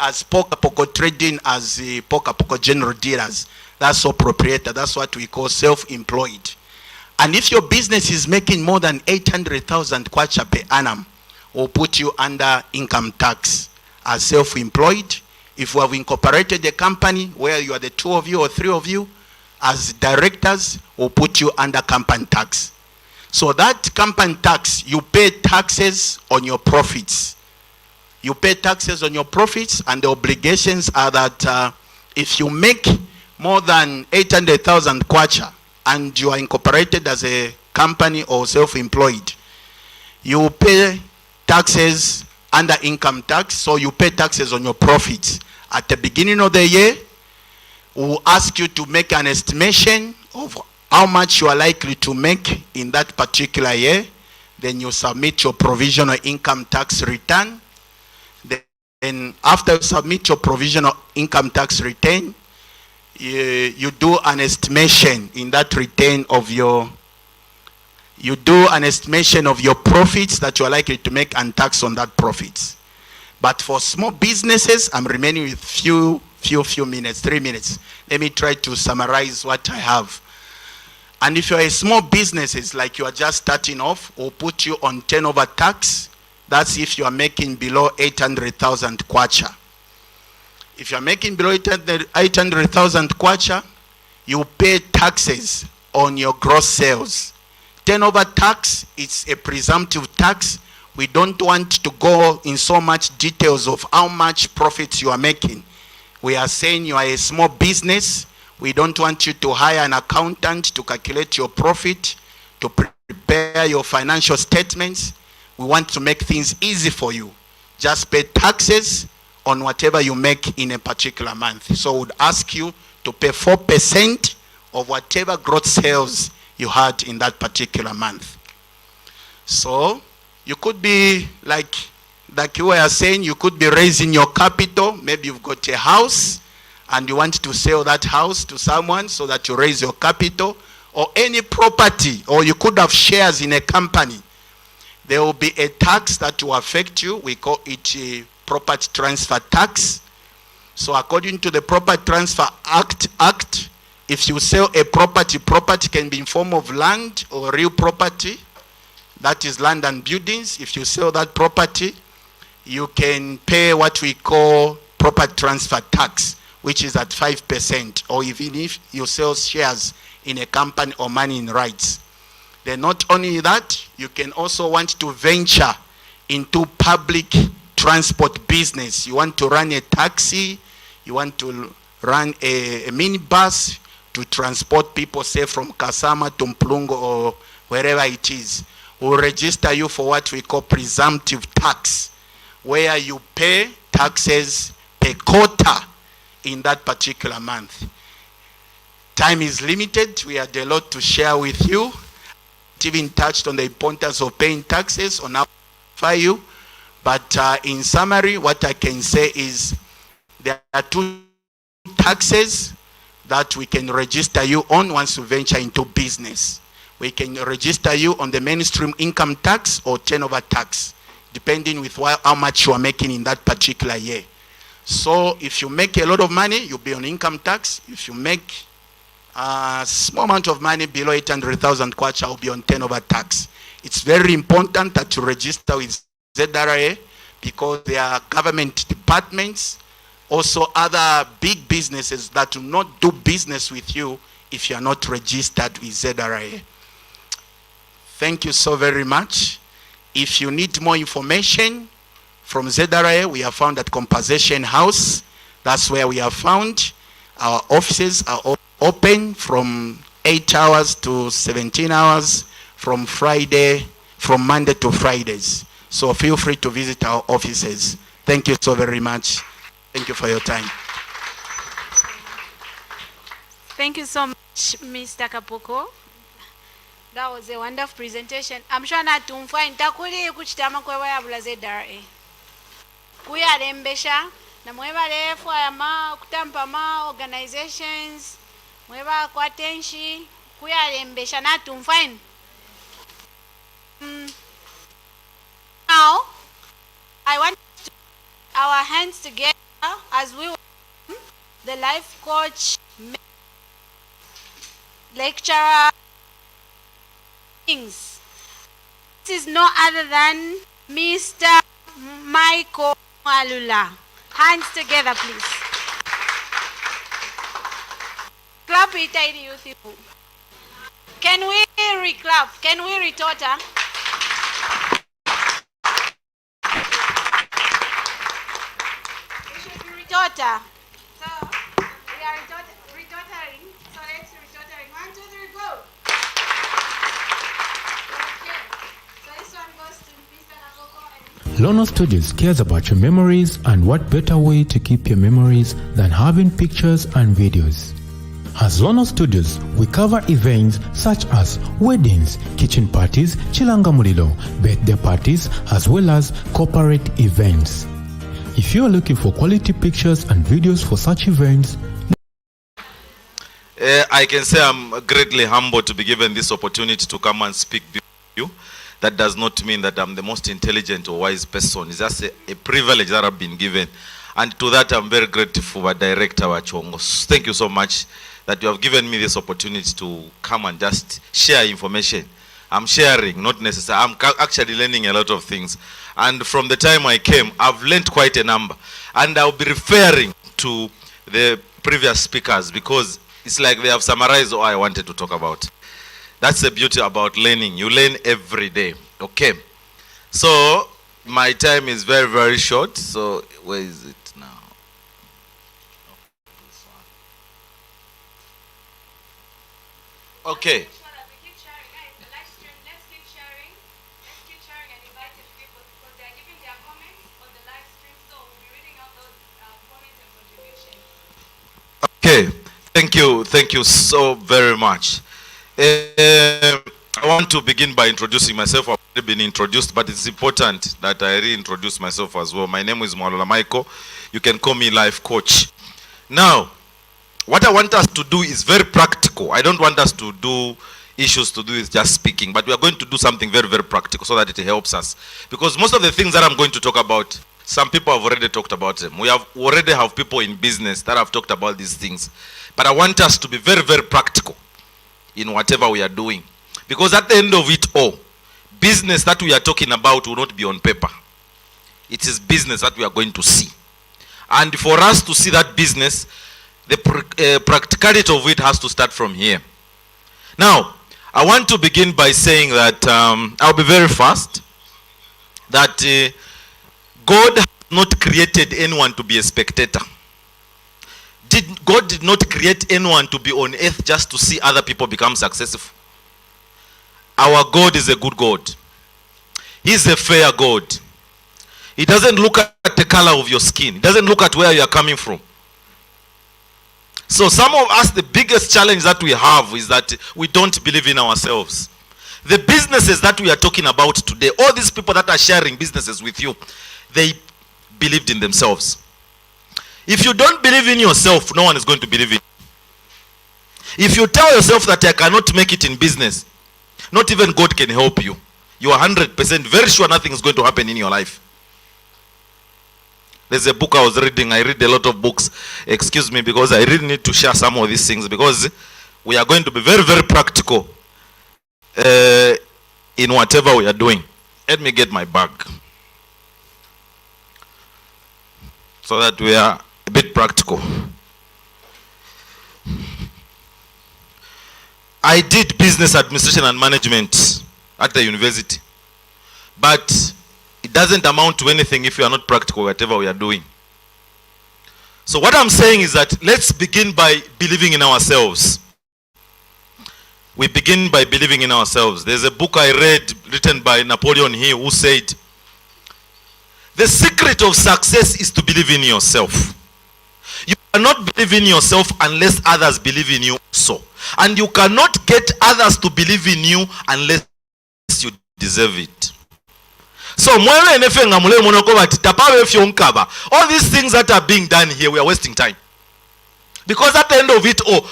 as poker trading, as poker general dealers, that's all proprietor, that's what we call self-employed. And if your business is making more than 800,000 kwacha per annum, we'll put you under income tax as self-employed. If you have incorporated a company where you are the 2 of you or 3 of you as directors, we'll put you under company tax. So that company tax, you pay taxes on your profits. You pay taxes on your profits, and the obligations are that if you make more than 800,000 kwacha and you are incorporated as a company or self-employed, you pay taxes under income tax. So you pay taxes on your profits at the beginning of the year, will ask you to make an estimation of how much you are likely to make in that particular year. Then you submit your provisional income tax return. Then after you submit your provisional income tax return, you do an estimation in that return of your profits that you are likely to make and tax on that profits. But for small businesses, I'm remaining with few minutes, 3 minutes. Let me try to summarize what I have. And if you're a small business, it's like you are just starting off, we'll put you on turnover tax. That's if you are making below 800,000 kwacha. If you are making below 800,000 kwacha, you pay taxes on your gross sales. Turnover tax, it's a presumptive tax. We don't want to go in so much details of how much profits you are making. We are saying you are a small business. We don't want you to hire an accountant to calculate your profit, to prepare your financial statements. We want to make things easy for you. Just pay taxes on whatever you make in a particular month. So we would ask you to pay 4% of whatever gross sales you had in that particular month. So you could be like you were saying, you could be raising your capital. Maybe you've got a house and you want to sell that house to someone so that you raise your capital, or any property, or you could have shares in a company. There will be a tax that will affect you. We call it a property transfer tax. So according to the Property Transfer Act, if you sell a property can be in form of land or real property. That is land and buildings. If you sell that property, you can pay what we call property transfer tax, which is at 5%, or even if you sell shares in a company or money in rights. Then not only that, you can also want to venture into public transport business. You want to run a taxi, you want to run a minibus to transport people, say from Kasama to Mplungo or wherever it is. We'll register you for what we call presumptive tax, where you pay taxes per quarter in that particular month. Time is limited. We had a lot to share with you. Even touched on the importance of paying taxes on how you. But in summary, what I can say is there are 2 taxes that we can register you on once you venture into business. We can register you on the mainstream income tax or turnover tax, depending with how much you are making in that particular year. So if you make a lot of money, you'll be on income tax. If you make a small amount of money below 800,000 kwacha, will be on turnover tax. It's very important that you register with ZRA, because there are government departments, also other big businesses that will not do business with you if you are not registered with ZRA. Thank you so very much. If you need more information from ZRA, we are found at Compensation House. That's where we are found. Our offices are open from 8 hours to 17 hours from Monday to Fridays. So feel free to visit our offices. Thank you so very much. Thank you for your time. Thank you so much, Mr. Kapoko. That was a wonderful presentation. I'm sure not to find Takuri kuchitama kwa ya bula ZRA. Kuya lembesha na mweba lefu ama kutampa ma organizations mweba kwa tenshi kuya lembesha na to find. Now I want to put our hands together as we welcome the life coach, lecturer. This is no other than Mr. Michael Malula. Hands together, please. Clap it, tidy youth people. Can we reclap? Can we retota? It should be retota. So we are retotaring. So let's retotaring. 1, 2, 3, go. Okay. So this one goes to Mr. Kapoko and Mr. Lono Studios cares about your memories, and what better way to keep your memories than having pictures and videos. As Lono Studios, we cover events such as weddings, kitchen parties, chilanga mulilo, birthday parties, as well as corporate events. If you are looking for quality pictures and videos for such events, I can say I'm greatly humbled to be given this opportunity to come and speak before you. That does not mean that I'm the most intelligent or wise person. It's just a privilege that I've been given. And to that, I'm very grateful for Director Wachongos. Thank you so much that you have given me this opportunity to come and just share information. I'm sharing, not necessarily. I'm actually learning a lot of things. And from the time I came, I've learned quite a number. And I'll be referring to the previous speakers because it's like they have summarized all I wanted to talk about. That's the beauty about learning. You learn every day. Okay. So my time is very, very short. So where is it now? Okay. Okay. Thank you so very much. I want to begin by introducing myself. I've already been introduced, but it's important that I reintroduce myself as well. My name is Mwalola Michael. You can call me Life Coach. Now, what I want us to do is very practical. I don't want us to do issues to do with just speaking, but we are going to do something very, very practical so that it helps us. Because most of the things that I'm going to talk about, some people have already talked about them. We already have people in business that have talked about these things. But I want us to be very, very practical in whatever we are doing. Because at the end of it all, business that we are talking about will not be on paper. It is business that we are going to see. And for us to see that business, the practicality of it has to start from here. Now, I want to begin by saying that, I'll be very fast, that God has not created anyone to be a spectator. God did not create anyone to be on earth just to see other people become successful. Our God is a good God. He's a fair God. He doesn't look at the color of your skin. He doesn't look at where you are coming from. So some of us, the biggest challenge that we have is that we don't believe in ourselves. The businesses that we are talking about today, all these people that are sharing businesses with you, they believed in themselves. If you don't believe in yourself, no one is going to believe in you. If you tell yourself that I cannot make it in business, not even God can help you. You are 100% very sure nothing is going to happen in your life. There's a book I was reading. I read a lot of books. Excuse me, because I really need to share some of these things because we are going to be very, very practical in whatever we are doing. Let me get my bag so that we are a bit practical. I did business administration and management at the university, but it doesn't amount to anything if you are not practical whatever we are doing. So what I'm saying is that let's begin by believing in ourselves. We begin by believing in ourselves. There's a book I read written by Napoleon Hill who said, the secret of success is to believe in yourself. You cannot believe in yourself unless others believe in you also. And you cannot get others to believe in you unless you deserve it. So all these things that are being done here, we are wasting time. Because at the end of it all,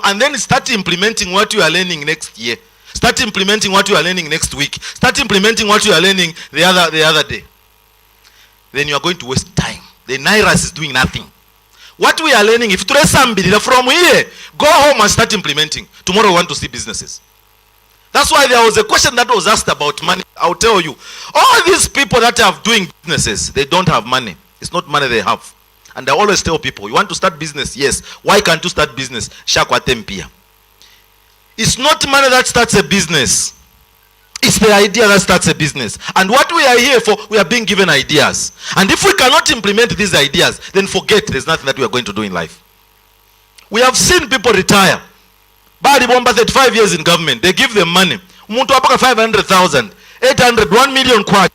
and then start implementing what you are learning next year. Start implementing what you are learning next week. Start implementing what you are learning the other day. Then you are going to waste time. The Nyrus is doing nothing. What we are learning, if today somebody from here, go home and start implementing. Tomorrow we want to see businesses. That's why there was a question that was asked about money. I'll tell you, all these people that are doing businesses, they don't have money. It's not money they have. And I always tell people, you want to start business? Yes. Why can't you start business? Shakwa tempia. It's not money that starts a business. It's the idea that starts a business. And what we are here for, we are being given ideas. And if we cannot implement these ideas, then forget there's nothing that we are going to do in life. We have seen people retire. Badi Bomba 35 years in government. They give them money. Umuntu apaka 500,000, 800, 1 million kwad.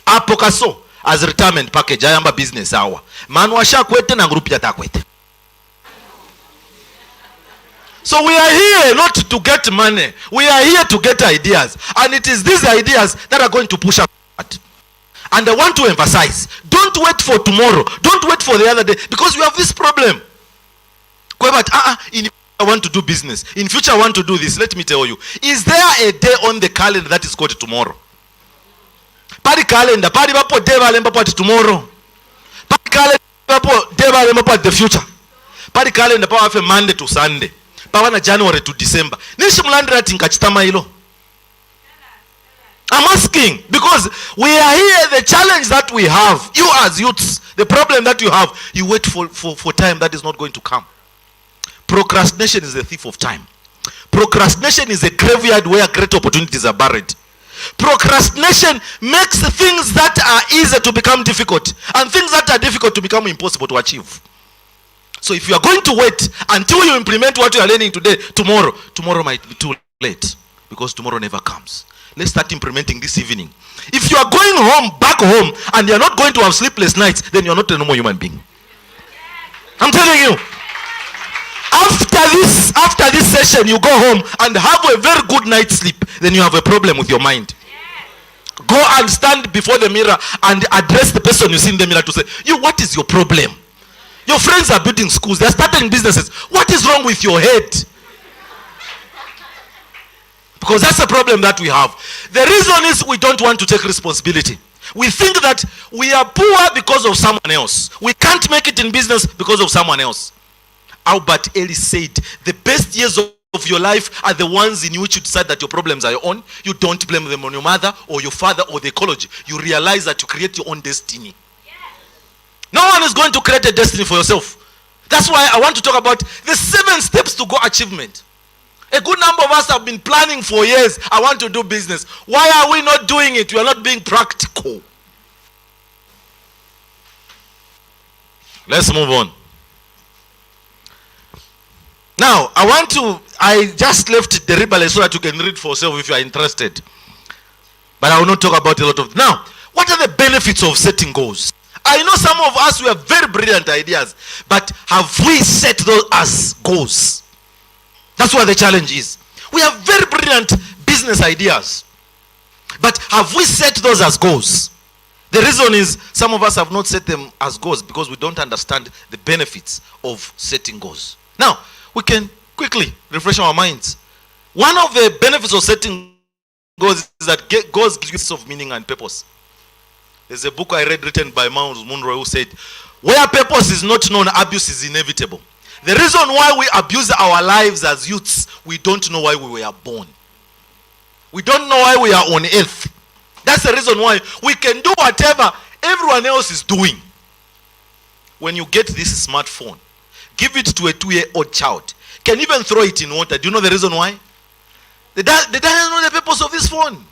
apo kaso as retirement package ayamba business awa manu ashakwete na group yatakwete. So we are here not to get money, we are here to get ideas, and it is these ideas that are going to push us forward. And I want to emphasize, don't wait for tomorrow, don't wait for the other day, because we have this problem. In I want to do business, in future I want to do this. Let me tell you, is there a day on the calendar that is called tomorrow? Pari calendar, pari bapo deva lemba pati tomorrow. Pari calendar bapo deva lemba pati the future. Pari calendar pa wafe Monday to Sunday. Pa wana January to December. Nishi mlandira tinkachitama ilo. I'm asking because we are here. The challenge that we have, you as youths, the problem that you have, you wait for time that is not going to come. Procrastination is the thief of time. Procrastination is a graveyard where great opportunities are buried. Procrastination makes things that are easy to become difficult, and things that are difficult to become impossible to achieve. So if you are going to wait until you implement what you are learning today, tomorrow might be too late, because tomorrow never comes. Let's start implementing this evening. If you are going home, back home, and you are not going to have sleepless nights, then you are not a normal human being. I'm telling you. After this session, you go home and have a very good night's sleep, then you have a problem with your mind. Go and stand before the mirror and address the person you see in the mirror to say, what is your problem? Your friends are building schools, they are starting businesses. What is wrong with your head? Because that's the problem that we have. The reason is we don't want to take responsibility. We think that we are poor because of someone else. We can't make it in business because of someone else. Albert Ellis said, the best years of your life are the ones in which you decide that your problems are your own. You don't blame them on your mother or your father or the ecology. You realize that you create your own destiny. No one is going to create a destiny for yourself. That's why I want to talk about the 7 steps to go achievement. A good number of us have been planning for years. I want to do business. Why are we not doing it? We are not being practical. Let's move on. Now, I just left the Riven so that you can read for yourself if you are interested. But I will not talk about a lot of. Now, what are the benefits of setting goals? I know some of us, we have very brilliant ideas, but have we set those as goals? That's what the challenge is. We have very brilliant business ideas, but have we set those as goals? The reason is some of us have not set them as goals because we don't understand the benefits of setting goals. Now, we can quickly refresh our minds. One of the benefits of setting goals is that goals give you a sense of meaning and purpose. There's a book I read written by Miles Monroe who said, where purpose is not known, abuse is inevitable. The reason why we abuse our lives as youths, we don't know why we were born. We don't know why we are on earth. That's the reason why we can do whatever everyone else is doing. When you get this smartphone, give it to a 2-year-old child, can even throw it in water. Do you know the reason why? They don't know the purpose of this phone.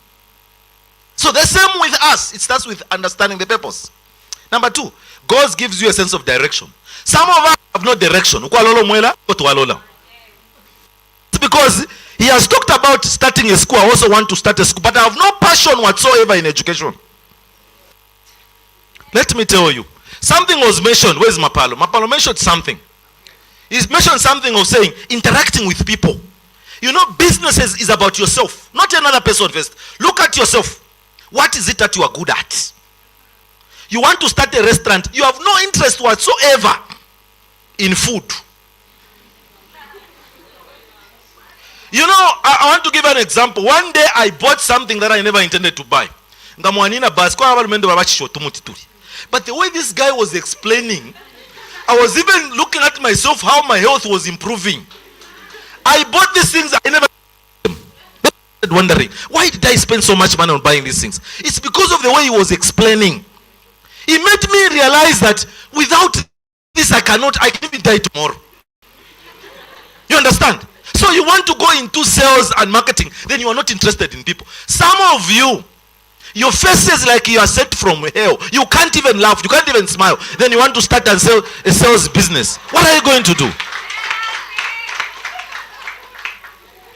So the same with us. It starts with understanding the purpose. Number 2, God gives you a sense of direction. Some of us have no direction. It's because he has talked about starting a school. I also want to start a school, but I have no passion whatsoever in education. Let me tell you. Something was mentioned. Where's Mapalo? Mapalo mentioned something. He's mentioned something of saying interacting with people. You know, businesses is about yourself, not another person first. Look at yourself. What is it that you are good at? You want to start a restaurant. You have no interest whatsoever in food. You know, I want to give an example. One day I bought something that I never intended to buy. But the way this guy was explaining, I was even looking at myself how my health was improving. I bought these things I never wondering, why did I spend so much money on buying these things? It's because of the way he was explaining. He made me realize that without this I can even die tomorrow. You understand? So you want to go into sales and marketing, then you are not interested in people. Some of you, your face is like you are set from hell. You can't even laugh, you can't even smile. Then you want to start and sell a sales business. What are you going to do?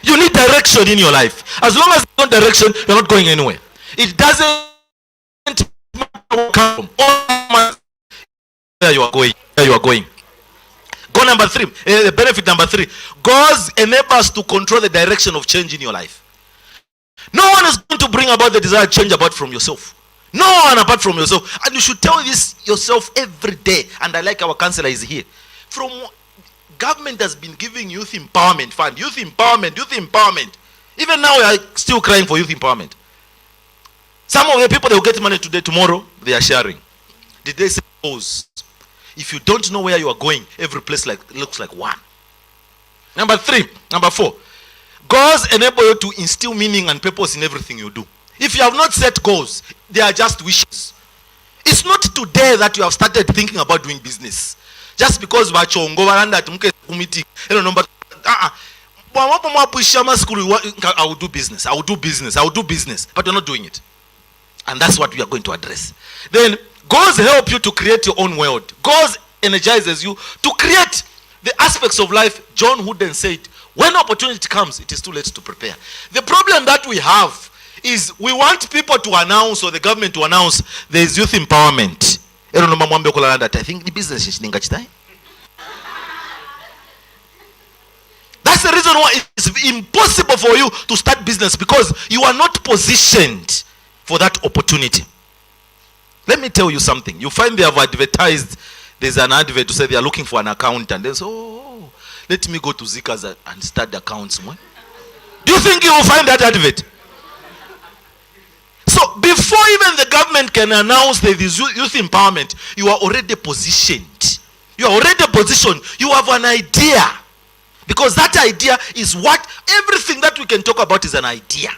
You need direction in your life. As long as there's no direction, you're not going anywhere. It doesn't come from. Where you are going. Where you are going. Goal number 3. Benefit number 3. Goals enable us to control the direction of change in your life. No one is going to bring about the desired change apart from yourself. No one apart from yourself. And you should tell this yourself every day. And I like our counselor is here. From government has been giving youth empowerment fund. Youth empowerment, youth empowerment. Even now we are still crying for youth empowerment. Some of the people they will get money today, tomorrow, they are sharing. Did they say goals? If you don't know where you are going, every place looks like one. Number 4. Goals enable you to instill meaning and purpose in everything you do. If you have not set goals, they are just wishes. It's not today that you have started thinking about doing business. Just because I will do business, I will do business, I will do business, but you're not doing it. And that's what we are going to address. Then goals help you to create your own world. Goals energizes you to create the aspects of life. John Wooden said, when opportunity comes, it is too late to prepare. The problem that we have is we want people to announce, or the government to announce, there is youth empowerment. I think the business is that's the reason why it's impossible for you to start business, because you are not positioned for that opportunity. Let me tell you something. You find they have advertised, there's an advert to say they are looking for an accountant. They say, oh, let me go to Zika's and start the accounts. Do you think you will find that advert? So before even the government can announce that this youth empowerment, you are already positioned. You are already positioned. You have an idea. Because that idea is what, everything that we can talk about is an idea.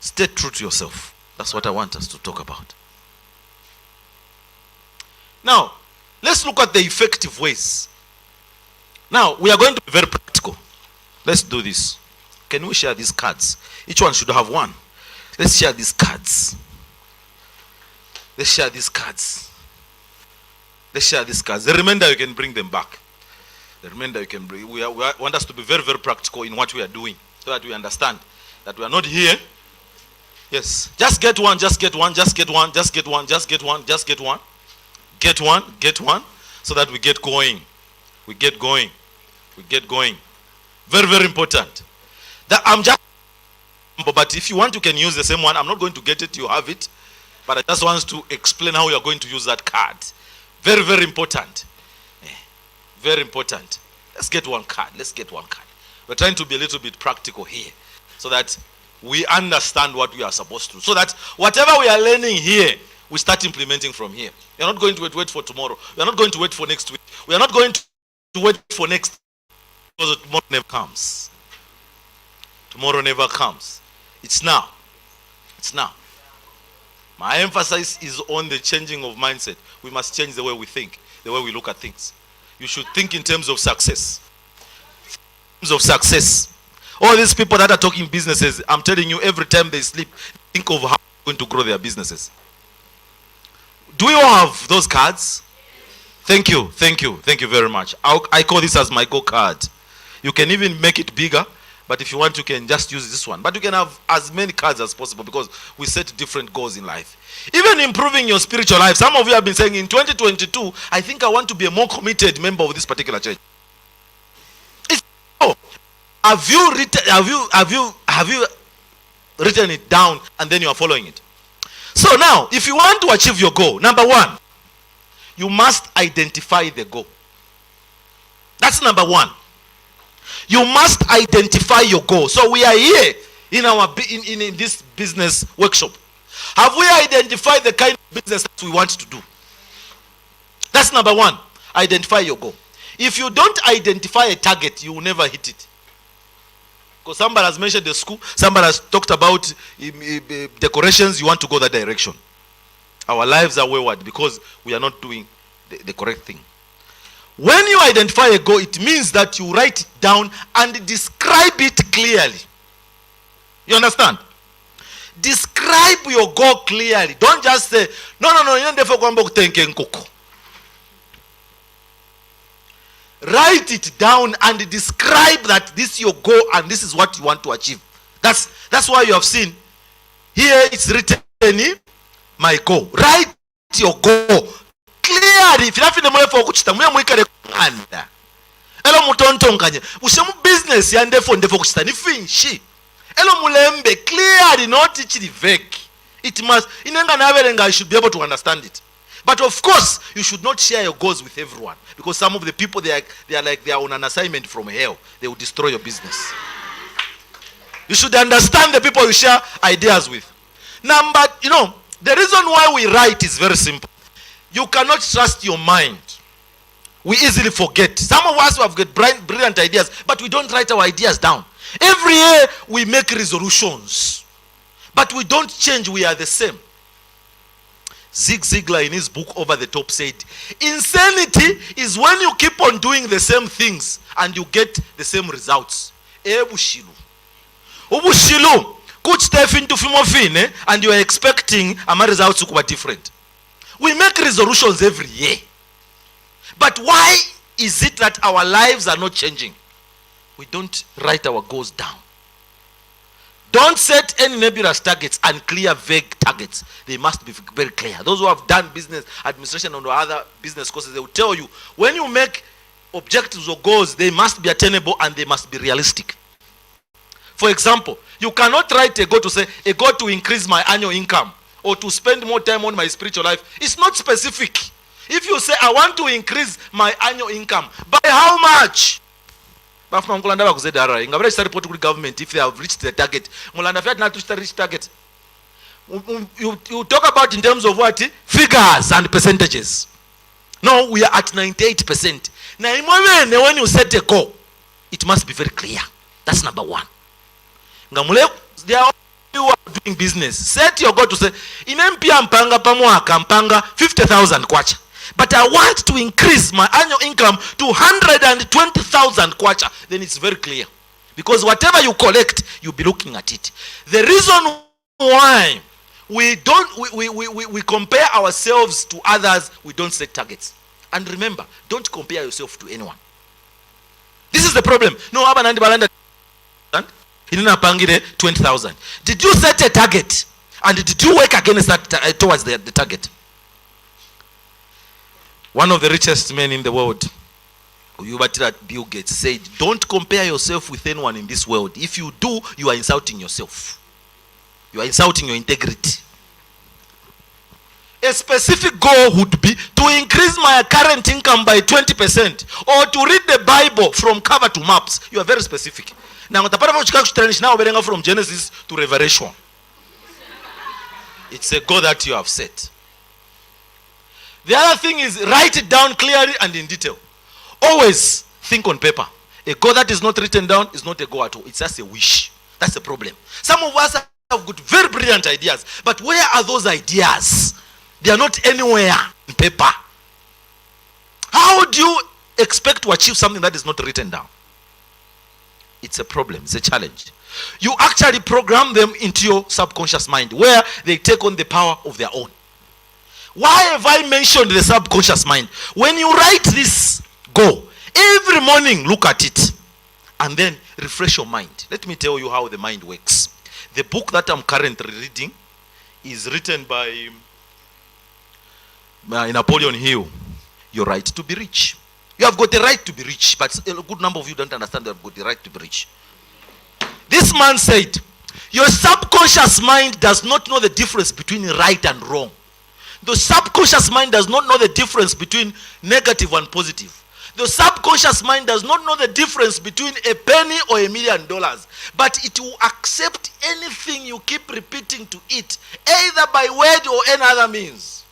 Stay true to yourself. That's what I want us to talk about. Now, let's look at the effective ways. Now, we are going to be very practical. Let's do this. Can we share these cards? Each one should have one. Let's share these cards. Let's share these cards. Let's share these cards. The remainder you can bring them back. The remainder you can bring. We want us to be very, very practical in what we are doing, so that we understand that we are not here. Yes. Just get one, just get one, just get one, just get one, just get one, just get one. Get one, so that we get going. We get going. We get going. Very, very important. That I'm just, but if you want, you can use the same one. I'm not going to get it, you have it. But I just want to explain how you are going to use that card. Very, very important. Very important. Let's get one card. Let's get one card. We're trying to be a little bit practical here, so that we understand what we are supposed to. So that whatever we are learning here, we start implementing from here. We are not going to wait for tomorrow. We are not going to wait for next week. We are not going to wait for next, because tomorrow never comes. Tomorrow never comes. It's now. It's now. My emphasis is on the changing of mindset. We must change the way we think, the way we look at things. You should think in terms of success. In terms of success. All these people that are talking businesses, I'm telling you, every time they sleep, think of how they're going to grow their businesses. Do you all have those cards? Thank you, thank you, thank you very much. I call this as my go card. You can even make it bigger, but if you want, you can just use this one. But you can have as many cards as possible, because we set different goals in life. Even improving your spiritual life. Some of you have been saying, in 2022, I think I want to be a more committed member of this particular church. Have you written it down and then you are following it? So now, if you want to achieve your goal, number 1, you must identify the goal. That's number 1. You must identify your goal. So we are here in our in this business workshop. Have we identified the kind of business that we want to do? That's number 1. Identify your goal. If you don't identify a target, you will never hit it. Because somebody has mentioned the school, somebody has talked about decorations, you want to go that direction. Our lives are wayward because we are not doing the correct thing. When you identify a goal, it means that you write it down and describe it clearly. You understand? Describe your goal clearly. Don't just say, no, write it down and describe that this is your goal and this is what you want to achieve. That's why you have seen here it's written my goal. Write your goal clearly. If you have in the money for kuchita muya muikare kanda elo mutontonkanye ushemu business ya ndefo kuchita ni finshi elo mulembe clearly, not ichiri vague. It must inenga naberenga, you should be able to understand it. But of course, you should not share your goals with everyone, because some of the people they are on an assignment from hell. They will destroy your business. You should understand the people you share ideas with. Number, the reason why we write is very simple. You cannot trust your mind. We easily forget. Some of us have got brilliant ideas, but we don't write our ideas down. Every year we make resolutions, but we don't change. We are the same. Zig Ziglar in his book Over the Top said, insanity is when you keep on doing the same things and you get the same results. Ebushilu. Ubushilu. Could step into fimofine and you are expecting a results to be different. We make resolutions every year. But why is it that our lives are not changing? We don't write our goals down. Don't set any nebulous targets and clear vague targets. They must be very clear. Those who have done business administration or other business courses, they will tell you, when you make objectives or goals, they must be attainable and they must be realistic. For example, you cannot write a goal to say, a goal to increase my annual income or to spend more time on my spiritual life. It's not specific. If you say, I want to increase my annual income, by how much? Government, if they have reached the target, reach target. You talk about in terms of what? Figures and percentages. No, we are at 98%. Now, when you set a goal, it must be very clear. That's number one. They are you are doing business. Set your goal to say, in mpia mpanga 50,000 kwacha. But I want to increase my annual income to 120,000 kwacha. Then it's very clear. Because whatever you collect, you'll be looking at it. The reason why we compare ourselves to others, we don't set targets. And remember, don't compare yourself to anyone. This is the problem. No, Abanandi Balanda 20,000. Did you set a target? And did you work against that towards the target? One of the richest men in the world, Bill Gates, said, don't compare yourself with anyone in this world. If you do, you are insulting yourself. You are insulting your integrity. A specific goal would be to increase my current income by 20% or to read the Bible from cover to maps. You are very specific. Now, from Genesis to Revelation. It's a goal that you have set. The other thing is, write it down clearly and in detail. Always think on paper. A goal that is not written down is not a goal at all. It's just a wish. That's the problem. Some of us have got very brilliant ideas, but where are those ideas? They are not anywhere in paper. How do you expect to achieve something that is not written down? It's a problem. It's a challenge. You actually program them into your subconscious mind, where they take on the power of their own. Why have I mentioned the subconscious mind? When you write this goal, every morning look at it and then refresh your mind. Let me tell you how the mind works. The book that I'm currently reading is written by Napoleon Hill. Your right to be rich. You have got the right to be rich, but a good number of you don't understand that you have got the right to be rich. This man said, your subconscious mind does not know the difference between right and wrong. The subconscious mind does not know the difference between negative and positive. The subconscious mind does not know the difference between a penny or $1 million. But it will accept anything you keep repeating to it, either by word or any other means.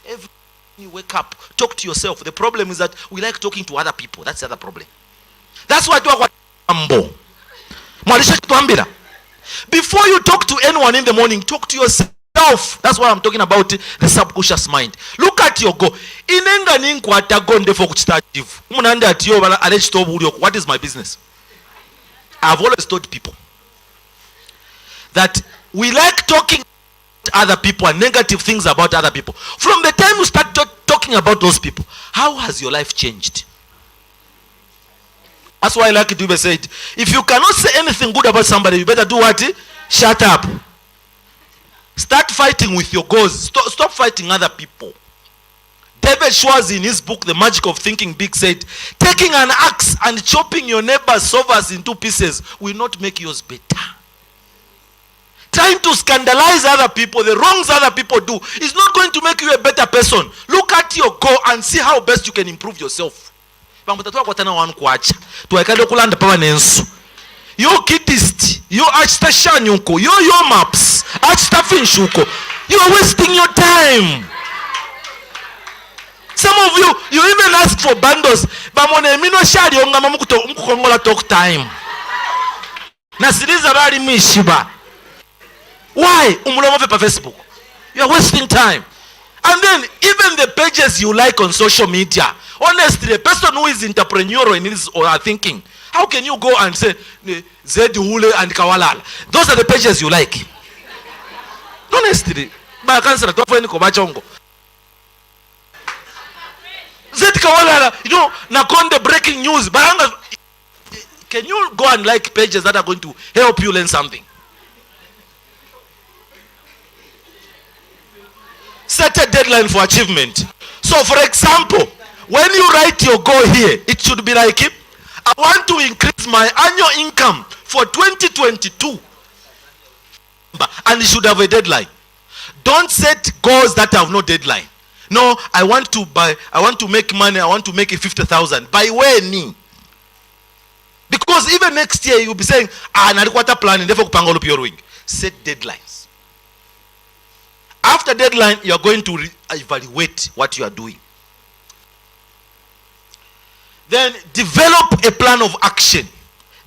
Every time you wake up, talk to yourself. The problem is that we like talking to other people. That's the other problem. That's why before you talk to anyone in the morning, talk to yourself. That's why I'm talking about the subconscious mind. Look at your goal. What is my business? I've always told people that we like talking about other people and negative things about other people. From the time you start talking about those people, how has your life changed? That's why like Dube said, if you cannot say anything good about somebody, you better do what? Shut up. Start fighting with your goals. Stop fighting other people. David Schwartz, in his book The Magic of Thinking Big, said, taking an axe and chopping your neighbor's sofas into pieces will not make yours better. Trying to scandalize other people, the wrongs other people do, is not going to make you a better person. Look at your goal and see how best you can improve yourself. Yo kidist, yo achita shanyuko, yo maps, achita finshuko. You are wasting your time. Some of you even ask for bundles. Bamone mino shari onga mukukongola talk time. Nasiliza bali mishiba. Why? Umulomo pa Facebook. You are wasting time. And then even the pages you like on social media. Honestly, a person who is entrepreneurial in his or her thinking, how can you go and say Zed Hule and Kawalala? Those are the pages you like. Honestly, ba kansela tofu ni kobachongo. Zed Kawalala, Nakonde breaking news. Can you go and like pages that are going to help you learn something? Set a deadline for achievement. So for example, when you write your goal here, it should be like, I want to increase my annual income for 2022. And you should have a deadline. Don't set goals that have no deadline. No, I want to make money, I want to make it 50,000. By when? Because even next year you'll be saying, nalikuwa plan therefore kupanga your wing. Set deadlines. After deadline, you are going to evaluate what you are doing. Then develop a plan of action.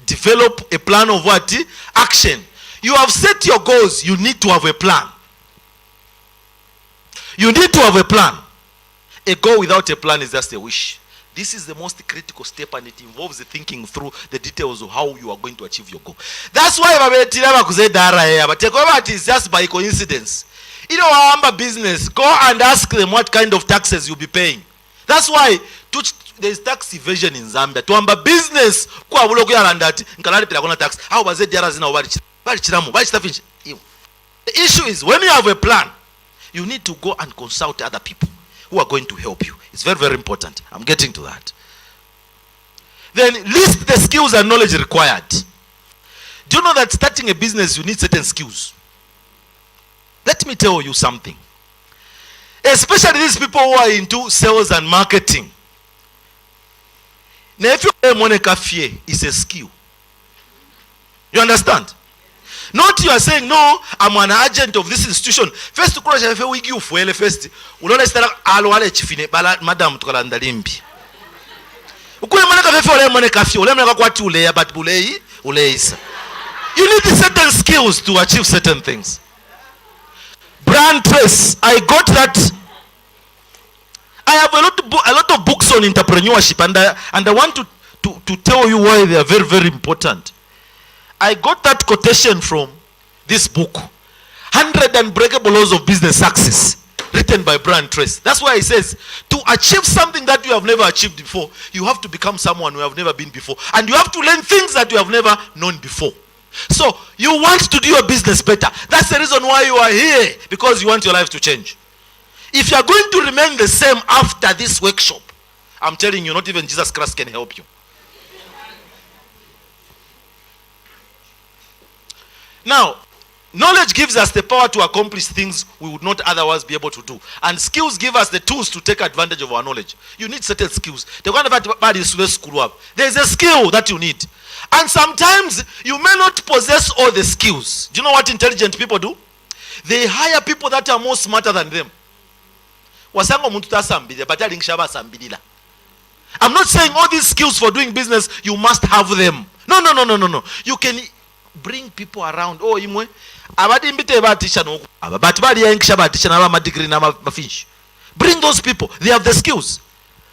Develop a plan of what? Action. You have set your goals, you need to have a plan. You need to have a plan. A goal without a plan is just a wish. This is the most critical step, and it involves the thinking through the details of how you are going to achieve your goal. That's why it is just by coincidence. Business, go and ask them what kind of taxes you'll be paying. That's why there is tax evasion in Zambia. To amba business, tax. How was it? The issue is when you have a plan, you need to go and consult other people who are going to help you. It's very, very important. I'm getting to that. Then list the skills and knowledge required. Do you know that starting a business, you need certain skills? Let me tell you something. Especially these people who are into sales and marketing. Now, if you have money cafe, it's a skill. You understand? Not you are saying, no, I'm an agent of this institution. First, to cross a week you for first. Unaona stara alwale chifine bala madam tukalanda limbi. Ukule money cafe for money cafe. Ule mnaka kwa tu uleya but uleisa. You need certain skills to achieve certain things. Brand trace. I got that. I have a lot of books on entrepreneurship, and I want to tell you why they are very, very important. I got that quotation from this book, 100 Unbreakable Laws of Business Success, written by Brand Trace. That's why it says, to achieve something that you have never achieved before, you have to become someone who have never been before, and you have to learn things that you have never known before. So, you want to do your business better. That's the reason why you are here, because you want your life to change. If you are going to remain the same after this workshop, I'm telling you, not even Jesus Christ can help you. Now, knowledge gives us the power to accomplish things we would not otherwise be able to do. And skills give us the tools to take advantage of our knowledge. You need certain skills. There is a skill that you need. And sometimes you may not possess all the skills. Do you know what intelligent people do? They hire people that are more smarter than them. I'm not saying all these skills for doing business, you must have them. No. You can bring people around. Oh, bring those people. They have the skills.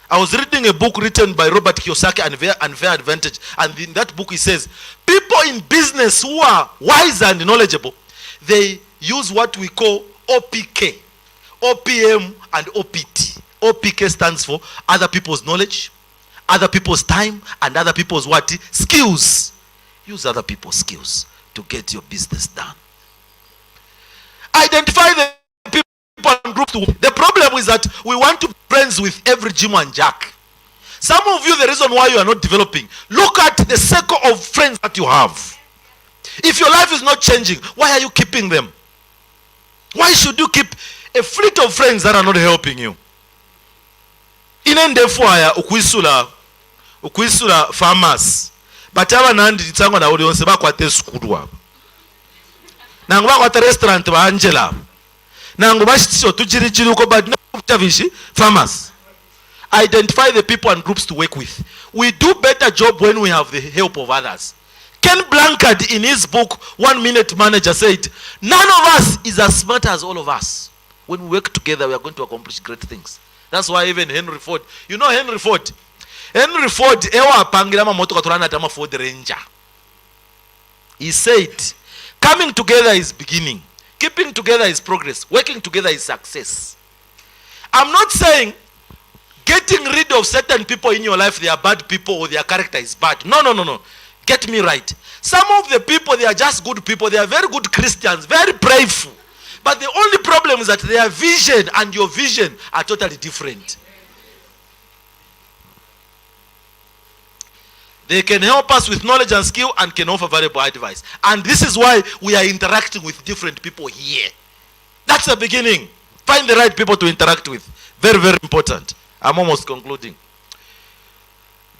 I was reading a book written by Robert Kiyosaki, Unfair Advantage, and in that book he says, people in business who are wise and knowledgeable, they use what we call OPK, OPM and OPT. OPK stands for other people's knowledge, other people's time, and other people's what? Skills. Use other people's skills to get your business done. I identify the people and groups. The problem is that we want to be friends with every Jim and Jack. Some of you, the reason why you are not developing, look at the circle of friends that you have. If your life is not changing, why are you keeping them? Why should you keep a fleet of friends that are not helping you? Inendefwaya ukwisula farmers. But aba nandi tsangwa na audience bakwate skulu aba. Nangu bakwate restaurant ba Angela. Nangu bashitso tujirichiri uko but no tavishi farmers. Identify the people and groups to work with. We do better job when we have the help of others. Ken Blanchard in his book 1 Minute Manager said, none of us is as smart as all of us. When we work together, we are going to accomplish great things. That's why even Henry Ford, you know Henry Ford, ewa pangira mamoto katurana atama Ford Ranger. He said, coming together is beginning. Keeping together is progress. Working together is success. I'm not saying getting rid of certain people in your life, they are bad people or their character is bad. No, no, no, no. Get me right. Some of the people, they are just good people. They are very good Christians, very prayerful. But the only problem is that their vision and your vision are totally different. They can help us with knowledge and skill and can offer valuable advice. And this is why we are interacting with different people here. That's the beginning. Find the right people to interact with. Very, very important. I'm almost concluding.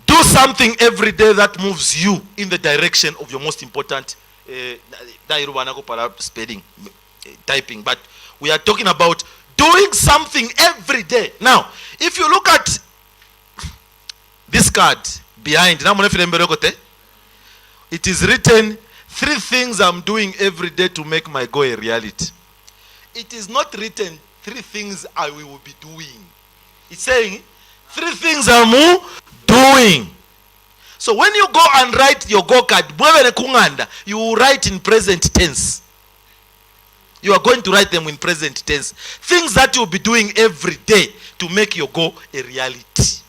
Do something every day that moves you in the direction of your most important spelling, typing. But we are talking about doing something every day. Now, if you look at this card behind, it is written 3 things I'm doing every day to make my goal a reality. It is not written 3 things I will be doing. It's saying 3 things I'm doing. So when you go and write your go card, you will write in present tense. You are going to write them in present tense. Things that you'll be doing every day to make your goal a reality.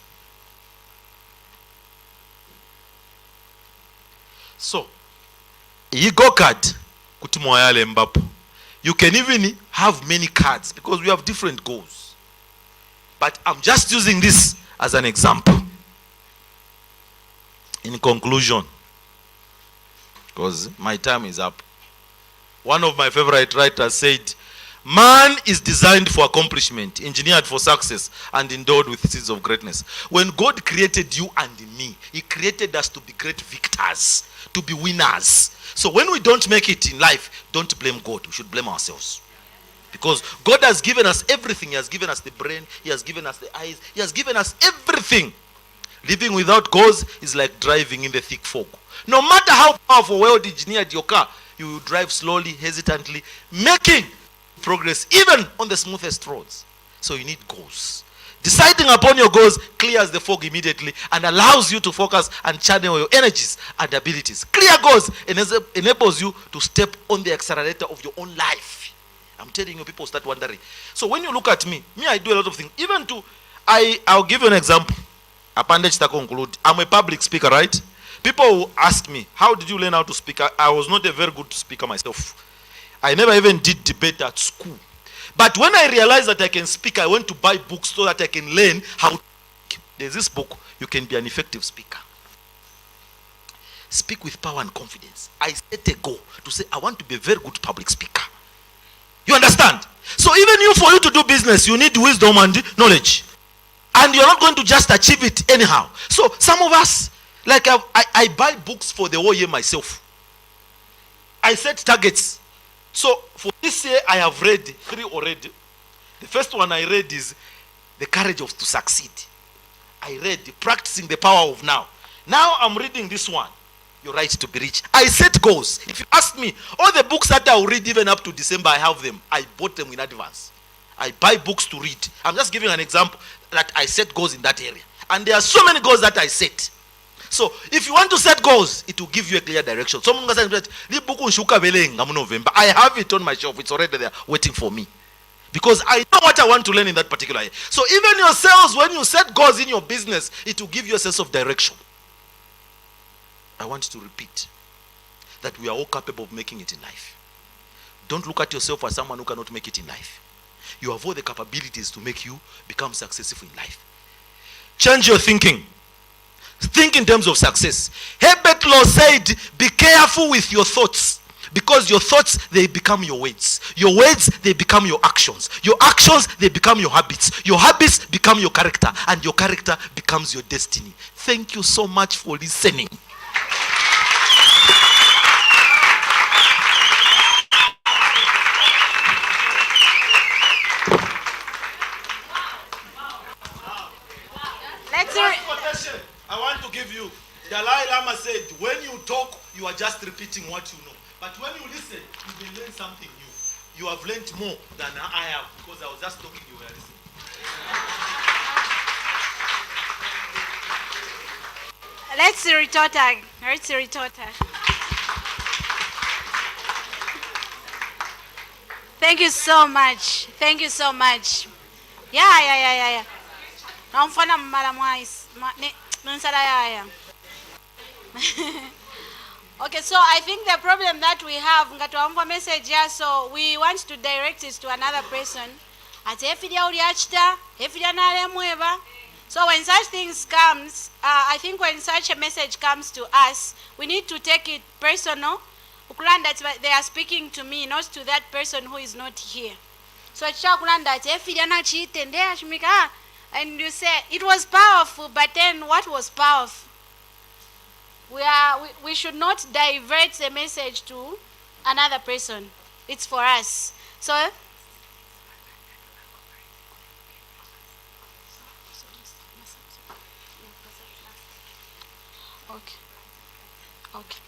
So, you go card, you can even have many cards because we have different goals. But I'm just using this as an example. In conclusion, because my time is up, one of my favorite writers said, man is designed for accomplishment, engineered for success, and endowed with seeds of greatness. When God created you and me, He created us to be great victors, to be winners. So when we don't make it in life, don't blame God. We should blame ourselves. Because God has given us everything. He has given us the brain. He has given us the eyes. He has given us everything. Living without goals is like driving in the thick fog. No matter how powerful, well-engineered your car, you will drive slowly, hesitantly, making progress even on the smoothest roads. So you need goals. Deciding upon your goals clears the fog immediately and allows you to focus and channel your energies and abilities. Clear goals enables you to step on the accelerator of your own life. I'm telling you, people start wondering. So when you look at me, I do a lot of things. Even to, I'll give you an example. Appendage to conclude. I'm a public speaker, right? People will ask me, how did you learn how to speak? I was not a very good speaker myself. I never even did debate at school. But when I realized that I can speak, I went to buy books so that I can learn how to speak. There's this book, You Can Be an Effective Speaker. Speak with power and confidence. I set a goal to say, I want to be a very good public speaker. You understand? So even for you to do business, you need wisdom and knowledge. And you're not going to just achieve it anyhow. So some of us, like I buy books for the whole year myself. I set targets. So for this year, I have read 3 already. The first one I read is The Courage to Succeed. I read Practicing the Power of Now. Now I'm reading this one, Your Right to Be Rich. I set goals. If you ask me, all the books that I will read even up to December, I have them. I bought them in advance. I buy books to read. I'm just giving an example that I set goals in that area. And there are so many goals that I set. So if you want to set goals, it will give you a clear direction. I have it on my shelf. It's already there waiting for me. Because I know what I want to learn in that particular area. So even yourselves, when you set goals in your business, it will give you a sense of direction. I want to repeat that we are all capable of making it in life. Don't look at yourself as someone who cannot make it in life. You have all the capabilities to make you become successful in life. Change your thinking. Think in terms of success. Herbert Law said, be careful with your thoughts, because your thoughts, they become your words. Your words, they become your actions. Your actions, they become your habits. Your habits become your character, and your character becomes your destiny. Thank you so much for listening. I want to give you. Dalai Lama said, when you talk, you are just repeating what you know. But when you listen, you will learn something new. You have learned more than I have, because I was just talking, you were listening. Let's retort. Thank you so much. Thank you so much. Yeah. Namfana mmala mwais. Yeah. Okay, so I think the problem that we have, ngatuamva message here, so we want to direct it to another person. So when such things comes, I think when such a message comes to us, we need to take it personal. That they are speaking to me, not to that person who is not here. So and you say it was powerful, but then what was powerful? We should not divert the message to another person. It's for us. So okay.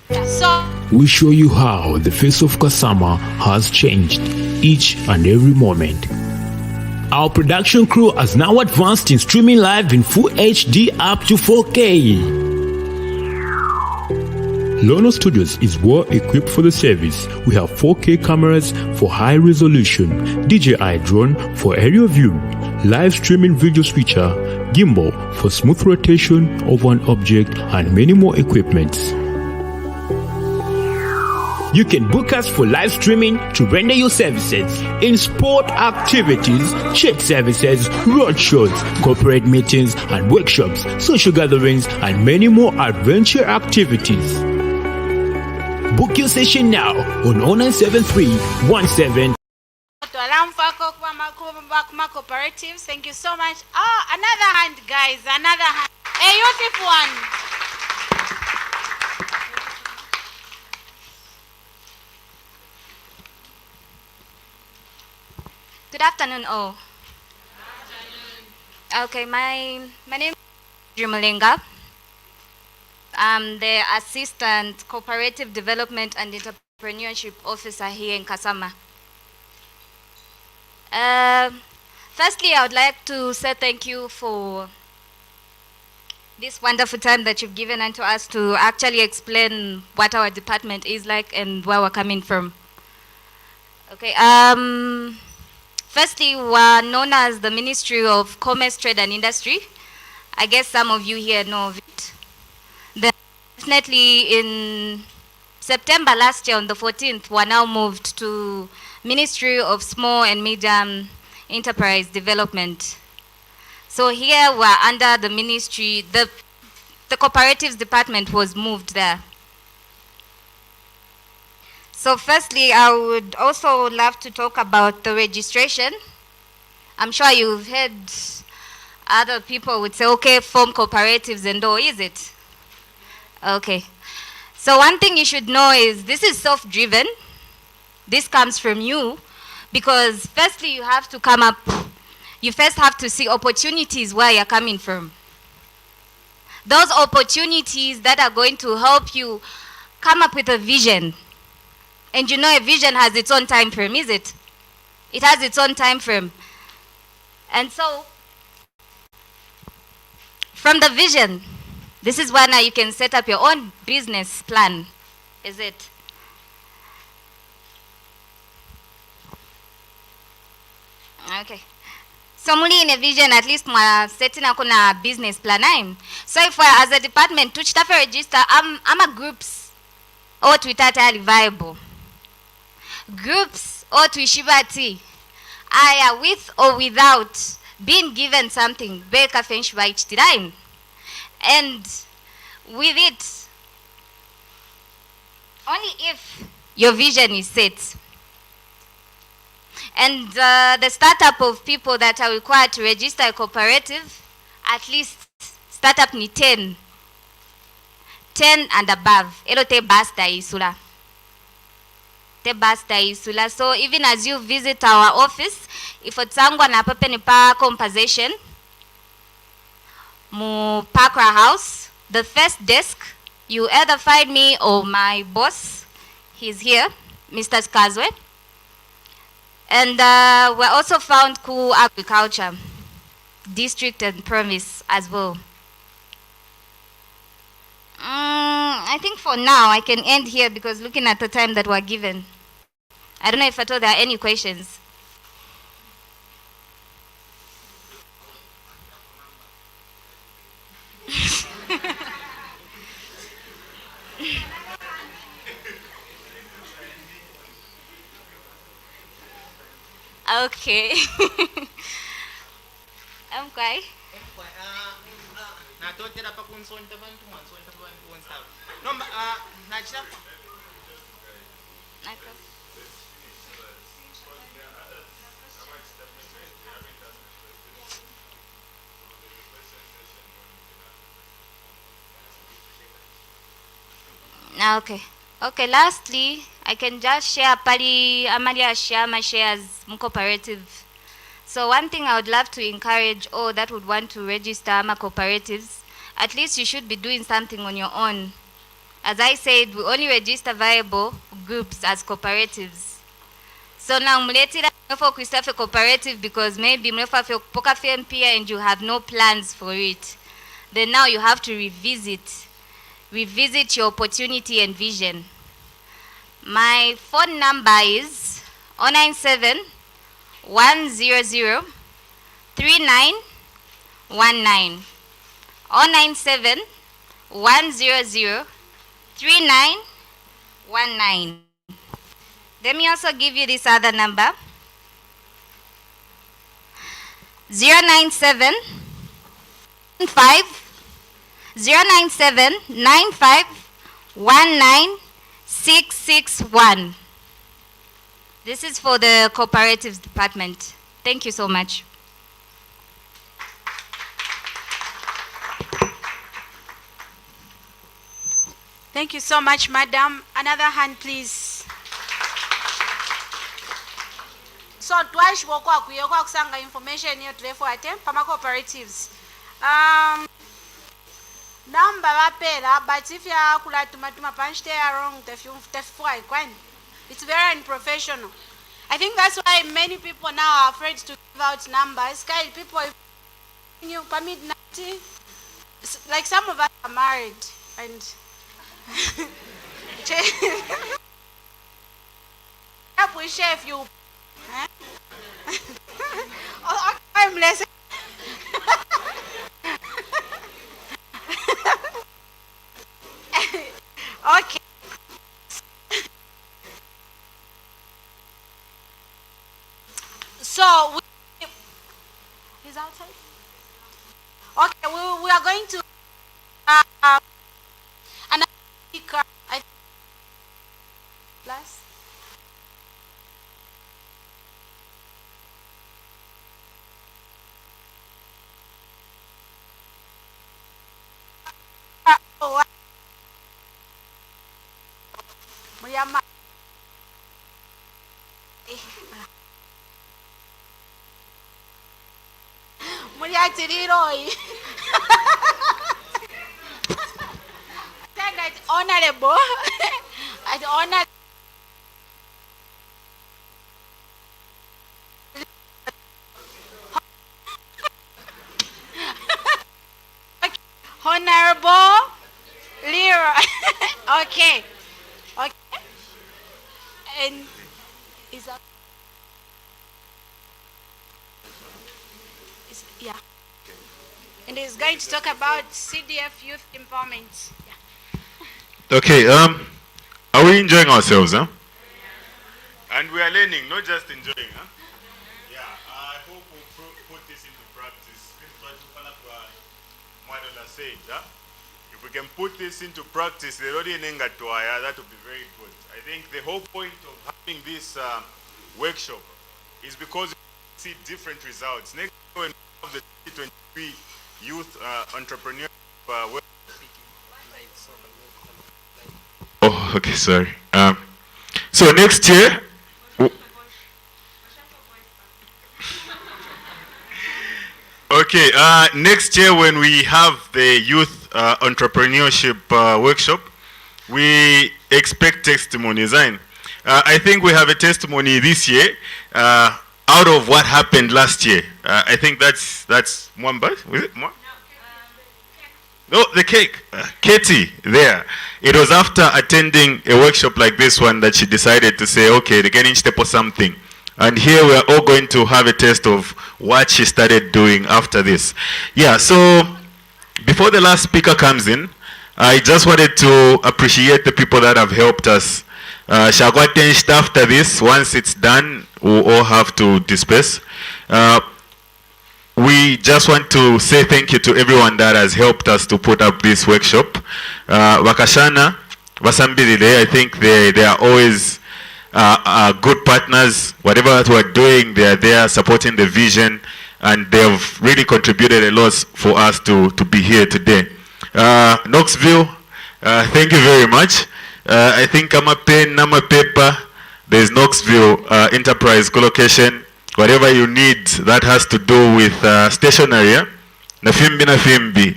Yeah, so We show you how the face of Kasama has changed each and every moment. Our production crew has now advanced in streaming live in full HD up to 4K. Lono Studios is well equipped for the service. We have 4K cameras for high resolution, DJI drone for aerial view, live streaming video switcher, gimbal for smooth rotation of an object, and many more equipments. You can book us for live streaming to render your services in sport activities, church services, road shows, corporate meetings and workshops, social gatherings, and many more adventure activities. Book your session now on 097317. Cooperatives, thank you so much. Oh, another hand, guys, another hand. A youthful one. Good afternoon, all. Okay, my name is Jumalinga. I'm the Assistant Cooperative Development and Entrepreneurship Officer here in Kasama. Firstly, I would like to say thank you for this wonderful time that you've given unto us to actually explain what our department is like and where we're coming from. Okay, firstly, we're known as the Ministry of Commerce, Trade and Industry. I guess some of you here know of it. Then definitely in September last year on the 14th, we're now moved to Ministry of Small and Medium Enterprise Development. So here we're under the ministry, the cooperatives department was moved there. So firstly, I would also love to talk about the registration. I'm sure you've heard other people would say, okay, form cooperatives and all, is it? Okay. So one thing you should know is this is self-driven. This comes from you because firstly you have to come up, you first have to see opportunities where you're coming from. Those opportunities that are going to help you come up with a vision. And you know a vision has its own time frame, is it? It has its own time frame. And so, from the vision, this is where now you can set up your own business plan, is it? Okay. So muli in a vision, at least my setting up a business plan. So if as a department, to register, I'm a groups or Twitter viable. groups or tuishibati aya with or without being given something beka fench by time, and with it only if your vision is set. And the startup of people that are required to register a cooperative, at least startup ni 10 and above. Elo te basta isula. Te basta isula. So even as you visit our office, if otsangwa na pape ni pa compensation, mu Pakra House, the first desk, you either find me or my boss. He's here, Mr. Skazwe. And we're also found Ku Agriculture District and Promise as well. I think for now I can end here because looking at the time that we're given, I don't know if at all there are any questions. Okay. I'm quiet. Okay. Okay, lastly, I can just share Amalia share my shares cooperative. So one thing I would love to encourage all that would want to register my cooperatives, at least you should be doing something on your own. As I said, we only register viable groups as cooperatives. So now mletira for Christopher cooperative because maybe mlefa for poker firm peer and you have no plans for it. Then now you have to revisit your opportunity and vision. My phone number is 097 100 3919. 097 100 3919. Let me also give you this other number. 097 097 95 19661. This is for the cooperatives department. Thank you so much. Thank you so much, madam. Another hand, please. So twice wokwa kuyekwa kusanga information yo therefore atem pama cooperatives. Number apela, but if you are kula tumatuma punch they are wrong it's very unprofessional. I think that's why many people now are afraid to give out numbers. People you permit 90, like some of us are married and we share if you I'm less. Okay. So he's outside. Okay, we are going to another speaker. Plus. Muyama. Muriatiroi. That honorable. As honor. Honorable Leroy. Okay. Okay. And is that yeah. And he's going to talk about CDF youth empowerment. Yeah. Okay, are we enjoying ourselves, huh? And we are learning, not just enjoying. Huh? Yeah, I hope we'll put this into practice. This is what Mwadola said. Huh? If we can put this into practice, that would be very good. I think the whole point of having this workshop is because we see different results. Next year, when we have the 2023 Youth Entrepreneurship workshop. Oh, okay, sorry. So next year, okay, next year when we have the Youth Entrepreneurship workshop, we expect testimonies. I think we have a testimony this year out of what happened last year. I think that's Mwamba, is it? No, the cake. Katie, there. It was after attending a workshop like this one that she decided to say, okay, they're getting step or something. And here we are all going to have a taste of what she started doing after this. Yeah, so before the last speaker comes in, I just wanted to appreciate the people that have helped us. After this, once it's done, we'll all have to disperse. We just want to say thank you to everyone that has helped us to put up this workshop. Wakashana, Vasambirile, I think they are always good partners. Whatever that we're doing, they are there supporting the vision, and they've really contributed a lot for us to be here today. Knoxville, thank you very much. I think I'm a pen, I'm a paper. There's Knoxville Enterprise Collocation. Whatever you need that has to do with stationery, na fimbi,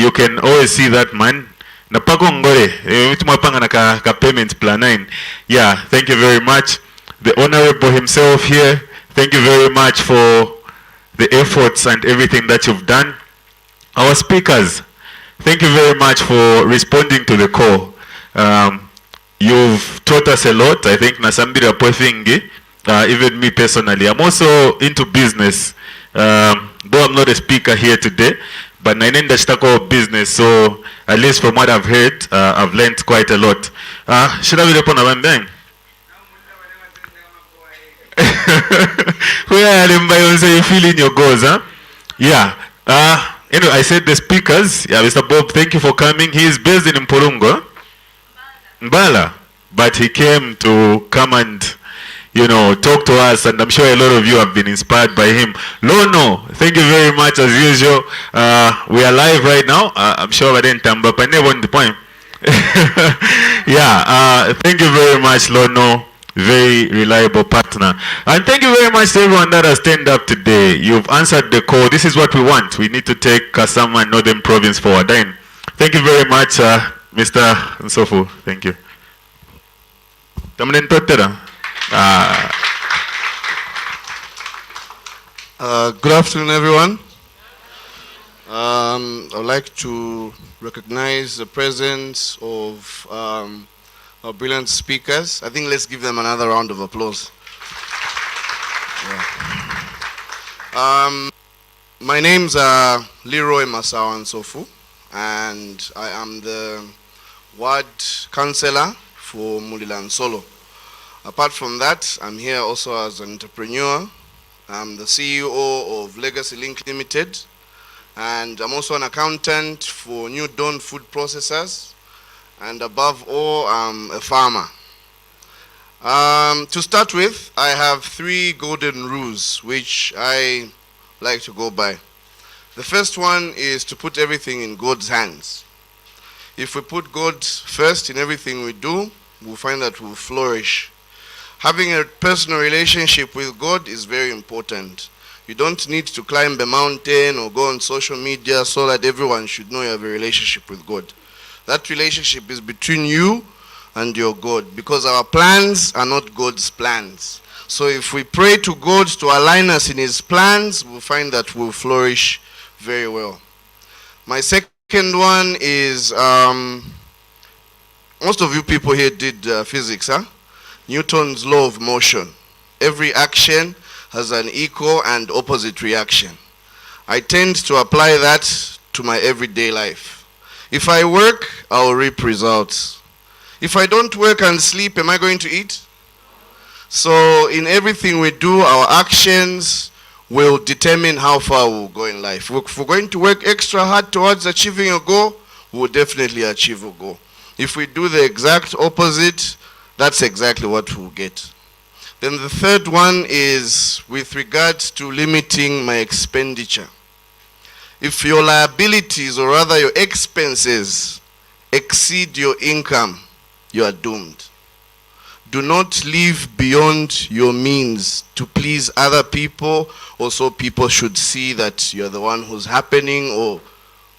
you can always see that man. Na pagongore, tumapanga na ka payment plan 9. Yeah, thank you very much. The Honorable himself here, thank you very much for the efforts and everything that you've done. Our speakers, thank you very much for responding to the call. You've taught us a lot. I think Nasambira Pofingi. Even me personally, I'm also into business. Though I'm not a speaker here today, but I know the business. So at least from what I've heard, I've learned quite a lot. Should I be upon a bang? Where you feeling your goals, huh? Yeah. Anyway, I said the speakers. Yeah, Mr. Bob, thank you for coming. He is based in Mpulungo, Mbala, but he came to come and talk to us, and I'm sure a lot of you have been inspired by him. Lono, thank you very much as usual. We are live right now. I'm sure I didn't tamba, but never on the point. Yeah, thank you very much, Lono. Very reliable partner. And thank you very much to everyone that has turned up today. You've answered the call. This is what we want. We need to take Kasama and Northern Province forward. Then, thank you very much, Mr. Nsofu. Thank you. Good afternoon, everyone. I'd like to recognize the presence of our brilliant speakers. I think let's give them another round of applause. Yeah. My name's Leroy Masawa Nsofu, and I am the ward councillor for Muliland Solo. Apart from that, I'm here also as an entrepreneur. I'm the CEO of Legacy Link Limited, and I'm also an accountant for New Dawn Food Processors, and above all, I'm a farmer. To start with, I have 3 golden rules which I like to go by. The first one is to put everything in God's hands. If we put God first in everything we do, we'll find that we'll flourish. Having a personal relationship with God is very important. You don't need to climb a mountain or go on social media so that everyone should know you have a relationship with God. That relationship is between you and your God, because our plans are not God's plans. So if we pray to God to align us in His plans, we'll find that we'll flourish very well. My second one is, most of you people here did physics, huh? Newton's law of motion. Every action has an equal and opposite reaction. I tend to apply that to my everyday life. If I work, I'll reap results. If I don't work and sleep, am I going to eat? So in everything we do, our actions will determine how far we'll go in life. If we're going to work extra hard towards achieving a goal, we'll definitely achieve a goal. If we do the exact opposite, that's exactly what we'll get. Then the third one is with regards to limiting my expenditure. If your liabilities, or rather your expenses, exceed your income, you are doomed. Do not live beyond your means to please other people, or so people should see that you're the one who's happening or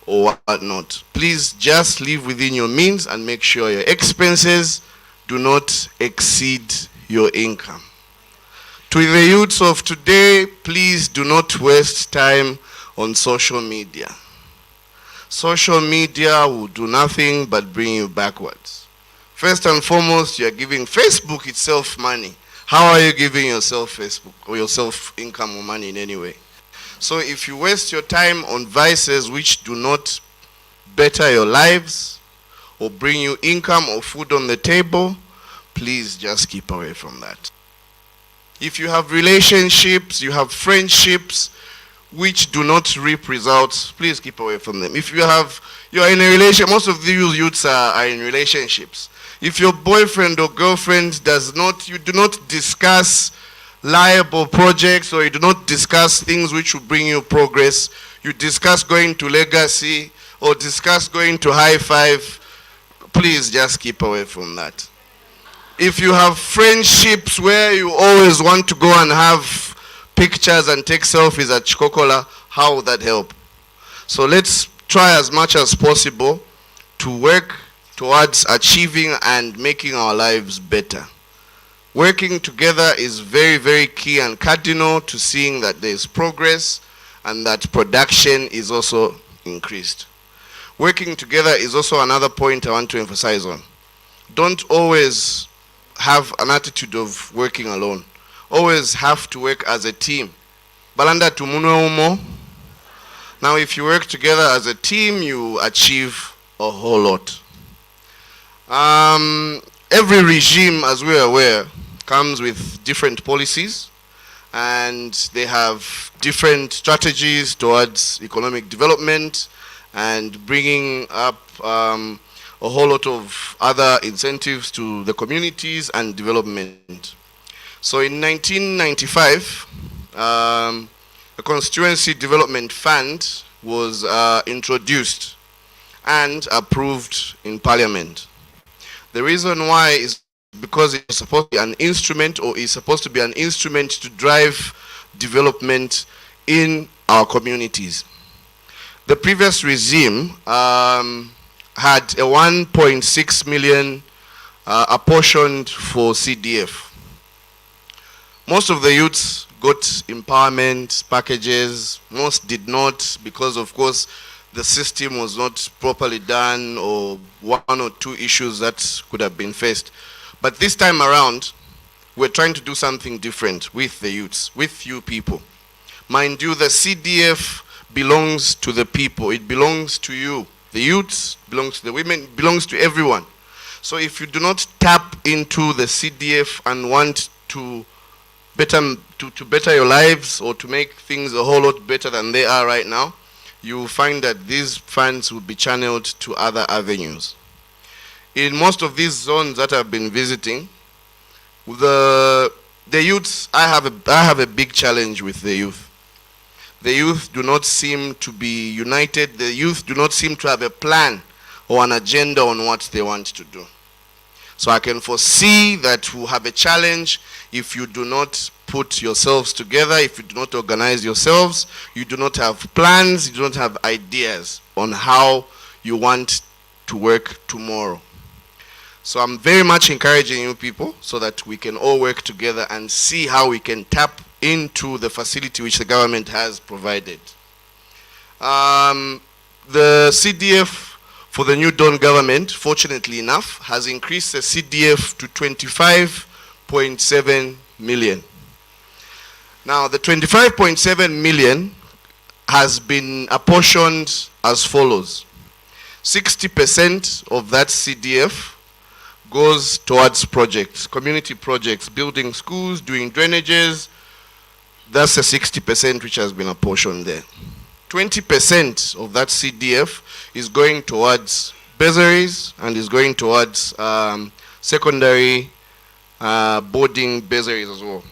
whatnot. Please just live within your means and make sure your expenses do not exceed your income. To the youths of today, please do not waste time on social media. Social media will do nothing but bring you backwards. First and foremost, you are giving Facebook itself money. How are you giving yourself Facebook or yourself income or money in any way? So if you waste your time on vices which do not better your lives or bring you income or food on the table, please just keep away from that. If you have relationships, you have friendships which do not reap results, please keep away from them. If you are in a relationship, most of these youths are in relationships. If your boyfriend or girlfriend you do not discuss liable projects, or you do not discuss things which will bring you progress, you discuss going to Legacy or discuss going to High Five, please just keep away from that. If you have friendships where you always want to go and have pictures and take selfies at Chikokola, how would that help? So let's try as much as possible to work towards achieving and making our lives better. Working together is very, very key and cardinal to seeing that there is progress and that production is also increased. Working together is also another point I want to emphasize on. Don't always have an attitude of working alone. Always have to work as a team. Balanda tumunwe umo. Now if you work together as a team, you achieve a whole lot. Every regime, as we are aware, comes with different policies, and they have different strategies towards economic development and bringing up a whole lot of other incentives to the communities and development. So in 1995, the Constituency Development Fund was introduced and approved in Parliament. The reason why is because it's supposed to be an instrument, or is supposed to be an instrument to drive development in our communities. The previous regime had a 1.6 million apportioned for CDF. Most of the youths got empowerment packages, most did not, because of course the system was not properly done, or one or two issues that could have been faced. But this time around, we're trying to do something different with the youths, with you people. Mind you, the CDF belongs to the people. It belongs to you. The youths belongs to the women, it belongs to everyone. So if you do not tap into the CDF and want to better your lives, or to make things a whole lot better than they are right now, you will find that these funds will be channeled to other avenues. In most of these zones that I've been visiting, the youths, I have a big challenge with the youth. The youth do not seem to be united. The youth do not seem to have a plan or an agenda on what they want to do. So I can foresee that we'll have a challenge if you do not put yourselves together, if you do not organize yourselves, you do not have plans, you do not have ideas on how you want to work tomorrow. So I'm very much encouraging you people so that we can all work together and see how we can tap into the facility which the government has provided. The CDF for the New Dawn government, fortunately enough, has increased the CDF to 25.7 million. Now, the 25.7 million has been apportioned as follows. 60% of that CDF goes towards projects, community projects, building schools, doing drainages. That's the 60% which has been apportioned there. 20% of that CDF is going towards bursaries and is going towards secondary boarding bursaries as well.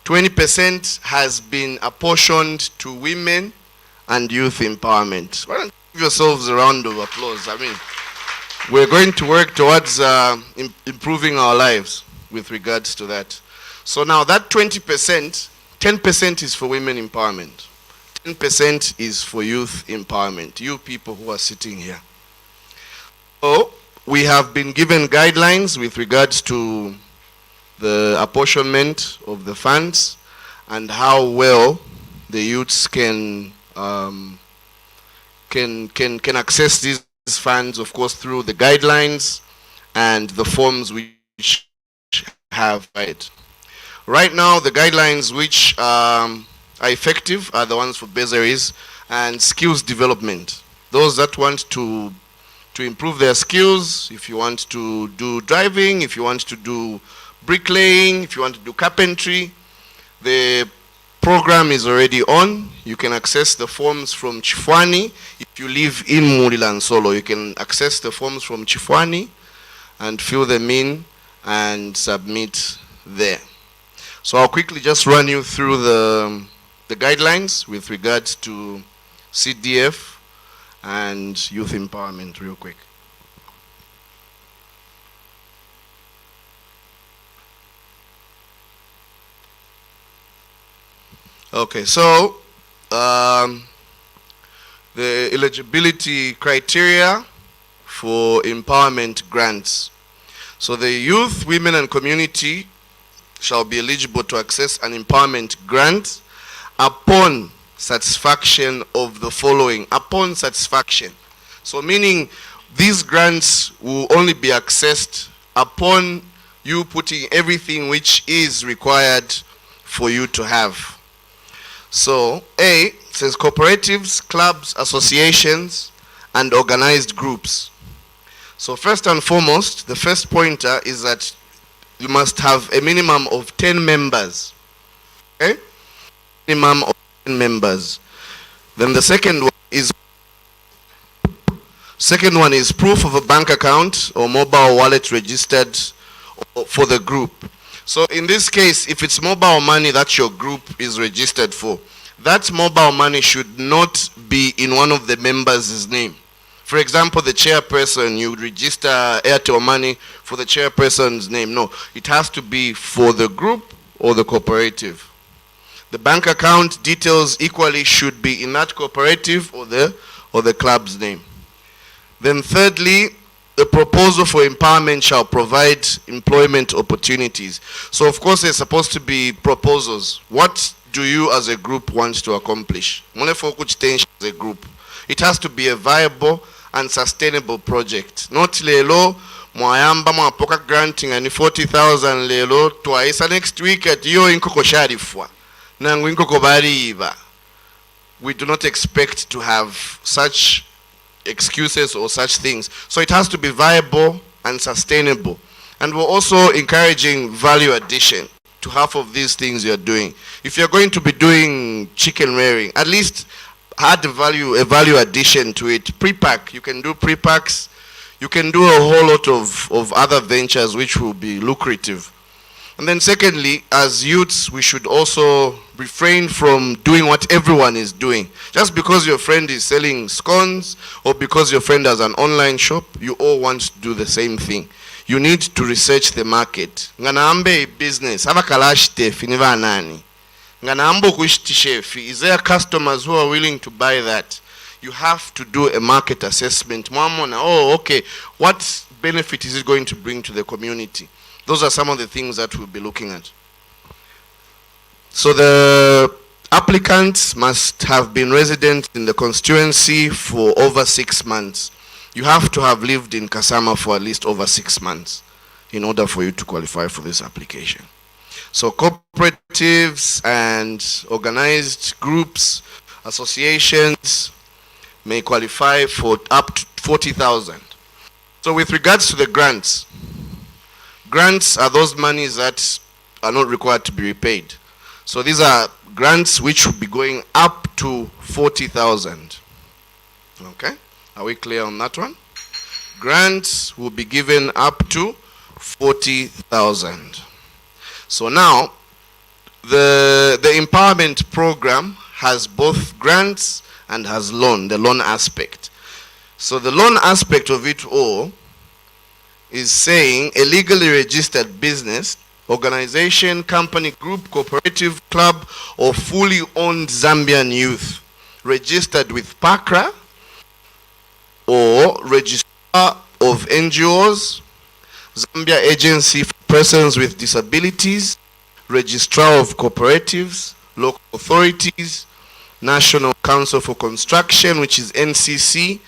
20% has been apportioned to women and youth empowerment. Why don't you give yourselves a round of applause? I mean, we're going to work towards improving our lives with regards to that. So now that 20%, 10% is for women empowerment. 10% is for youth empowerment, you people who are sitting here. So we have been given guidelines with regards to the apportionment of the funds and how well the youths can access these funds, of course, through the guidelines and the forms which have it. Right now, the guidelines which are effective are the ones for bursaries and skills development. Those that want to improve their skills, if you want to do driving, if you want to do bricklaying, if you want to do carpentry, the program is already on. You can access the forms from Chifwani. If you live in Muriland Solo, you can access the forms from Chifwani and fill them in and submit there. So I'll quickly just run you through the guidelines with regards to CDF and youth empowerment real quick. Okay, so the eligibility criteria for empowerment grants. So the youth, women and community shall be eligible to access an empowerment grant upon satisfaction of the following. Upon satisfaction. So meaning these grants will only be accessed upon you putting everything which is required for you to have. So A says cooperatives, clubs, associations, and organized groups. So first and foremost, the first pointer is that you must have a minimum of 10 members. Okay? Minimum of 10 members. Then the second one is proof of a bank account or mobile wallet registered for the group. So in this case, if it's mobile money that your group is registered for, that mobile money should not be in one of the members' name. For example, the chairperson, you register Airtel money for the chairperson's name. No, it has to be for the group or the cooperative. The bank account details equally should be in that cooperative or the club's name. Then thirdly, the proposal for empowerment shall provide employment opportunities. So of course there's supposed to be proposals. What do you as a group want to accomplish? As a group. It has to be a viable and sustainable project. Not lelo, mwayamba mwapoka granting and 40,000 lelo, twice next week at yo inkoko sharifwa. Nangu inkoko bariba. We do not expect to have such excuses or such things. So it has to be viable and sustainable. And we're also encouraging value addition to half of these things you're doing. If you're going to be doing chicken rearing, at least add a value addition to it. Pre-pack, you can do pre-packs. You can do a whole lot of other ventures which will be lucrative. And then secondly, as youths, we should also refrain from doing what everyone is doing. Just because your friend is selling scones or because your friend has an online shop, you all want to do the same thing. You need to research the market. Nganaambe business, hava kalash tefi niva nani. Nganaambo kushti shefi, is there customers who are willing to buy that? You have to do a market assessment. Mwamona, oh, okay, what benefit is it going to bring to the community? Those are some of the things that we'll be looking at. So the applicants must have been resident in the constituency for over 6 months. You have to have lived in Kasama for at least over 6 months in order for you to qualify for this application. So cooperatives and organized groups, associations may qualify for up to 40,000. So with regards to the grants, Grants are those monies that are not required to be repaid. So these are grants which will be going up to 40,000. Okay, are we clear on that one? Grants will be given up to 40,000. So now, the empowerment program has both grants and has the loan aspect. So the loan aspect of it all is saying a legally registered business, organization, company, group, cooperative, club, or fully owned Zambian youth registered with PACRA or Registrar of NGOs, Zambia Agency for Persons with Disabilities, Registrar of Cooperatives, Local Authorities, National Council for Construction, which is NCC,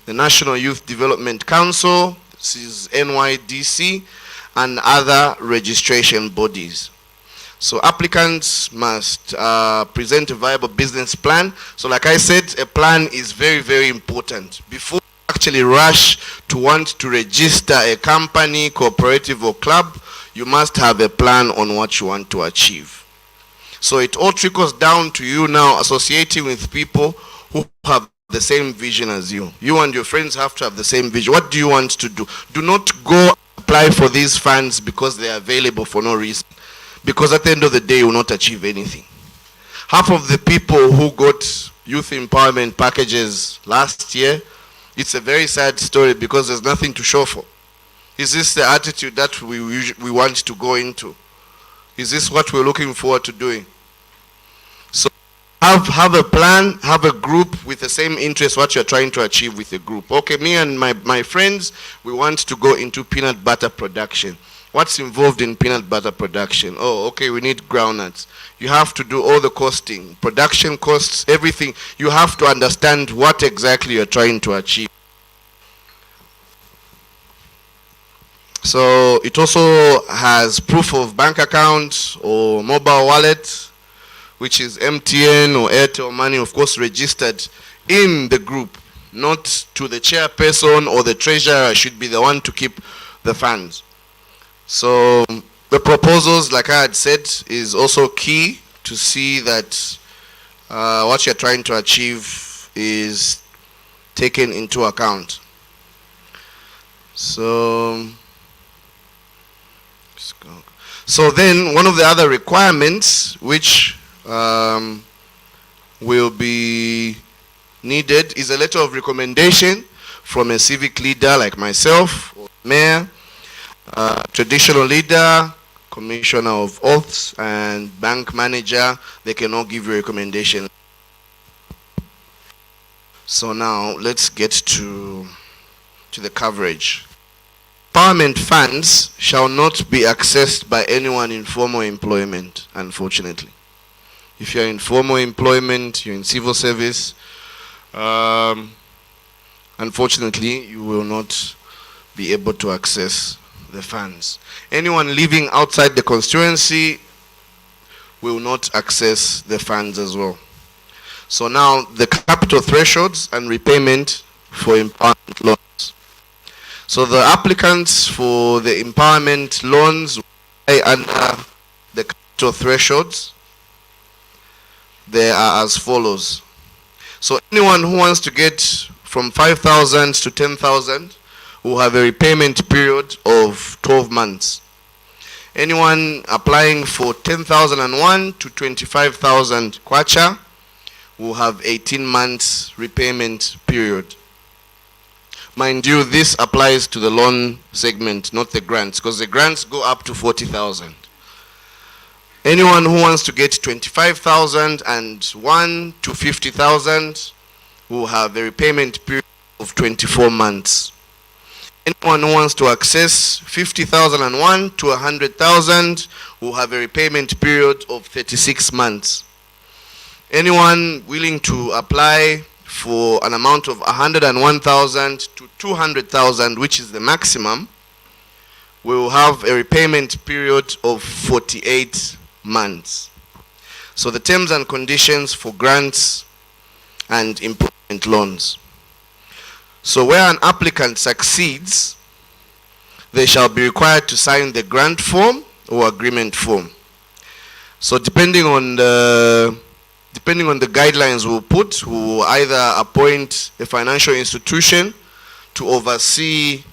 the National Youth Development Council, this is NYDC, and other registration bodies. So applicants must present a viable business plan. So like I said, a plan is very, very important. Before you actually rush to want to register a company, cooperative, or club, you must have a plan on what you want to achieve. So it all trickles down to you now associating with people who have the same vision as you. You and your friends have to have the same vision. What do you want to do? Do not go apply for these funds because they are available for no reason. Because at the end of the day, you will not achieve anything. Half of the people who got youth empowerment packages last year, it's a very sad story because there's nothing to show for. Is this the attitude that we want to go into? Is this what we're looking forward to doing? So have a plan, have a group with the same interest, what you're trying to achieve with the group. Okay, me and my friends, we want to go into peanut butter production. What's involved in peanut butter production? Oh, okay, we need groundnuts. You have to do all the costing, production costs, everything. You have to understand what exactly you're trying to achieve. So it also has proof of bank account or mobile wallet, which is MTN or Airtel Money, of course, registered in the group, not to the chairperson or the treasurer should be the one to keep the funds. So the proposals, like I had said, is also key to see that what you're trying to achieve is taken into account. So then one of the other requirements which will be needed is a letter of recommendation from a civic leader like myself, or mayor, traditional leader, commissioner of oaths, and bank manager. They can all give you a recommendation. So now let's get to the coverage. Empowerment funds shall not be accessed by anyone in formal employment, unfortunately. If you're in formal employment, you're in civil service, unfortunately, you will not be able to access the funds. Anyone living outside the constituency will not access the funds as well. So now the capital thresholds and repayment for empowerment loans. So the applicants for the empowerment loans are under the capital thresholds. They are as follows. So anyone who wants to get from 5,000 to 10,000 will have a repayment period of 12 months. Anyone applying for 10,001 to 25,000 kwacha will have 18 months repayment period. Mind you, this applies to the loan segment, not the grants, because the grants go up to 40,000. Anyone who wants to get 25,001 to 50,000 will have a repayment period of 24 months. Anyone who wants to access 50,001 to 100,000 will have a repayment period of 36 months. Anyone willing to apply for an amount of 101,000 to 200,000, which is the maximum, will have a repayment period of 48 months. So the terms and conditions for grants and employment loans. So where an applicant succeeds, they shall be required to sign the grant form or agreement form. So depending on the guidelines we'll put, we'll either appoint a financial institution to oversee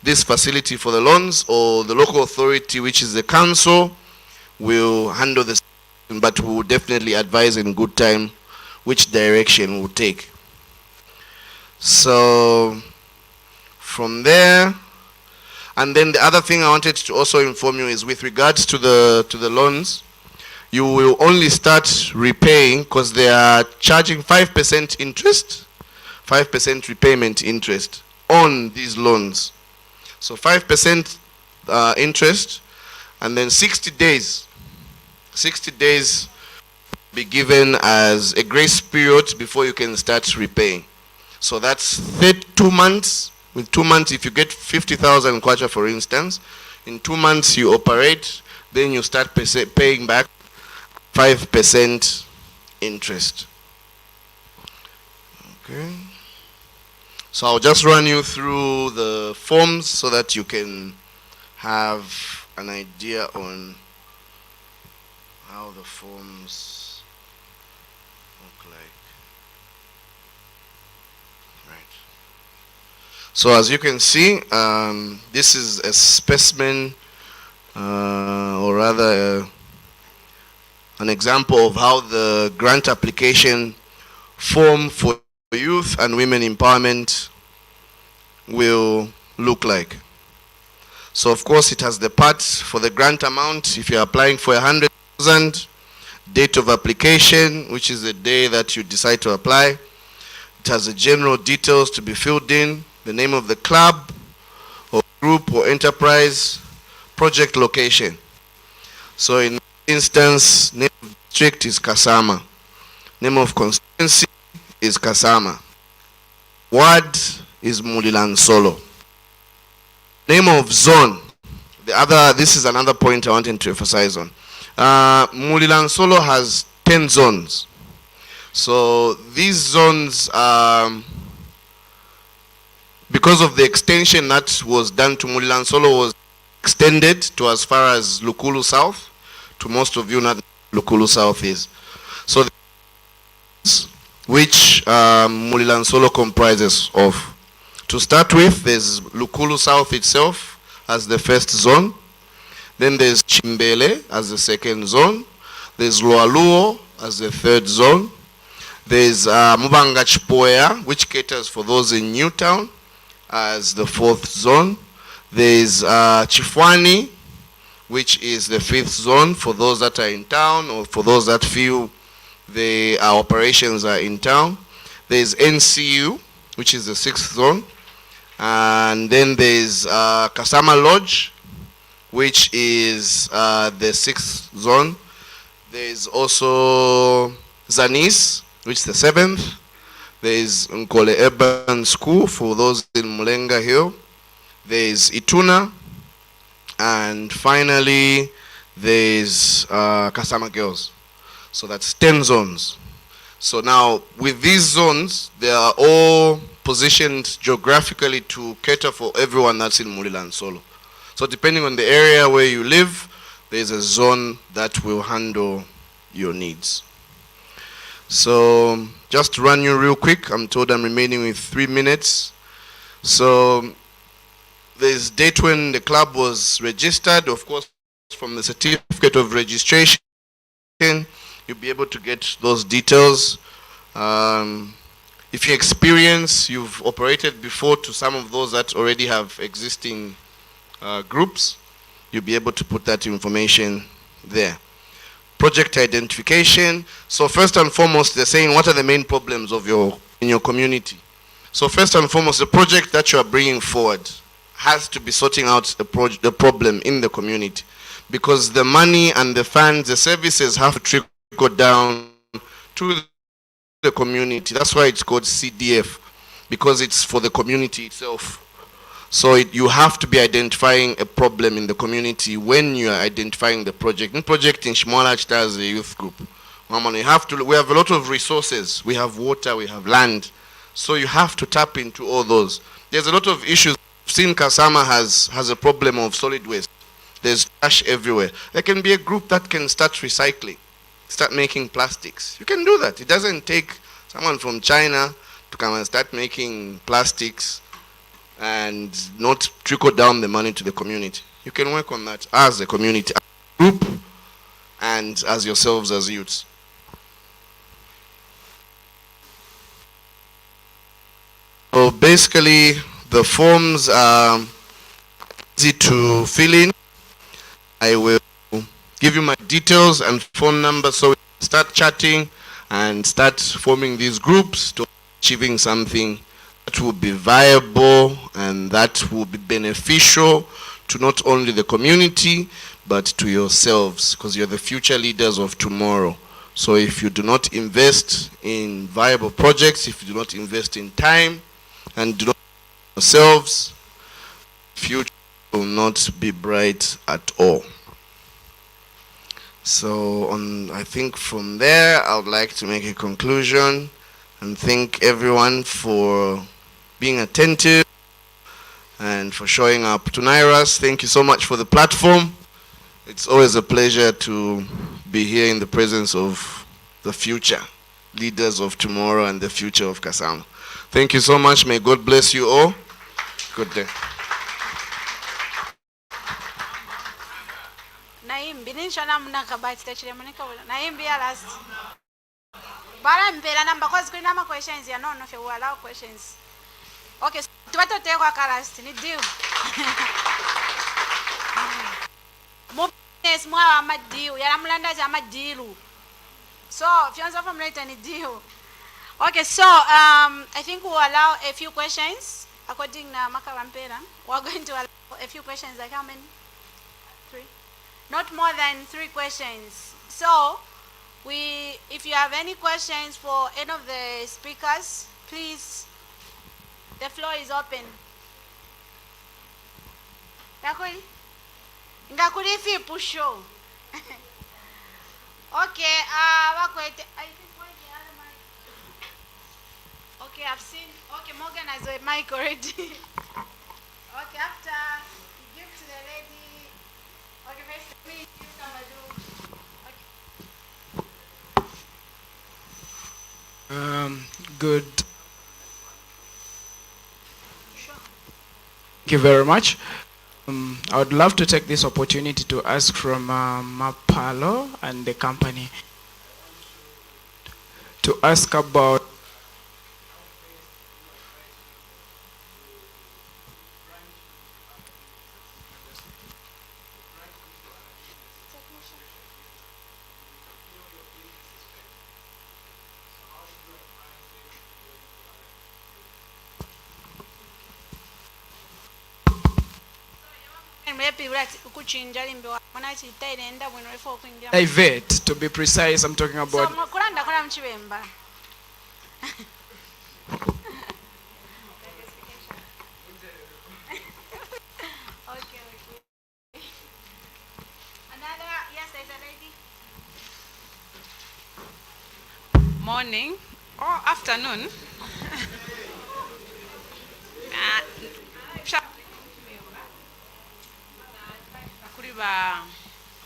this facility for the loans, or the local authority, which is the council, will handle this, but we will definitely advise in good time which direction we'll take. So from there, and then the other thing I wanted to also inform you is with regards to the loans, you will only start repaying, because they are charging 5% interest, 5% repayment interest on these loans. So 5% interest, and then 60 days be given as a grace period before you can start repaying. So that's 2 months. With 2 months, if you get 50,000 kwacha, for instance, in 2 months you operate, then you start paying back 5% interest. Okay. So I'll just run you through the forms so that you can have an idea on how the forms look like. Right. So as you can see, this is a specimen, or rather an example of how the grant application form for youth and women empowerment will look like. So of course it has the part for the grant amount. If you're applying for 100,000, date of application, which is the day that you decide to apply. It has the general details to be filled in, the name of the club or group or enterprise, project location. So in instance, name of district is Kasama, name of constituency is Kasama, ward is Mulilansolo, name of zone. This is another point I wanted to emphasize on. Mulilansolo has 10 zones. So these zones, because of the extension that was done to Mulilansolo, was extended to as far as Lukulu South. To most of you, not Lukulu South is. So which Mulilansolo comprises of. To start with, there's Lukulu South itself as the first zone. Then there's Chimbele as the second zone. There's Lualuo as the third zone. There's Mubanga Chipoya, which caters for those in Newtown, as the fourth zone. There's Chifwani, which is the fifth zone for those that are in town, or for those that feel our operations are in town. There's NCU, which is the sixth zone. And then there's Kasama Lodge, which is the sixth zone. There's also Zanis, which is the seventh. There's Nkole Urban School for those in Mulenga Hill. There's Ituna. And finally, there's Kasama Girls. So that's 10 zones. So now, with these zones, they are all positioned geographically to cater for everyone that's in Mulilansolo. So depending on the area where you live, there's a zone that will handle your needs. So just to run you real quick, I'm told I'm remaining with 3 minutes. So there's date when the club was registered. Of course, from the certificate of registration, you'll be able to get those details. If you experience, you've operated before to some of those that already have existing groups, you'll be able to put that information there. Project identification. So first and foremost, they're saying what are the main problems of in your community. So first and foremost, the project that you are bringing forward has to be sorting out the problem in the community, because the money and the funds, the services have to trickle down to the community. That's why it's called CDF, because it's for the community itself. So you have to be identifying a problem in the community when you are identifying the project. In project in Shimwala as a youth group, we have a lot of resources. We have water, we have land. So you have to tap into all those. There's a lot of issues seen Kasama has a problem of solid waste. There's trash everywhere. There can be a group that can start recycling, start making plastics. You can do that. It doesn't take someone from China to come and start making plastics and not trickle down the money to the community. You can work on that as a community, as a group, and as yourselves as youths. So basically, the forms are easy to fill in. I will give you my details and phone number so we can start chatting and start forming these groups to achieving something that will be viable and that will be beneficial to not only the community but to yourselves, because you're the future leaders of tomorrow. So if you do not invest in viable projects, if you do not invest in time and do not yourselves, future will not be bright at all. So I think from there I would like to make a conclusion and thank everyone for being attentive and for showing up to Nyrus. Thank you so much for the platform. It's always a pleasure to be here in the presence of the future leaders of tomorrow and the future of Kasama. Thank you so much. May God bless you all. Good day. Naimbi ninshona muna kabati tachile munika naimbi ya last. Bara mpela number cause kuna ma questions ya no if you allow questions. Okay, so tuwato te kwa last ni deal. Mo business mo ama deal ya namlanda za ama deal. So if you answer from later ni deal. Okay, so I think we'll allow a few questions according to Makarampera. We're going to allow a few questions, like how many? 3? Not more than 3 questions. So if you have any questions for any of the speakers, please, the floor is open. Ngakuli fi pusho. Okay, I think okay, I've seen. Okay, Morgan has a mic already. Okay, after you give to the lady. Okay, first let me give somebody. Okay. Good. Sure. Thank you very much. I would love to take this opportunity to ask from Mapalo and the company to ask about divert, to be precise. I'm talking about morning or afternoon.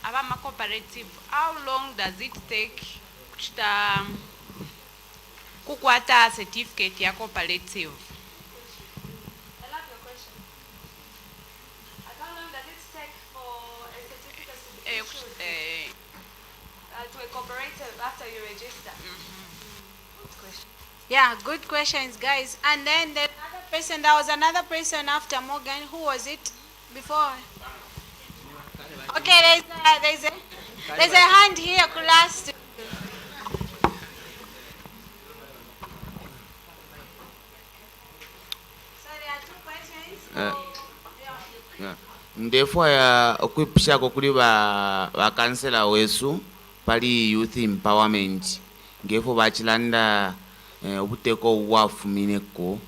Abama cooperative, how long does it take kukwata certificate ya cooperative? I love your question. How long does it take for a certificate to be issued to a cooperative after you register? Good question. Yeah, good questions, guys. And then the other person, there was another person after Morgan. Who was it before? Okay, there's a hand here, class. So there are 2 questions. Therefore, okwipushako kuli ba kansela wesu pali youth empowerment ngefo bachilanda obuteko obwafumineko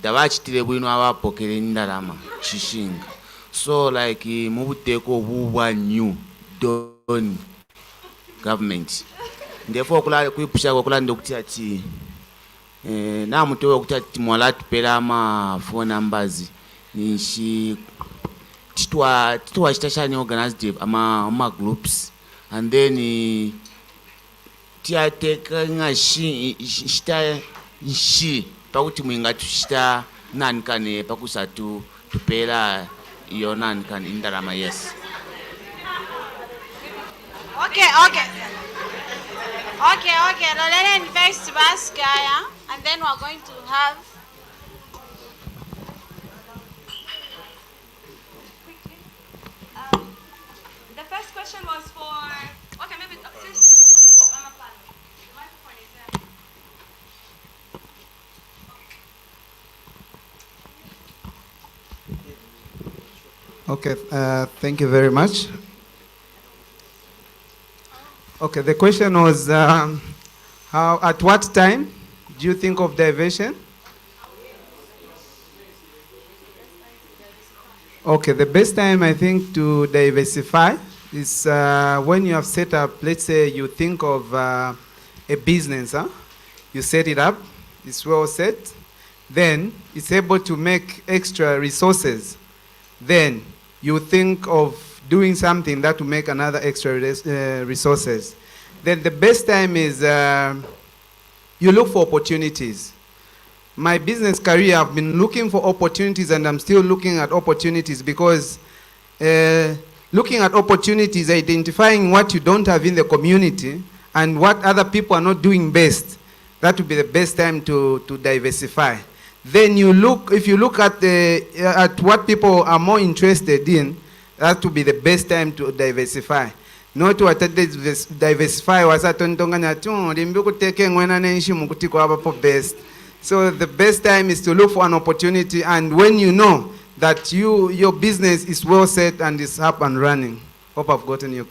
tabachitire bwino abapokere ndalama chishinga. So like mubuteko obubwa new done government. Therefore kwipushako kulanda okuti ati namutewe okuti ati mwala tupera ama phone numbers nishi titwa chitashani organized ama groups, and then tiateka ngashi shita nshi pakuti mwinga tushita nani kane pakusatu tupela iyo nani kane indarama. Yes. Okay. Lolele invest Baskaya, and then we're going to have. The first question was for, okay, maybe since, I'm a planner. The microphone is there. Okay, thank you very much. Okay, the question was, at what time do you think of diversion? Okay, the best time I think to diversify is when you have set up, let's say you think of a business, you set it up, it's well set, then it's able to make extra resources. Then you think of doing something that will make another extra resources. Then the best time is you look for opportunities. My business career, I've been looking for opportunities, and I'm still looking at opportunities, because looking at opportunities, identifying what you don't have in the community and what other people are not doing best, that would be the best time to diversify. Then you look, if you look at what people are more interested in, that would be the best time to diversify. Not to diversify was at best. So the best time is to look for an opportunity, and when you know that your business is well set and is up and running. Hope I've gotten you.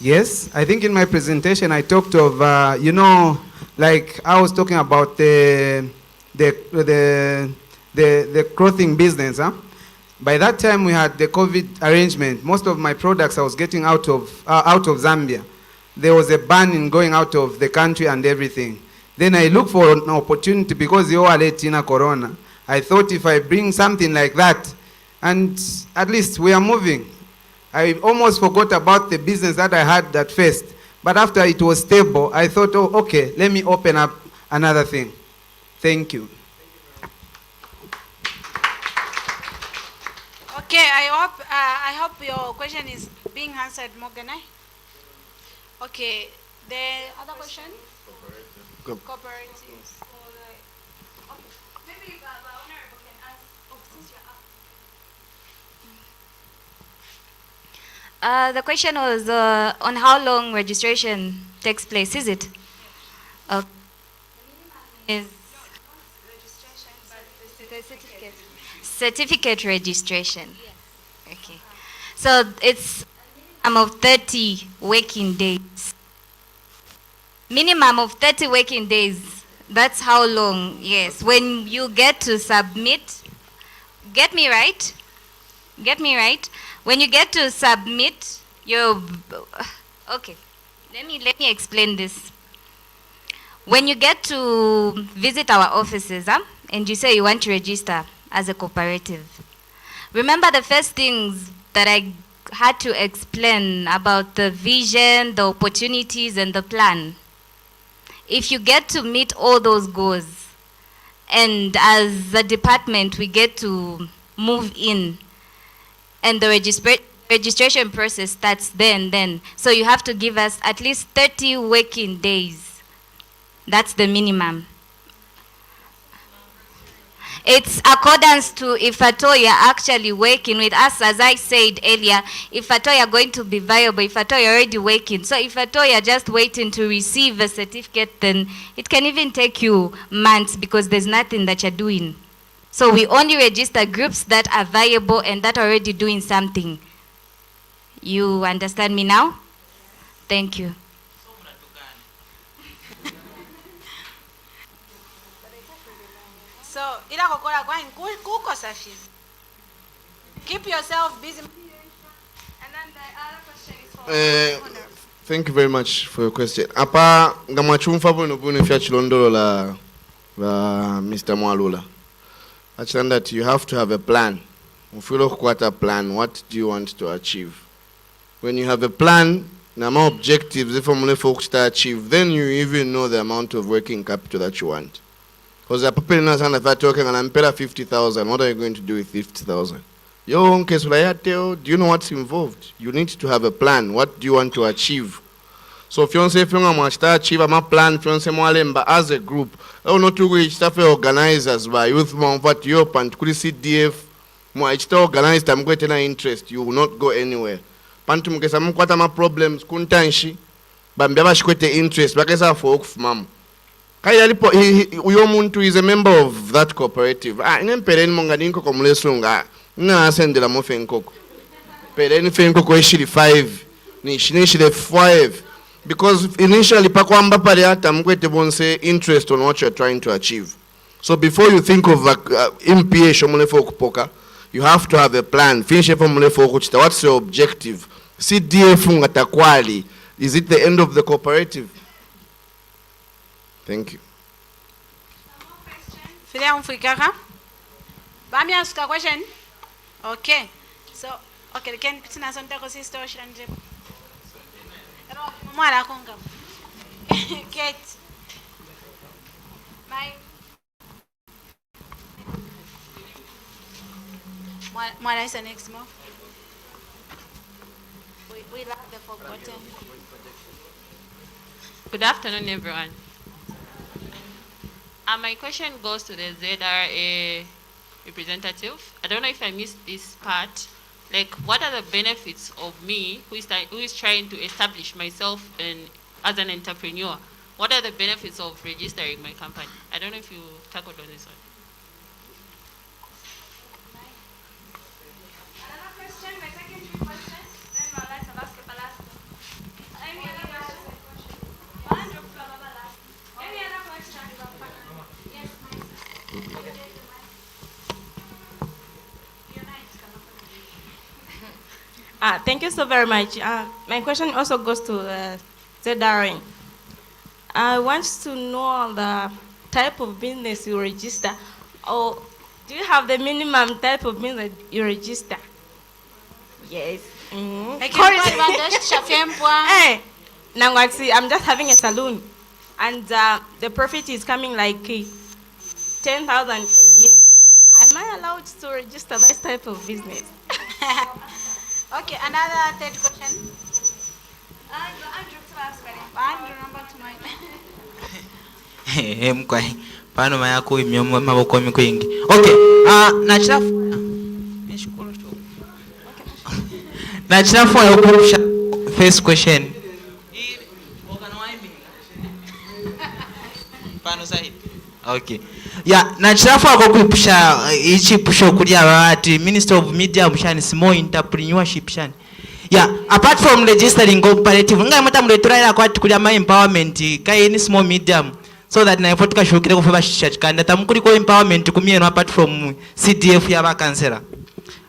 Yes, I think in my presentation I talked of, like I was talking about the clothing business. By that time we had the COVID arrangement. Most of my products I was getting out of Zambia. There was a ban in going out of the country and everything. Then I looked for an opportunity, because you are late in Corona. I thought if I bring something like that, and at least we are moving. I almost forgot about the business that I had at first. But after it was stable, I thought, oh, okay, let me open up another thing. Thank you. Okay, I hope your question is being answered, Morganai. Okay, the other question? Cooperatives. Maybe the Honorable can ask, since you're up. The question was on how long registration takes place, is it? Is certificate registration. Okay. So it's minimum of 30 working days. Minimum of 30 working days. That's how long, yes. When you get to submit, get me right? When you get to submit your, okay, let me explain this. When you get to visit our offices, and you say you want to register as a cooperative, remember the first things that I had to explain about the vision, the opportunities, and the plan. If you get to meet all those goals, and as a department we get to move in, and the registration process starts then. So you have to give us at least 30 working days. That's the minimum. It's accordance to if at all you're actually working with us, as I said earlier, if at all you're going to be viable, if at all you're already working. So if at all you're just waiting to receive a certificate, then it can even take you months because there's nothing that you're doing. So we only register groups that are viable and that are already doing something. You understand me now? Thank you. So, ila kokola kwa kuko safi. Keep yourself busy. And then the other question is for Thank you very much for your question. Apa ngamachumfa bono bono fya chilondolo la Mr. Mwalula. Actually, that you have to have a plan. If you look at a plan, what do you want to achieve? When you have a plan, the amount of objectives, if I'm focused to achieve, then you even know the amount of working capital that you want. Because the people in Zambia, if I'm talking and I'm paying 50,000, what are you going to do with 50,000? Do you know what's involved? You need to have a plan. What do you want to achieve? So if you want to say, if you want to achieve a plan, if you want to say, as a group, not to reach stuff organizers by youth, what you and CDF, it's organized, I'm going to interest, you will not go anywhere. Pantum kesa mkwata ma problems kuntanshi, bambia shikwete interest, bakesa for okufumam. Kaya lipo, uyo muntu is a member of that cooperative. Inempereni monganinko kumulesunga. Na sendela mo fenkoko. Pereni fenkoko ishili 5. Nishile 5. Because initially pakwamba pale hata mkwete bonse interest on what you're trying to achieve. So before you think of MPA shomulefo kupoka, you have to have a plan. Finish mulefo kuchita. What's your objective? CDF ngatakwali. Is it the end of the cooperative? Thank you. Filia umfrikaka? Bami ask a question? Okay. So, okay, can tina sonta ko sister shiranje. Ero mwala konga. Kate. My Mwala is the next month. We love the forgotten. Good afternoon, everyone. My question goes to the ZRA representative. I don't know if I missed this part. Like, what are the benefits of me, who is trying to establish myself as an entrepreneur? What are the benefits of registering my company? I don't know if you tackled on this one. Thank you so very much. My question also goes to ZRA. I want to know the type of business you register, or do you have the minimum type of business you register? Yes. Hey, I'm just having a salon, and the profit is coming like 10,000 a year. Am I allowed to register this type of business? Okay, another third question. Andrew, number 2. Mkwai pano mayako imyomo maboko miko ingi. Okay, nachafua yokurusha first question. Pano sahi. Okay. Yeah, nachafua kokupusha ichi pusho kulia wati Minister of Media mshani small entrepreneurship shani. Yeah, apart from registering cooperative, ngai mata mletura kwa tukulia ma empowerment kai ni small medium so that na ifotuka shukire kufeba shachikanda tamukuri ko empowerment kumiyeno apart from CDF ya bakansera.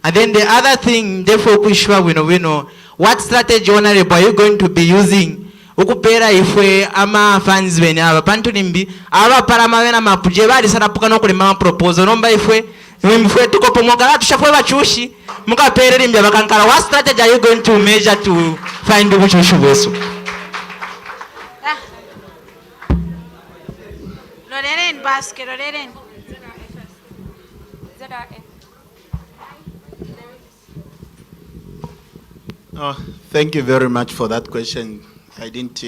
And then the other thing therefore kushwa wino what strategy honorable are you going to be using ukupera ifwe ama funds bene aba pantu nimbi aba para mawena mapuje bali sarapuka no kulema proposal nomba ifwe nimfwe tuko pomogala tushafwe bachushi mukapere limbi abakankala what strategy are you going to measure to find ubuchushi bweso? Loreren basket, Loreren. Oh, thank you very much for that question. I didn't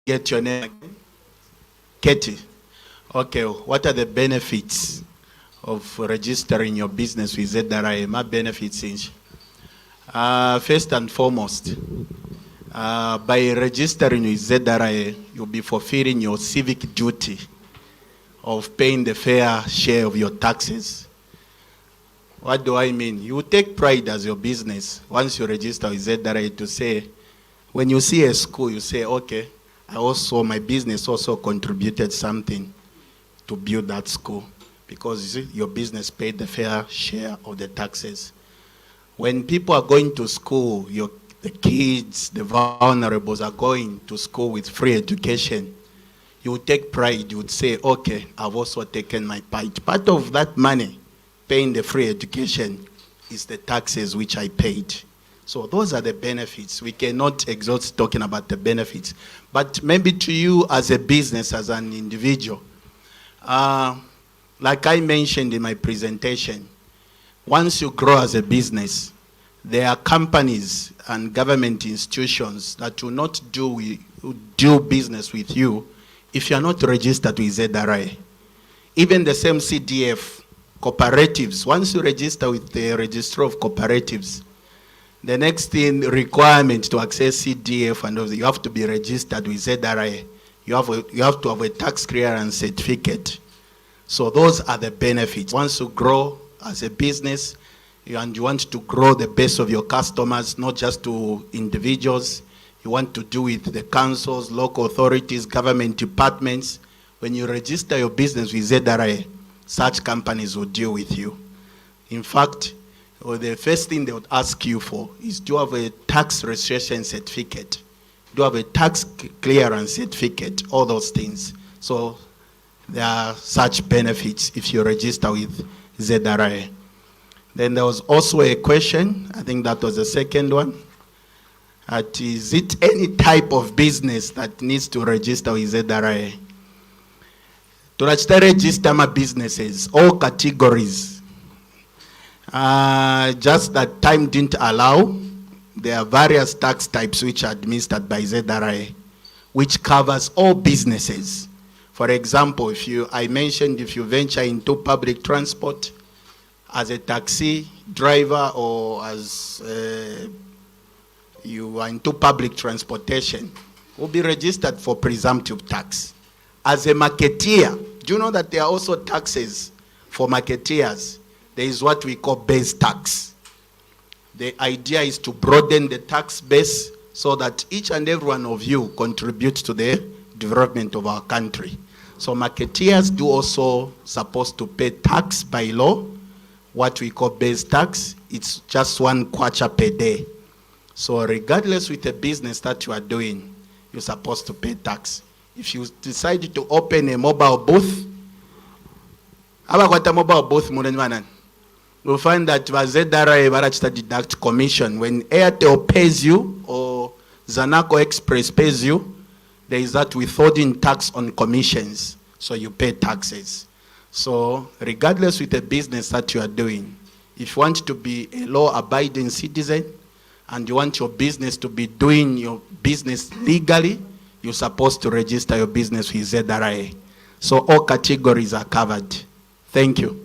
get your name again. Katie. Okay, what are the benefits of registering your business with ZRA? My benefits is, first and foremost, by registering with ZRA, you'll be fulfilling your civic duty of paying the fair share of your taxes. What do I mean? You take pride as your business once you register with ZRA to say, when you see a school, you say, okay, my business also contributed something to build that school because your business paid the fair share of the taxes. When people are going to school, your the kids, the vulnerables are going to school with free education, you would take pride. You would say, okay, I've also taken my part. Part of that money, paying the free education, is the taxes which I paid. So those are the benefits. We cannot exhaust talking about the benefits. But maybe to you as a business, as an individual, like I mentioned in my presentation, once you grow as a business, there are companies and government institutions that will not do business with you if you are not registered with ZRA. Even the same CDF, cooperatives, once you register with the Registrar of Cooperatives, the next thing, requirement to access CDF, and you have to be registered with ZRA. You have to have a tax clearance certificate. So those are the benefits. Once you grow as a business, and you want to grow the base of your customers, not just to individuals, you want to do with the councils, local authorities, government departments. When you register your business with ZRA, such companies will deal with you. In fact, the first thing they would ask you for is, do you have a tax registration certificate? Do you have a tax clearance certificate? All those things. So there are such benefits if you register with ZRA. Then there was also a question, I think that was the second one. Is it any type of business that needs to register with ZRA? To register my businesses, all categories. Just that time didn't allow. There are various tax types which are administered by ZRA, which covers all businesses. For example, I mentioned if you venture into public transport as a taxi driver, or as you are into public transportation, will be registered for presumptive tax. As a marketeer, do you know that there are also taxes for marketeers? There is what we call base tax. The idea is to broaden the tax base so that each and every one of you contribute to the development of our country. So marketeers do also supposed to pay tax by law, what we call base tax. It's just 1 kwacha per day. So regardless with the business that you are doing, you're supposed to pay tax. If you decide to open a mobile booth, you'll find that ZRA deduct commission. When Airtel pays you or Zanaco Express pays you, there is that withholding tax on commissions. So you pay taxes. So regardless with the business that you are doing, if you want to be a law-abiding citizen and you want your business to be doing your business legally, you're supposed to register your business with ZRA. So all categories are covered. Thank you.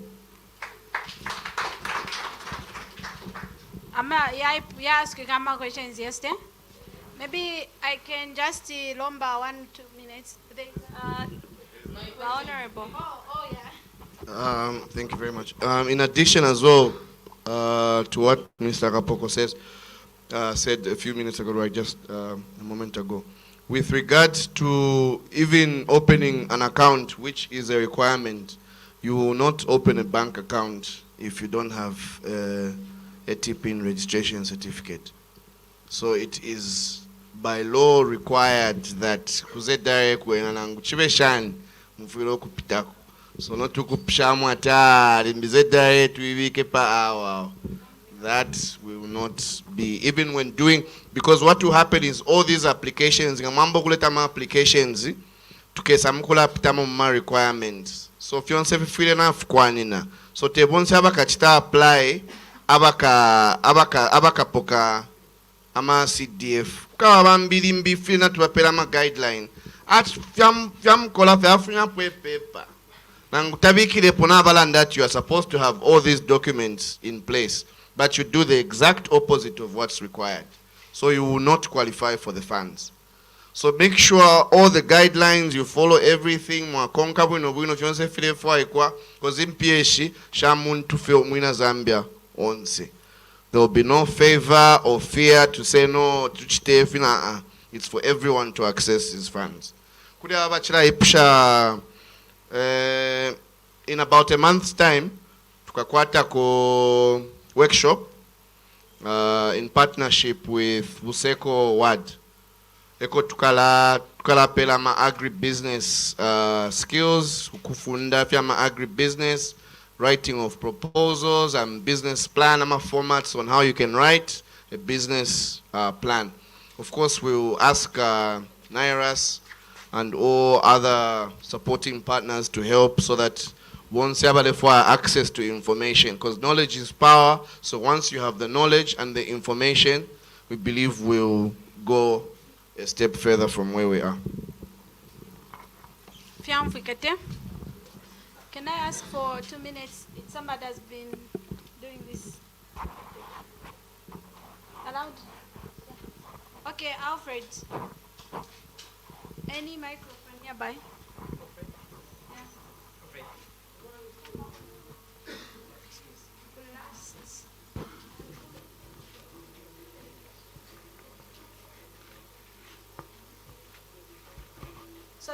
You asked a questions yesterday. Maybe I can just lomba 1-2 minutes. Honorable. Oh, yeah. Thank you very much. In addition as well to what Mr. Kapoko said a few minutes ago, right, just a moment ago, with regards to even opening an account, which is a requirement, you will not open a bank account if you don't have a TPIN registration certificate. So it is by law required that kuzedare kuenanangu chibeshan mufiro kupitako. So not to kupshamu atari mbizedare tuivike pa awa. That will not be, even when doing, because what will happen is all these applications, ngamambo kuleta ma applications, tukesa mkula pitamo ma requirements. So if you want to feel enough kwanina. So te bonse abaka chita apply, abaka poka ama CDF. Kawa bambili mbifi na tuwapela ma guideline. At fiam kola fe afrina pwe paper. Nangutabiki lepona balan that you are supposed to have all these documents in place. But you do the exact opposite of what's required. So you will not qualify for the funds. So make sure all the guidelines, you follow everything. Zambia onse. There will be no favor or fear to say no to it's for everyone to access these funds. In about a month's time, tukakwata ko workshop in partnership with Buseko Wad. Eko tukala pela ma agribusiness skills, kufunda fya ma agribusiness, writing of proposals and business plan, ama formats on how you can write a business plan. Of course, we'll ask Nyrus and all other supporting partners to help so that once you have access to information, because knowledge is power. So once you have the knowledge and the information, we believe we'll go a step further from where we are. Can I ask for 2 minutes? Somebody has been doing this. Allowed? Okay, Alfred. Any microphone nearby? So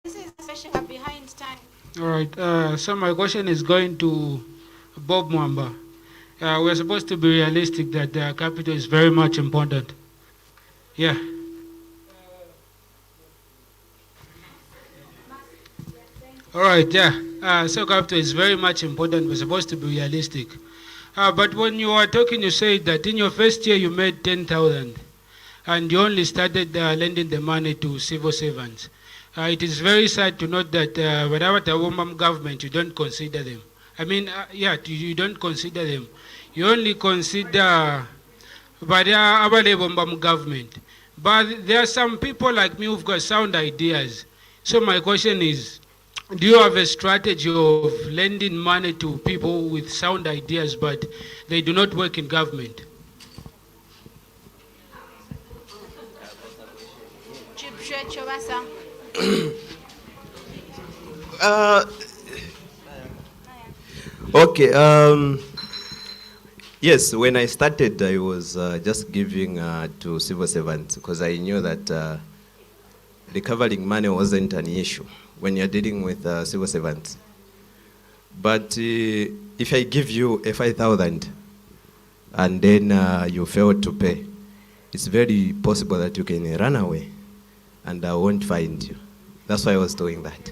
this is the question behind time. All right. So my question is going to Bob Mwamba. We're supposed to be realistic that capital is very much important. Yeah. All right. Yeah. So capital is very much important. We're supposed to be realistic. But when you were talking, you said that in your first year you made 10,000. And you only started lending the money to civil servants. It is very sad to note that whatever the woman government, you don't consider them. I mean, you don't consider them. You only consider the government. But there are some people like me who've got sound ideas. So my question is, do you have a strategy of lending money to people with sound ideas, but they do not work in government? Okay. Yes, when I started, I was just giving to civil servants because I knew that recovering money wasn't an issue when you're dealing with civil servants. But if I give you a 5,000 and then you fail to pay, it's very possible that you can run away and I won't find you. That's why I was doing that.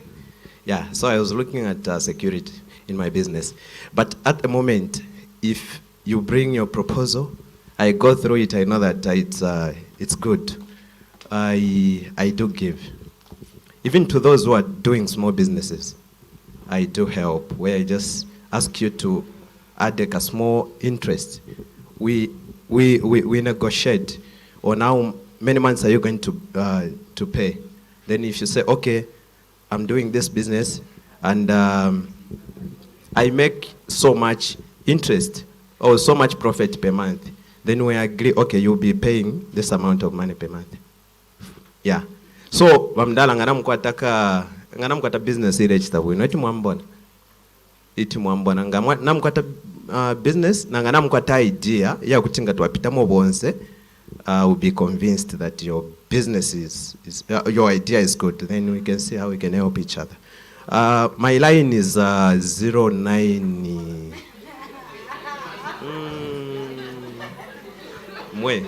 Yeah, so I was looking at security in my business. But at the moment, if you bring your proposal, I go through it, I know that it's good. I do give. Even to those who are doing small businesses, I do help, where I just ask you to add a small interest. We negotiate on how many months are you going to pay. Then if you say, okay, I'm doing this business and I make so much interest or so much profit per month, then we agree, okay, you'll be paying this amount of money per month. Yeah. So, wamdala nganamkwata business register we no timwambona. Itimwambona namkwata business namkwata idea ya kutinga twapitamo bonse will be convinced that your business is your idea is good. Then we can see how we can help each other. My line is 09 Mwe.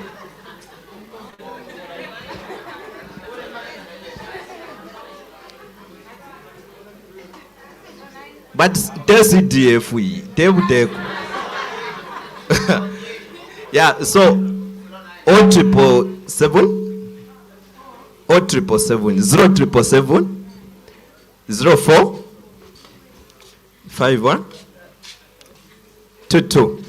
But there's CDF we yeah, so 0777 0777 04 51 22.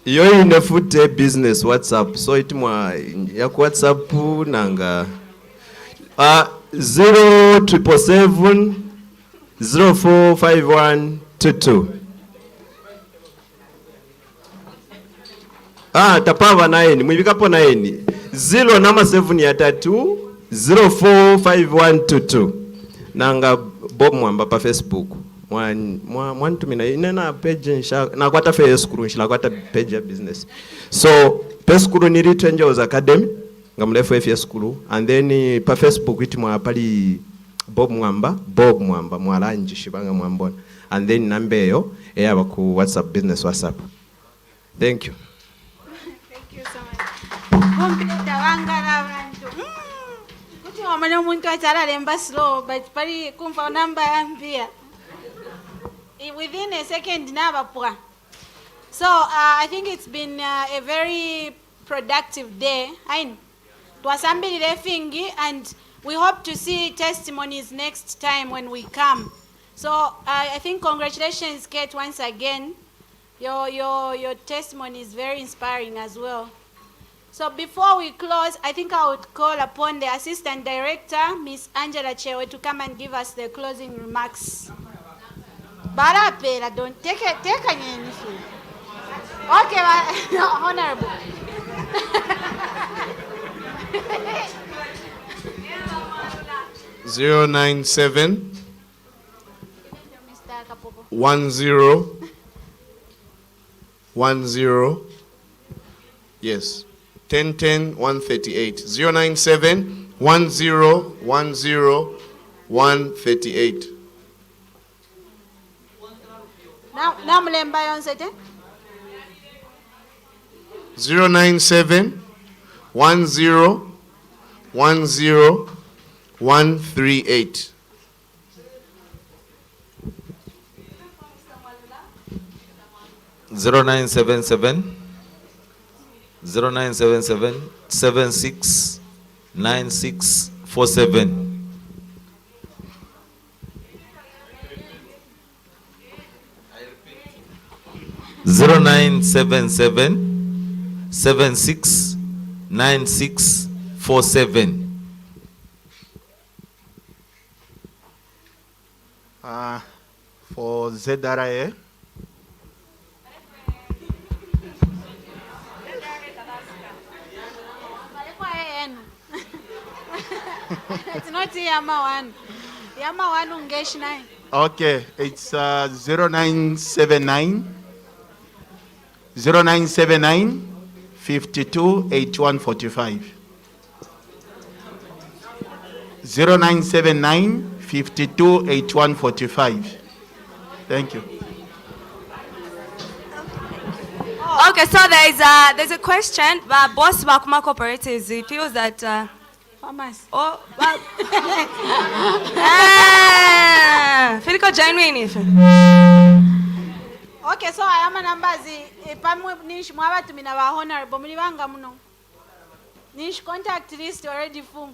You're in the food business WhatsApp, so it mwa yak WhatsApp nanga 0777 04 51 22. Tapava 9 mwivikapo 9 0 nama 7 ya 3 04 51 22. Nanga Bob Mwamba pa Facebook. Mwantumina inena page na kwata Facebook nshila kwata page ya business. So peskuru ni Interprenuership Academy ngamlefu FS school and then pa Facebook iti mwa pali Bob Mwamba mwalanji shibanga mwambona and then nambeyo eyaba ku WhatsApp business WhatsApp. Thank you. Thank you so much. Complete abangala abantu. Kuti wamanya umuntu atala lemba slow but pali kumva namba yambia. Within a second nabapwa. So I think it's been a very productive day. Twasambirire fingi, and we hope to see testimonies next time when we come. So I think congratulations, Kate, once again. Your testimony is very inspiring as well. So before we close, I think I would call upon the Assistant Director, Miss Angela Chewe, to come and give us the closing remarks. Barapera, don't take anything. Okay, Honorable. Zero 97 10 10 yes 10 138 097 10 10 138. Now mlemba yonsete 097 10 10 138. Zero 0977 76 9647. 0977 76 9647. For ZRA, it's not Yama one. Yama one ungesh nine. okay, it's 0979 0979 52 8145. 0979 52 8145. Thank you. Okay, so there's a question. Boss Bakuma Cooperatives, he feels that Farmers. Oh, Filico genuine. Okay, so I am a numbers. Pamwe nish mwaba tumina wa honorable mulibanga muno. Nish contact list already full.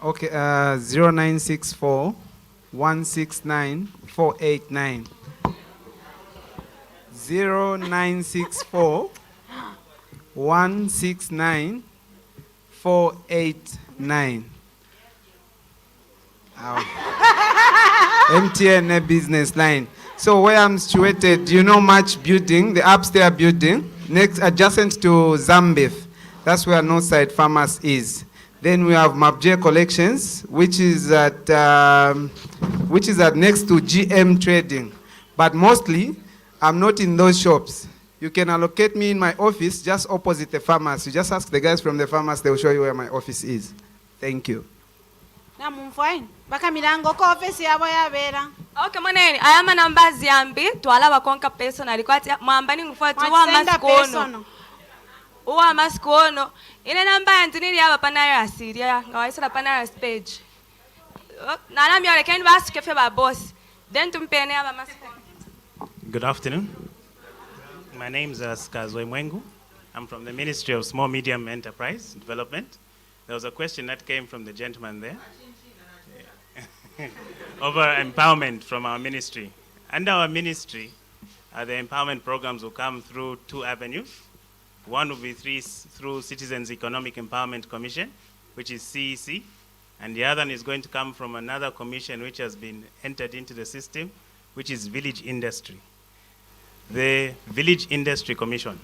Okay, 0964 169 489. 0964 169 489. MTN business line. So where I'm situated, you know Much building, the upstairs building, next adjacent to Zambia. That's where Northside Farmers is. Then we have Mapj Collections, which is at next to GM Trading. But mostly, I'm not in those shops. You can allocate me in my office just opposite the farmers. You just ask the guys from the farmers, they will show you where my office is. Thank you. Na mumfine. Baka milango ko office yabo yabera. Okay, moneni. I am a number Zambi to allow a conquer personal. Mwambani ngufatu wa maskono. Uwa maskono. Ine number Anthony yaba panara Syria. Ngawaisa panara page. Nana mi can ask kefe ba boss. Then tumpene yaba maskono. Good afternoon. My name is Skazwe Mwengu. I'm from the Ministry of Small Medium Enterprise Development. There was a question that came from the gentleman there over empowerment from our ministry. Under our ministry, the empowerment programs will come through two avenues. One will be through Citizens Economic Empowerment Commission, which is CEC, and the other one is going to come from another commission which has been entered into the system, which is Village Industry. The Village Industry Commission.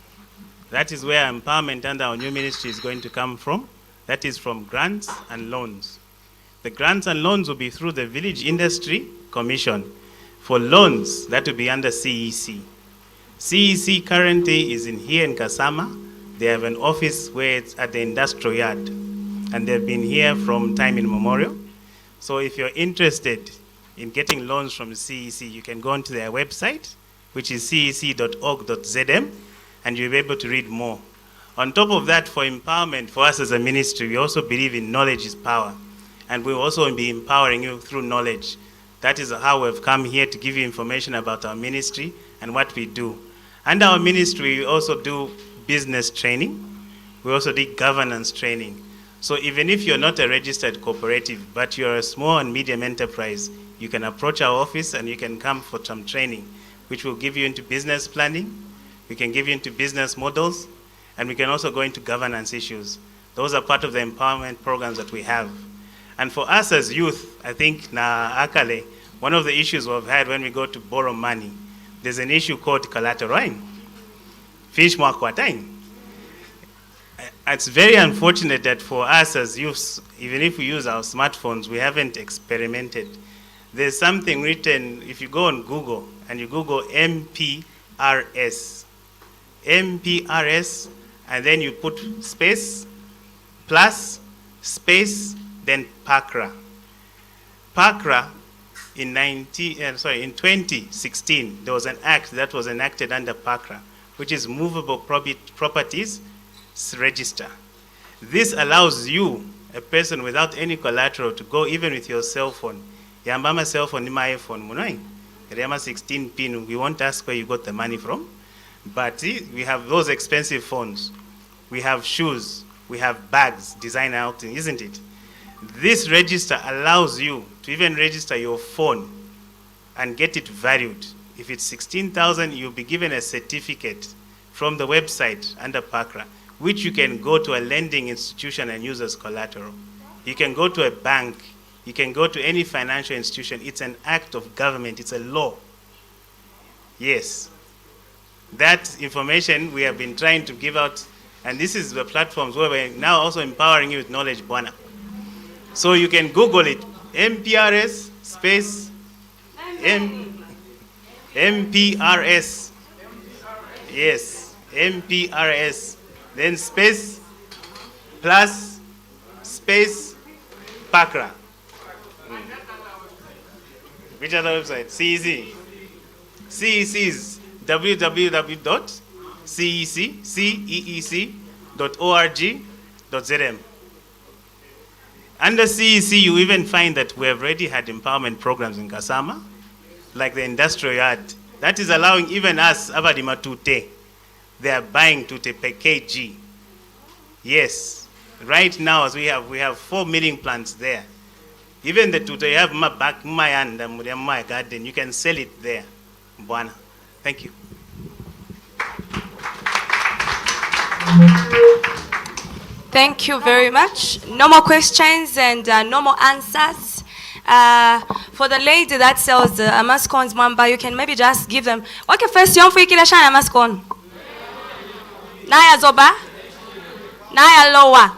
That is where empowerment under our new ministry is going to come from. That is from grants and loans. The grants and loans will be through the Village Industry Commission. For loans, that will be under CEC. CEC currently is here in Kasama. They have an office where it's at the industrial yard. And they've been here from time immemorial. So if you're interested in getting loans from CEC, you can go onto their website which is cec.org.zm, and you'll be able to read more. On top of that, for empowerment, for us as a ministry, we also believe in knowledge is power. And we'll also be empowering you through knowledge. That is how we've come here to give you information about our ministry and what we do. Under our ministry, we also do business training. We also do governance training. So even if you're not a registered cooperative, but you're a small and medium enterprise, you can approach our office and you can come for some training, which will give you into business planning, we can give you into business models, and we can also go into governance issues. Those are part of the empowerment programs that we have. And for us as youth, I think na akale, one of the issues we've had when we go to borrow money, there's an issue called collateral. Fish mwakwatain. It's very unfortunate that for us as youths, even if we use our smartphones, we haven't experimented. There's something written, if you go on Google and you Google MPRS, and then you put space, plus, space, then PACRA. PACRA, in 2016, there was an act that was enacted under PACRA, which is Movable Properties Register. This allows you, a person without any collateral, to go even with your cell phone. Yambama cell phone, my iPhone, munoing. Rema 16 pin, we won't ask where you got the money from, but we have those expensive phones. We have shoes, we have bags, designer outing, isn't it? This register allows you to even register your phone and get it valued. If it's 16,000, you'll be given a certificate from the website under PACRA, which you can go to a lending institution and use as collateral. You can go to a bank, you can go to any financial institution. It's an act of government, it's a law. Yes. That information we have been trying to give out, and this is the platforms where we're now also empowering you with knowledge, Bwana. So you can Google it, MPRS space MPRS. Yes, MPRS. Then space plus space PACRA. Which other website? CEC. CEC is www.ceec.org.zm. Under CEC, you even find that we have already had empowerment programs in Kasama, like the industrial yard. That is allowing even us, Abadima Tute, they are buying Tute per kg. Yes, right now as we have 4 milling plants there. Even the Tute, you have my back, my hand, my garden, you can sell it there. Bwana. Thank you. Thank you very much. No more questions and no more answers. For the lady that sells the Amascons Mwamba, you can maybe just give them. Okay, first you want to shine Amascon. Naya Zoba? Naya Lowa.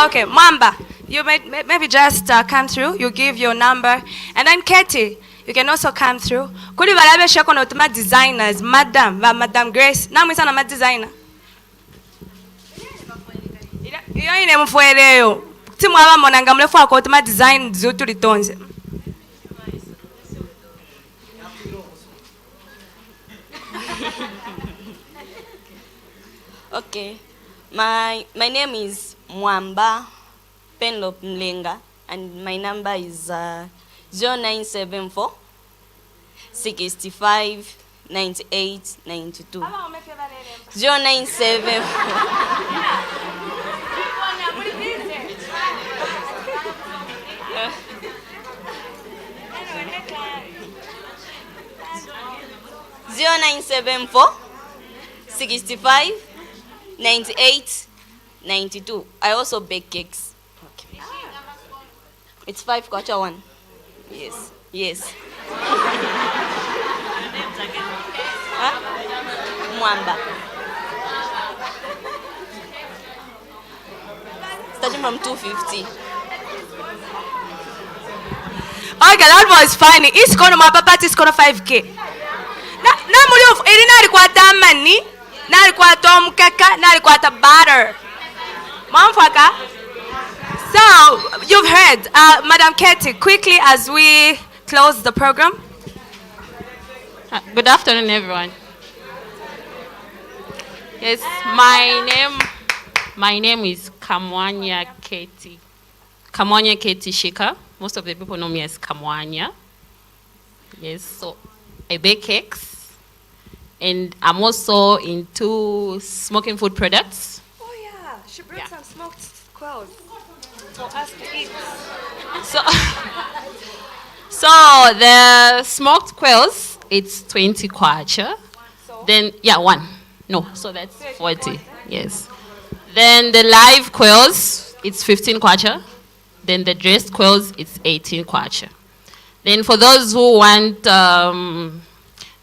Okay, Mwamba, you maybe just come through. You give your number. And then Katie, you can also come through. Could you have share on automatic designers, Madam Grace? Now we say I'm a designer. Iyo ine mfueleyo. Timu aba monanga mlefu wa automatic design zutu litonze. Okay. My name is Mwamba Penlop Mlenga, and my number is 0974 65 98 92. 097 0974 65 98 92. I also bake cakes. Okay. It's 5 quarter 1. Yes. Yes. Huh? Mwamba. Starting from 250. Okay, that was funny. It's going to my papa, it's going to 5K. Na mulio irina alikuwa tamani, na alikuwa tom kaka, na alikuwa butter. Mamfaka. So, you've heard, Madam Katie, quickly as we close the program. Good afternoon, everyone. Yes, my name is Kamwanya Katie. Kamwanya Katie Shika. Most of the people know me as Kamwanya. Yes, so I bake cakes, and I'm also into smoking food products. Oh yeah, she brought some smoked squirrels for us to eat. So the smoked quails, it's 20 kwacha. Then one. No, so that's 40. Yes. Then the live quails, it's 15 kwacha. Then the dressed quails, it's 18 kwacha. Then for those who want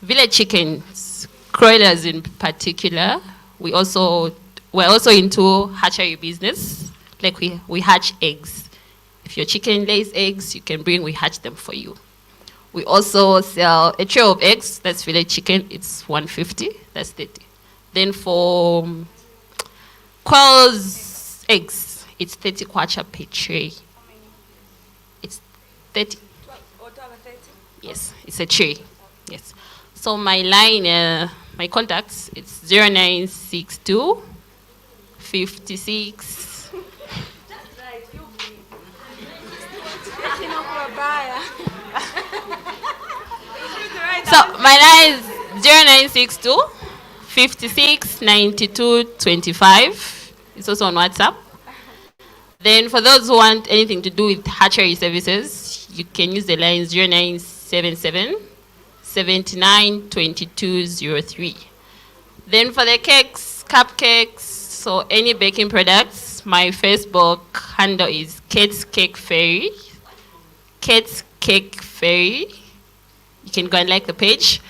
village chickens, broilers in particular, we're also into hatchery business. Like we hatch eggs. If your chicken lays eggs, you can bring, we hatch them for you. We also sell a tray of eggs, that's village chicken, it's 150, that's 30. Then for quails eggs, it's 30 kwacha per tray. It's 30. Yes, it's a tray. Yes. So my line, my contacts, it's 0962 56. So my line is 0962 56 92 25. It's also on WhatsApp. Then for those who want anything to do with hatchery services, you can use the line 0977 79 2203. Then for the cakes, cupcakes, so any baking products, my Facebook handle is Kate's Cake Fairy. Kate's Cake Fairy. You can go and like the page.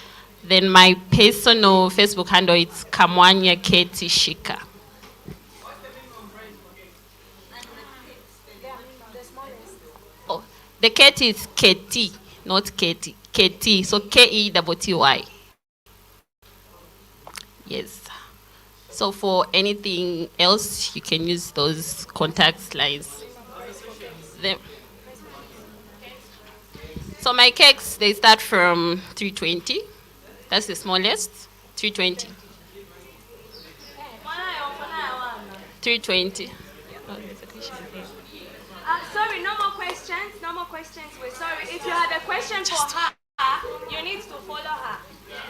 Then my personal Facebook handle is Kamwanya Katie Shika. Oh, the Kate is Katie, not Katie. Katie, so Ketty. Yes. So for anything else, you can use those contact lines. So my cakes, they start from 320. That's the smallest, 320. 320. Sorry, no more questions. No more questions. We're sorry. If you have a question for her, you need to follow her.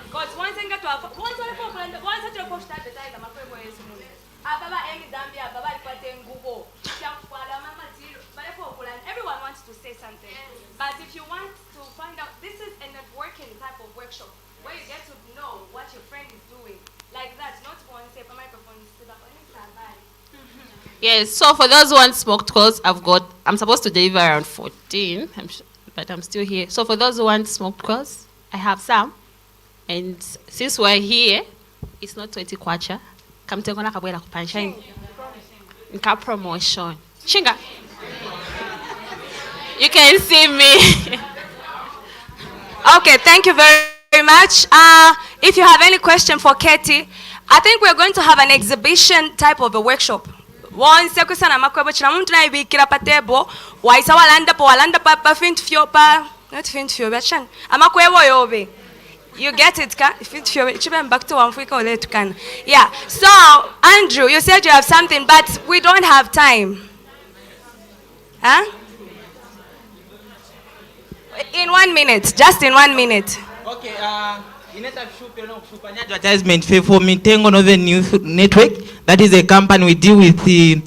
Because once I get to once I post advertise, I'm afraid we're Ababa Emi Zambia, Baba Google. Everyone wants to say something. But if you want to find out, this is a networking type of workshop where you get to know what your friend is doing. Like that, not one say for microphone. Yes, so for those who want smoked quails, I'm supposed to deliver around 14, but I'm still here. So for those who want smoked quails, I have some. And since we're here, it's not 20 kwacha. Come to Gona Kabwela Kupansha. Nka promotion. Shinga. You can see me. Okay, thank you very much. If you have any question for Katie, I think we're going to have an exhibition type of a workshop. Once you na makwebo china muntu na ibikira patebo, waisa walanda pa fint fio pa, not fint fio bachan. Amakwebo yobe. You get it, ka? Fint fio chiba back to Africa ole tukan. Yeah. So, Andrew, you said you have something, but we don't have time. Huh? In 1 minute, just in 1 minute. Okay, advertisement for Mintengo Northern News Network. That is a company we deal with the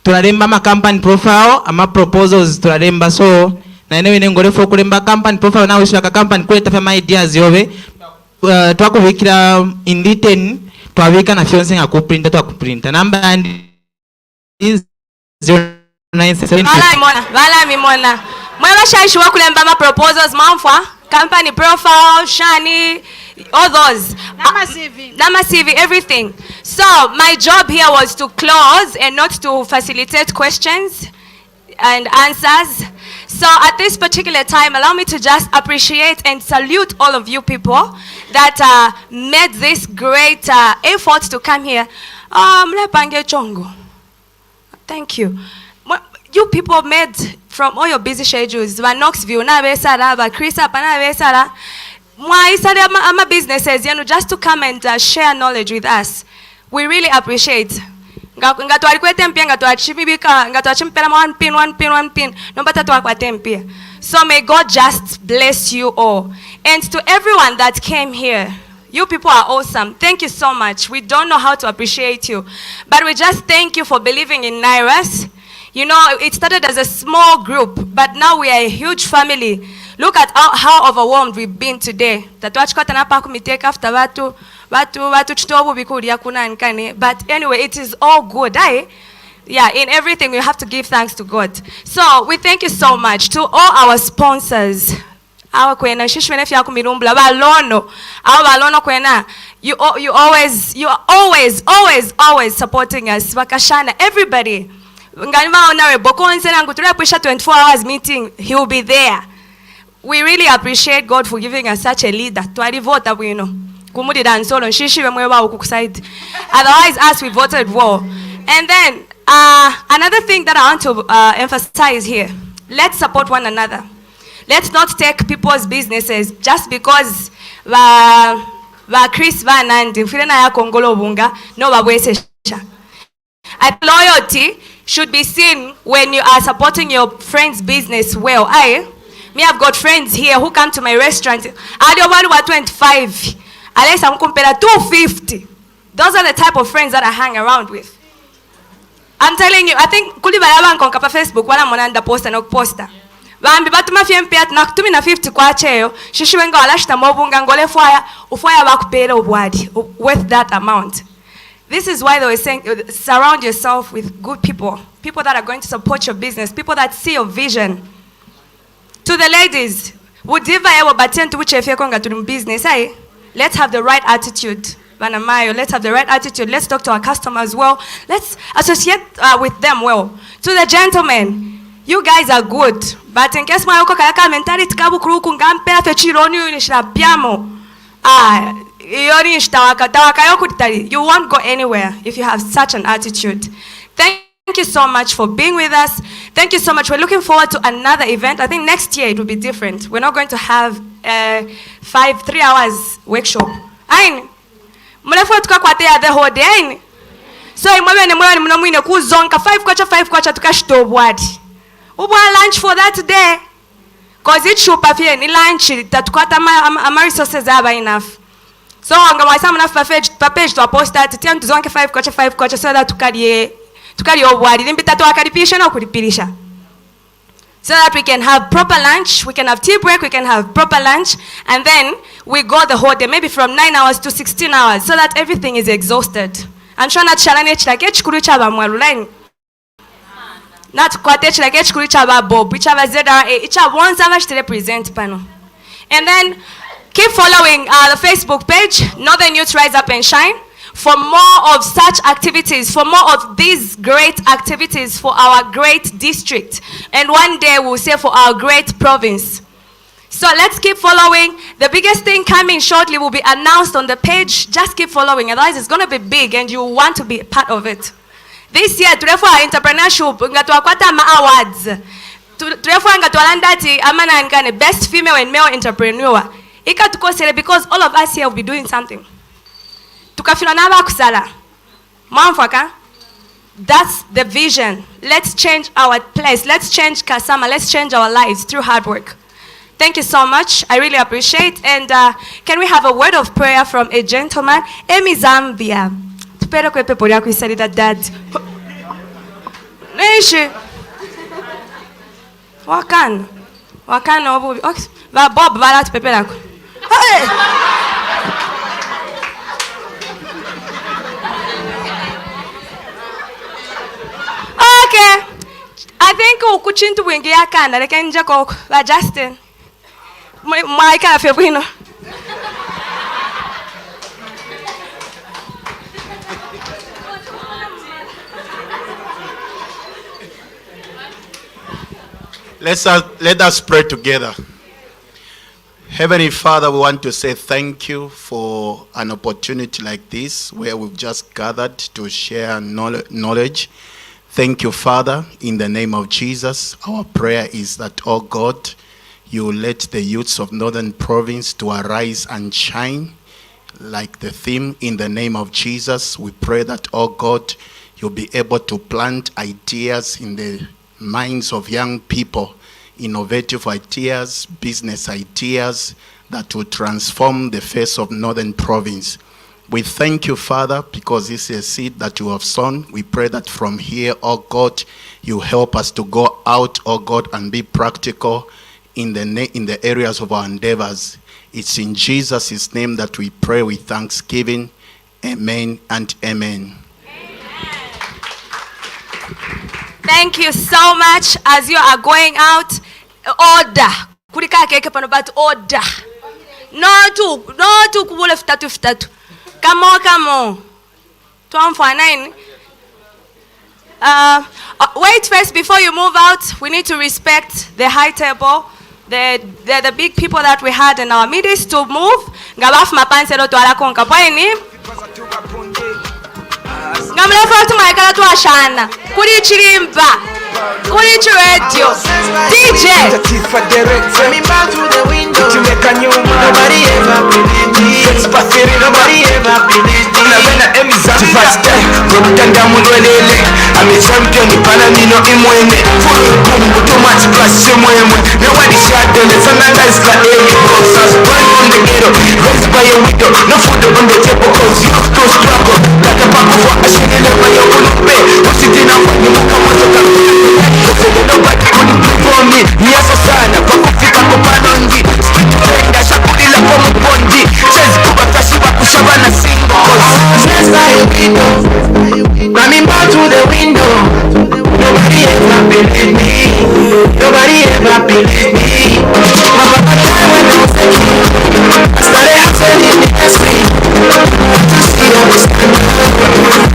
Turaremba company profile, ama proposals Turaremba. So, na ene ngore for kuremba company profile na wishaka company kweta fama ideas yobe. Twako wikira in written twawika na fionse nga kuprinta twakuprinta. Number and is 0977. Vala mimona. Mwana shashi wa kulemba ma proposals mamfwa, company profile, shani, all those. Nama CV, everything. So my job here was to close and not to facilitate questions and answers. So at this particular time, allow me to just appreciate and salute all of you people that made this great effort to come here. Thank you. You people made from all your busy schedules, Knoxville, na besara, Chris up na besara. mwaisale ama businesses yenu just to come and share knowledge with us. We really appreciate. Nga twalikwete mpia nga twachimibika nga twachimpela one pin nombata twakwate mpia. So may God just bless you all. And to everyone that came here, you people are awesome. Thank you so much. We don't know how to appreciate you, but we just thank you for believing in Nyrus. You know, it started as a small group, but now we are a huge family. Look at how overwhelmed we've been today. But anyway, it is all good. Yeah, in everything we have to give thanks to God. So we thank you so much to all our sponsors. You always supporting us. Everybody. 24 hours meeting, he will be there. We really appreciate God for giving us such a leader. Otherwise, us we voted for. And then another thing that I want to emphasize here: let's support one another. Let's not take people's businesses just because Chris Van and loyalty should be seen when you are supporting your friend's business well. Me, I've got friends here who come to my restaurant. Ali obali wa 25. Alesa mkumpela 250. Those are the type of friends that I hang around with. I'm telling you, I think kuli bayaba nkonka pa Facebook wala monanda posta na posta. Bambi batuma fiempia na kutumi na 50 kwa cheyo. Shishi wenga walashita mobunga ngole ufaya bakupela obwadi worth that amount. This is why they were saying surround yourself with good people. People that are going to support your business. People that see your vision. To the ladies, business, let's have the right attitude. Let's have the right attitude. Let's talk to our customers well. Let's associate with them well. To the gentlemen, you guys are good. But in case my mentality you won't go anywhere if you have such an attitude. Thank you so much for being with us. Thank you so much. We're looking forward to another event. I think next year it will be different. We're not going to have 3 hours workshop. The whole day. So ni kuzonka 5 kwacha tukashitobwadi. Lunch for that day. Cause it should be ni lunch tatukwata ama resources aba enough. So ngamwasa mna page to post that tiam tuzonke 5 kwacha so that tukali obwadi limbita to akalipisha na kulipilisha. So that we can have proper lunch, we can have tea break, we can have proper lunch, and then we go the whole day, maybe from 9 hours to 16 hours, so that everything is exhausted. I'm sure that chalane chilake chikuru chaba mwaluline. Not kwate chilake chikuru chaba bob, which have ZRA, each have one savage to represent panel. And then keep following the Facebook page, Northern Youth Rise Up and Shine, for more of such activities, for more of these great activities for our great district. And one day we'll say for our great province. So let's keep following. The biggest thing coming shortly will be announced on the page. Just keep following, otherwise it's going to be big and you want to be part of it. This year, for our Interpreneurship, ngatuakwata ma awards. Therefore, ngatualandati amana ngane best female and male entrepreneur. Ikatukosele because all of us here will be doing something. Tukafila naba kusala. Mwamfaka. That's the vision. Let's change our place. Let's change Kasama. Let's change our lives through hard work. Thank you so much. I really appreciate. And can we have a word of prayer from a gentleman? Emi Zambia. Tupere kwe pepo ya kuisalida dad. Nishi. Wakan. Wakan obu. Va Bob bala tupepe lako. Hey! Okay. I think ukuchintu wingi yakanda leke nje koko la Justin. Mwaika afya bwino. Let us pray together. Heavenly Father, we want to say thank you for an opportunity like this where we've just gathered to share knowledge. Thank you, Father, in the name of Jesus. Our prayer is that, oh God, you let the youths of Northern Province to arise and shine like the theme in the name of Jesus. We pray that, oh God, you'll be able to plant ideas in the minds of young people, innovative ideas, business ideas that will transform the face of Northern Province. We thank you, Father, because this is a seed that you have sown. We pray that from here, oh God, you help us to go out, oh God, and be practical in the areas of our endeavors. It's in Jesus' name that we pray with thanksgiving. Amen and amen. Thank you so much. As you are going out, order. Kulika keke pano but order. No tu kubule fitatu. Come on. 249. Wait first before you move out. We need to respect the high table. The big people that we had in our midst to move. Ngabaf mapanselo to alakonka pwaini. Ngamlefa tu maikala tu ashana. Kuri chirimba. Kuri radio. DJ. Nobody ever believed me. Nobody ever believed me. I'm a champion, Panamino Imwene. Too much plus nobody shot them, it's a man that's got a because I was born from the ghetto, raised by a widow, no food on the table because you to struggle. Got a pack of what I should never your own pay. What's it in a way you come on to come? Nobody couldn't do for me. Yes, a son, a pack of fika Kopanondi. Street train, a shakudilla from Bondi. Says Kuba Kashiba Kushabana single. Says I widow. Coming back to the window. Nobody ever believed me. Nobody ever believed me. Mama, when I was a kid, I started hustling in the industry.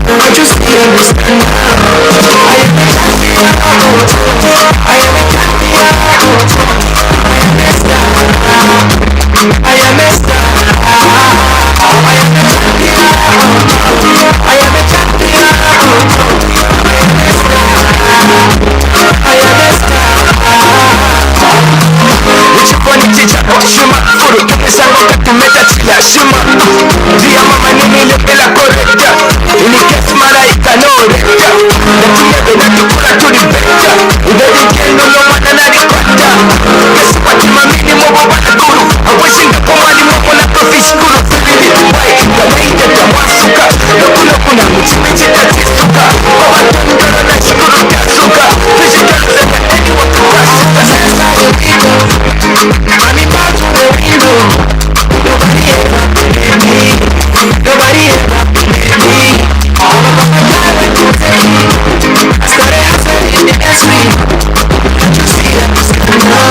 I just see understand now. I am a champion. I am a champion. I am a star. I am a champion. I am a champion. Shima, furu kimesango katumeta chila shima. Dia mama nini lepela koreka. Ini kes malaika no reka. Natumebe na tukula tulibeta. Udadi kendo no mana narikwata. Kesi pati mamini mobo wana guru. Aweshinga komali mobo na profish guru. Fili tubai, kamaita tamasuka. Lokuna kuna mchimeche tatisuka. Kwa tondoro na shukuru kasuka. Fishika lusema eni watu kasuka. Sasa yukiko. Coming back to the window. Nobody ever believed me. Nobody ever believed me. All of my time I could take me. I started hustling in the industry. Can't you see understand now?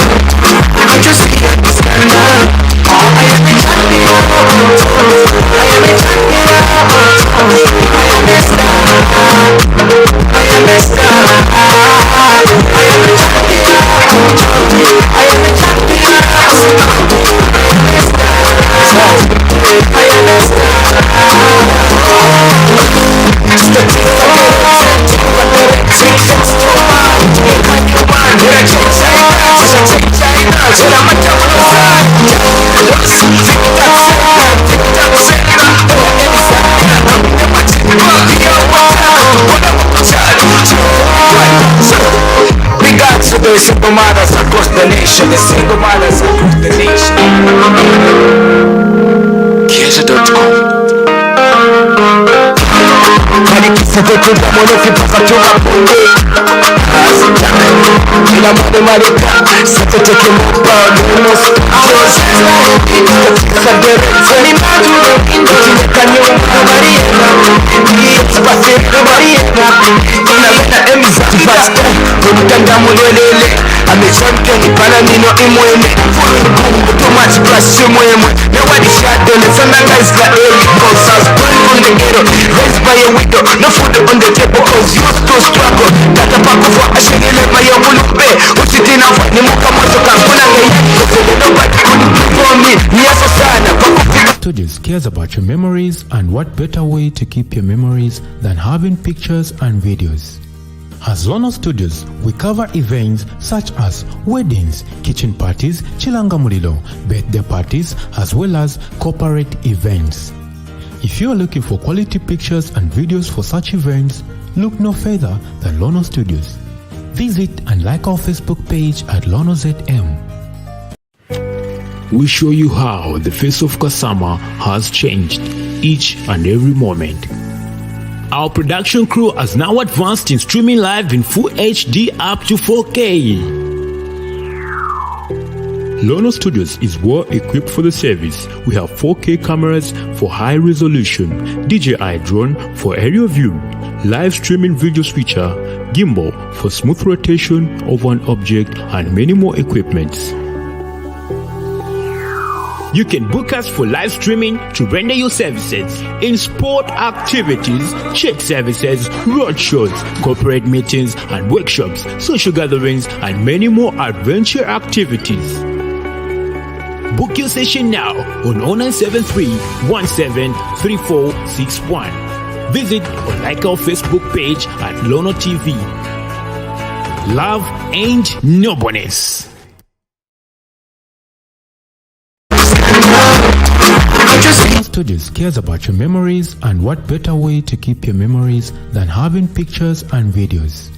Can't you see understand now? I am a champion. I am a champion. I am a star. I am a star. I am a champion. I am a champion. Regards to the single mothers across the nation, the single mothers across the nation. Kiesha.com. Kifuko kuda monofi paka toka punde. Kila mwane marika sate teke mba Lumos Jones Sadere Sani matu Kineka nyumba Nobody ever Spasi nobody ever Ina mena emiza Tifasta Kumutanda mulelele Ame champion Panamino imweme Kumbu too much plus shimweme Nobody shot them Sananga Israeli Cause I was born from the ghetto Raised by a widow No food on the table Cause used to struggle Tata paku for ashegele Mayo mulumbe Usitina fani muka mwaso Kakuna ngeye Nobody couldn't do for me Niyaso sana Paku Studios cares about your memories, and what better way to keep your memories than having pictures and videos. As Lono Studios, we cover events such as weddings, kitchen parties, chilanga mulilo, birthday parties, as well as corporate events. If you are looking for quality pictures and videos for such events, look no further than Lono Studios. Visit and like our Facebook page at LonoZM. We show you how the face of Kasama has changed each and every moment. Our production crew has now advanced in streaming live in full HD up to 4K. Lono Studios is well equipped for the service. We have 4K cameras for high resolution, DJI drone for aerial view, live streaming video switcher, gimbal for smooth rotation of an object, and many more equipments. You can book us for live streaming to render your services in sport activities, church services, roadshows, corporate meetings and workshops, social gatherings, and many more adventure activities. Book your session now on 0973-173461. Visit or like our Facebook page at Lono TV. Love ain't no bonus. Lono Studios cares about your memories, and what better way to keep your memories than having pictures and videos.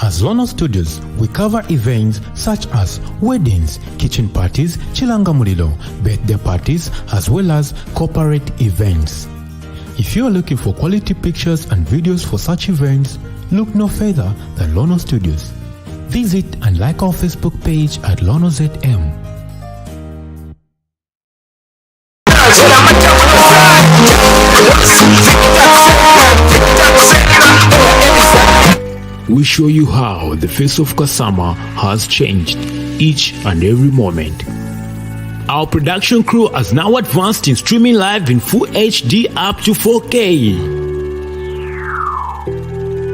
As Lono Studios, we cover events such as weddings, kitchen parties, chilanga mulilo, birthday parties, as well as corporate events. If you are looking for quality pictures and videos for such events, look no further than Lono Studios. Visit and like our Facebook page at LonoZM. We show you how the face of Kasama has changed each and every moment. Our production crew has now advanced in streaming live in full HD up to 4K.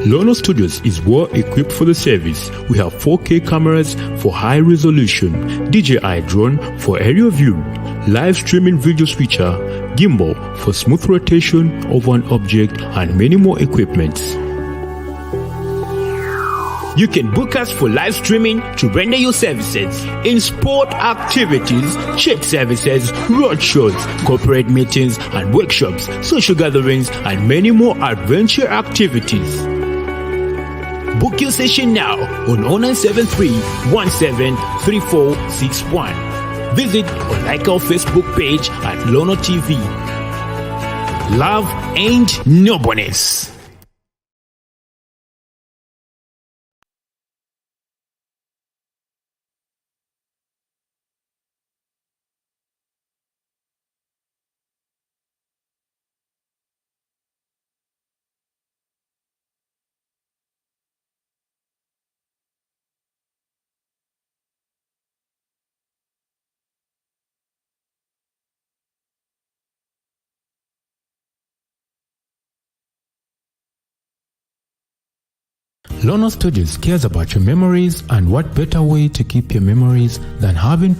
Lono Studios is well equipped for the service. We have 4K cameras for high resolution, DJI drone for aerial view, live streaming video switcher, gimbal for smooth rotation of an object, and many more equipments. You can book us for live streaming to render your services in sport activities, church services, roadshows, corporate meetings and workshops, social gatherings, and many more adventure activities. Book your session now on 0973-173461. Visit or like our Facebook page at Lono TV. Love ain't no bonus. Lono Studios cares about your memories, and what better way to keep your memories than having